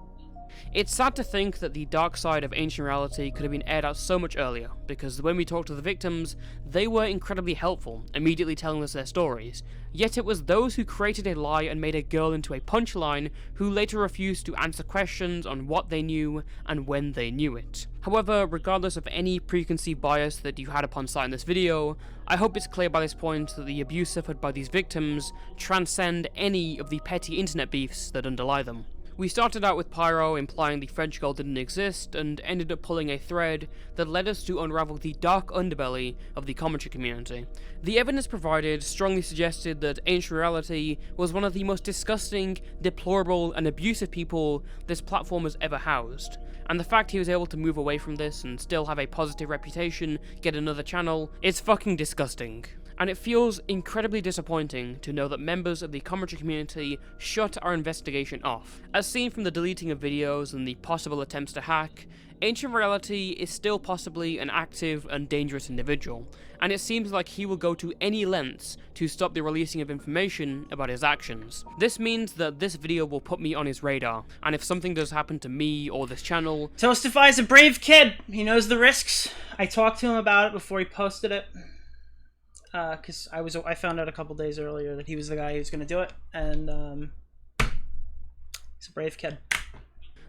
It's sad to think that the dark side of Ancient Reality could have been aired out so much earlier, because when we talked to the victims, they were incredibly helpful, immediately telling us their stories. Yet it was those who created a lie and made a girl into a punchline who later refused to answer questions on what they knew and when they knew it. However, regardless of any preconceived bias that you had upon sight in this video, I hope it's clear by this point that the abuse suffered by these victims transcend any of the petty internet beefs that underlie them. We started out with Pyro implying the French girl didn't exist, and ended up pulling a thread that led us to unravel the dark underbelly of the commentary community. The evidence provided strongly suggested that Ancient Reality was one of the most disgusting, deplorable, and abusive people this platform has ever housed. And the fact he was able to move away from this and still have a positive reputation, get another channel, is fucking disgusting. And it feels incredibly disappointing to know that members of the commentary community shut our investigation off. As seen from the deleting of videos and the possible attempts to hack, Ancient Reality is still possibly an active and dangerous individual, and it seems like he will go to any lengths to stop the releasing of information about his actions. This means that this video will put me on his radar, and if something does happen to me or this channel... Toastify's a brave kid. He knows the risks. I talked to him about it before he posted it. Because I found out a couple days earlier that he was the guy who was going to do it, and he's a brave kid.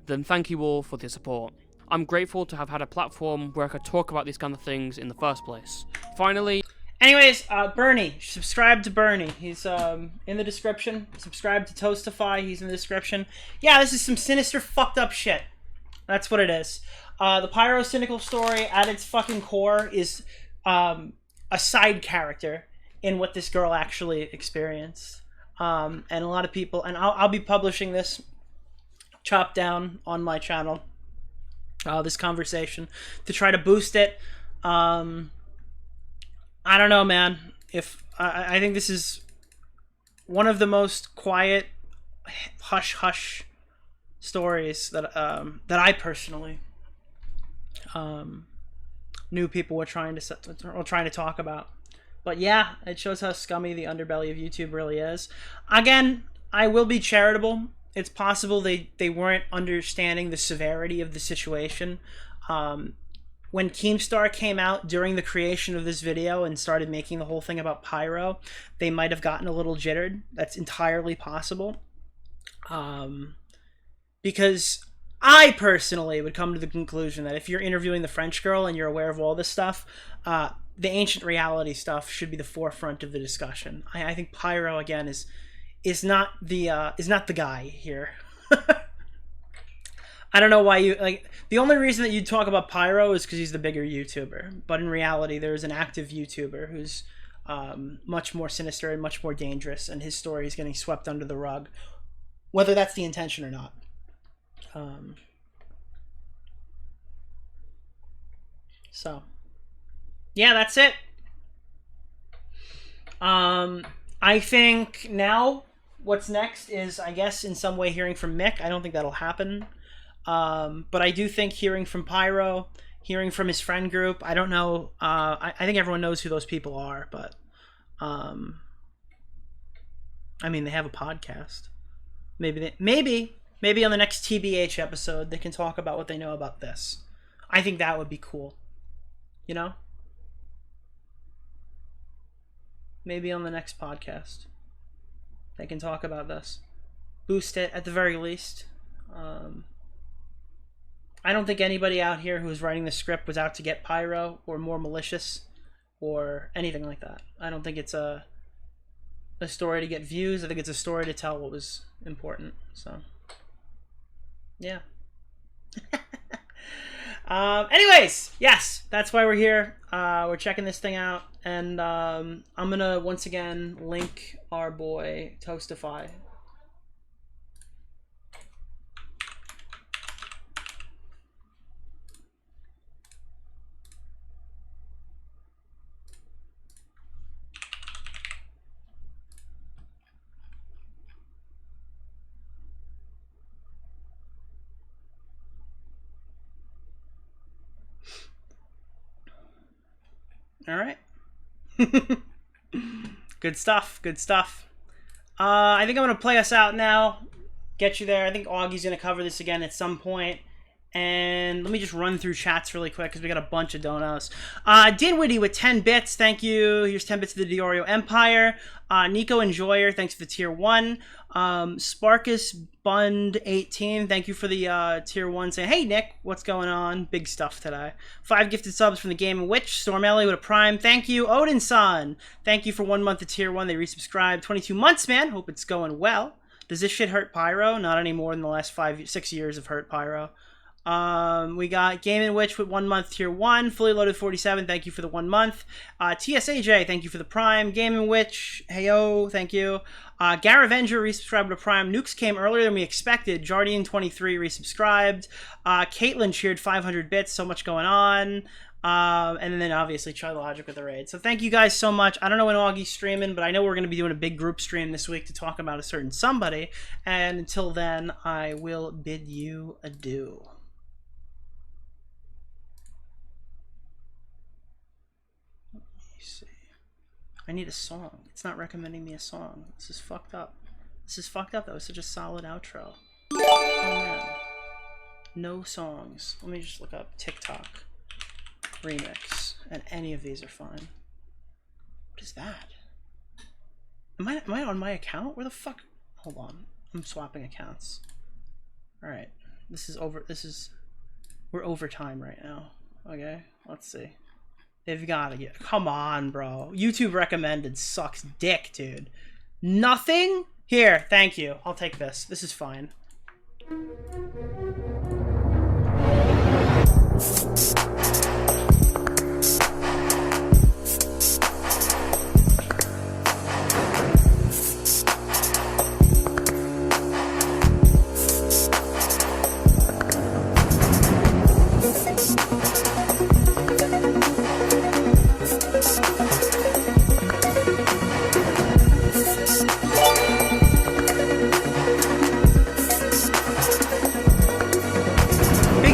Then thank you all for the support. I'm grateful to have had a platform where I could talk about these kind of things in the first place. Finally... Anyways, Bernie. Subscribe to Bernie. He's in the description. Subscribe to Toastify. He's in the description. Yeah, this is some sinister, fucked up shit. That's what it is. The Pyrocynical story, at its fucking core, is... a side character in what this girl actually experienced. And a lot of people, and I'll be publishing this chopped down on my channel, this conversation, to try to boost it. I don't know, man. I think this is one of the most quiet, hush-hush stories that I personally knew people were trying to talk about. But yeah, it shows how scummy the underbelly of YouTube really is. Again, I will be charitable. It's possible they weren't understanding the severity of the situation. When Keemstar came out during the creation of this video and started making the whole thing about Pyro, they might have gotten a little jittered. That's entirely possible. Because I personally would come to the conclusion that if you're interviewing the French girl and you're aware of all this stuff, the Ancient Reality stuff should be the forefront of the discussion. I think Pyro, again, is not the guy here. I don't know why you like. The only reason that you talk about Pyro is because he's the bigger YouTuber, but in reality, there is an active YouTuber who's much more sinister and much more dangerous, and his story is getting swept under the rug, whether that's the intention or not. So yeah, that's it. I think now what's next is, I guess, in some way hearing from Mick. I don't think that'll happen. But I do think hearing from Pyro, hearing from his friend group, I don't know. I think everyone knows who those people are, but I mean, they have a podcast. Maybe on the next TBH episode, they can talk about what they know about this. I think that would be cool. You know? Maybe on the next podcast, they can talk about this. Boost it, at the very least. I don't think anybody out here who was writing the script was out to get Pyro or more malicious or anything like that. I don't think it's a story to get views. I think it's a story to tell what was important. So, yeah. Anyways, yes, that's why we're here. We're checking this thing out, and I'm gonna once again link our boy Toastify. All right. Good stuff. Good stuff. I think I'm going to play us out now. Get you there. I think Augie's going to cover this again at some point. And let me just run through chats really quick because we got a bunch of donos. Dinwiddie with 10 bits. Thank you. Here's 10 bits to the DeOrio Empire. Nico Enjoyer, thanks for the tier 1. Sparkus Bund 18, thank you for the tier 1 saying, hey Nick, what's going on? Big stuff today. 5 gifted subs from the Game & Witch. Storm Ellie with a prime. Thank you. Odin Son, thank you for 1 month of tier 1. They resubscribed. 22 months, man. Hope it's going well. Does this shit hurt Pyro? Not any more than the last 6 years have hurt Pyro. We got Game & Witch with 1 month tier 1. Fully Loaded 47, thank you for the 1 month. TSAJ, thank you for the Prime. Game & Witch, heyo, thank you. Garavenger resubscribed to Prime. Nukes came earlier than we expected. Jardian23 resubscribed. Caitlin cheered 500 bits, so much going on. And then obviously Trilogic with the raid. So thank you guys so much. I don't know when Augie's streaming, but I know we're going to be doing a big group stream this week to talk about a certain somebody. And until then, I will bid you adieu. Let me see. I need a song. It's not recommending me a song. This is fucked up. This is fucked up. That was such a solid outro. Oh man. No songs. Let me just look up TikTok remix, and any of these are fine. What is that? Am I on my account? Where the fuck? Hold on, I'm swapping accounts. All right, this is over. We're over time right now. Okay, let's see. They've got to get. Come on, bro. YouTube recommended sucks dick, dude. Nothing here. Thank you. I'll take this. This is fine.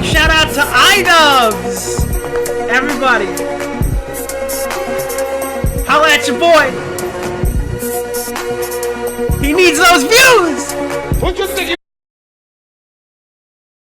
Shout out to iDubbbz! Everybody! Holla at your boy! He needs those views!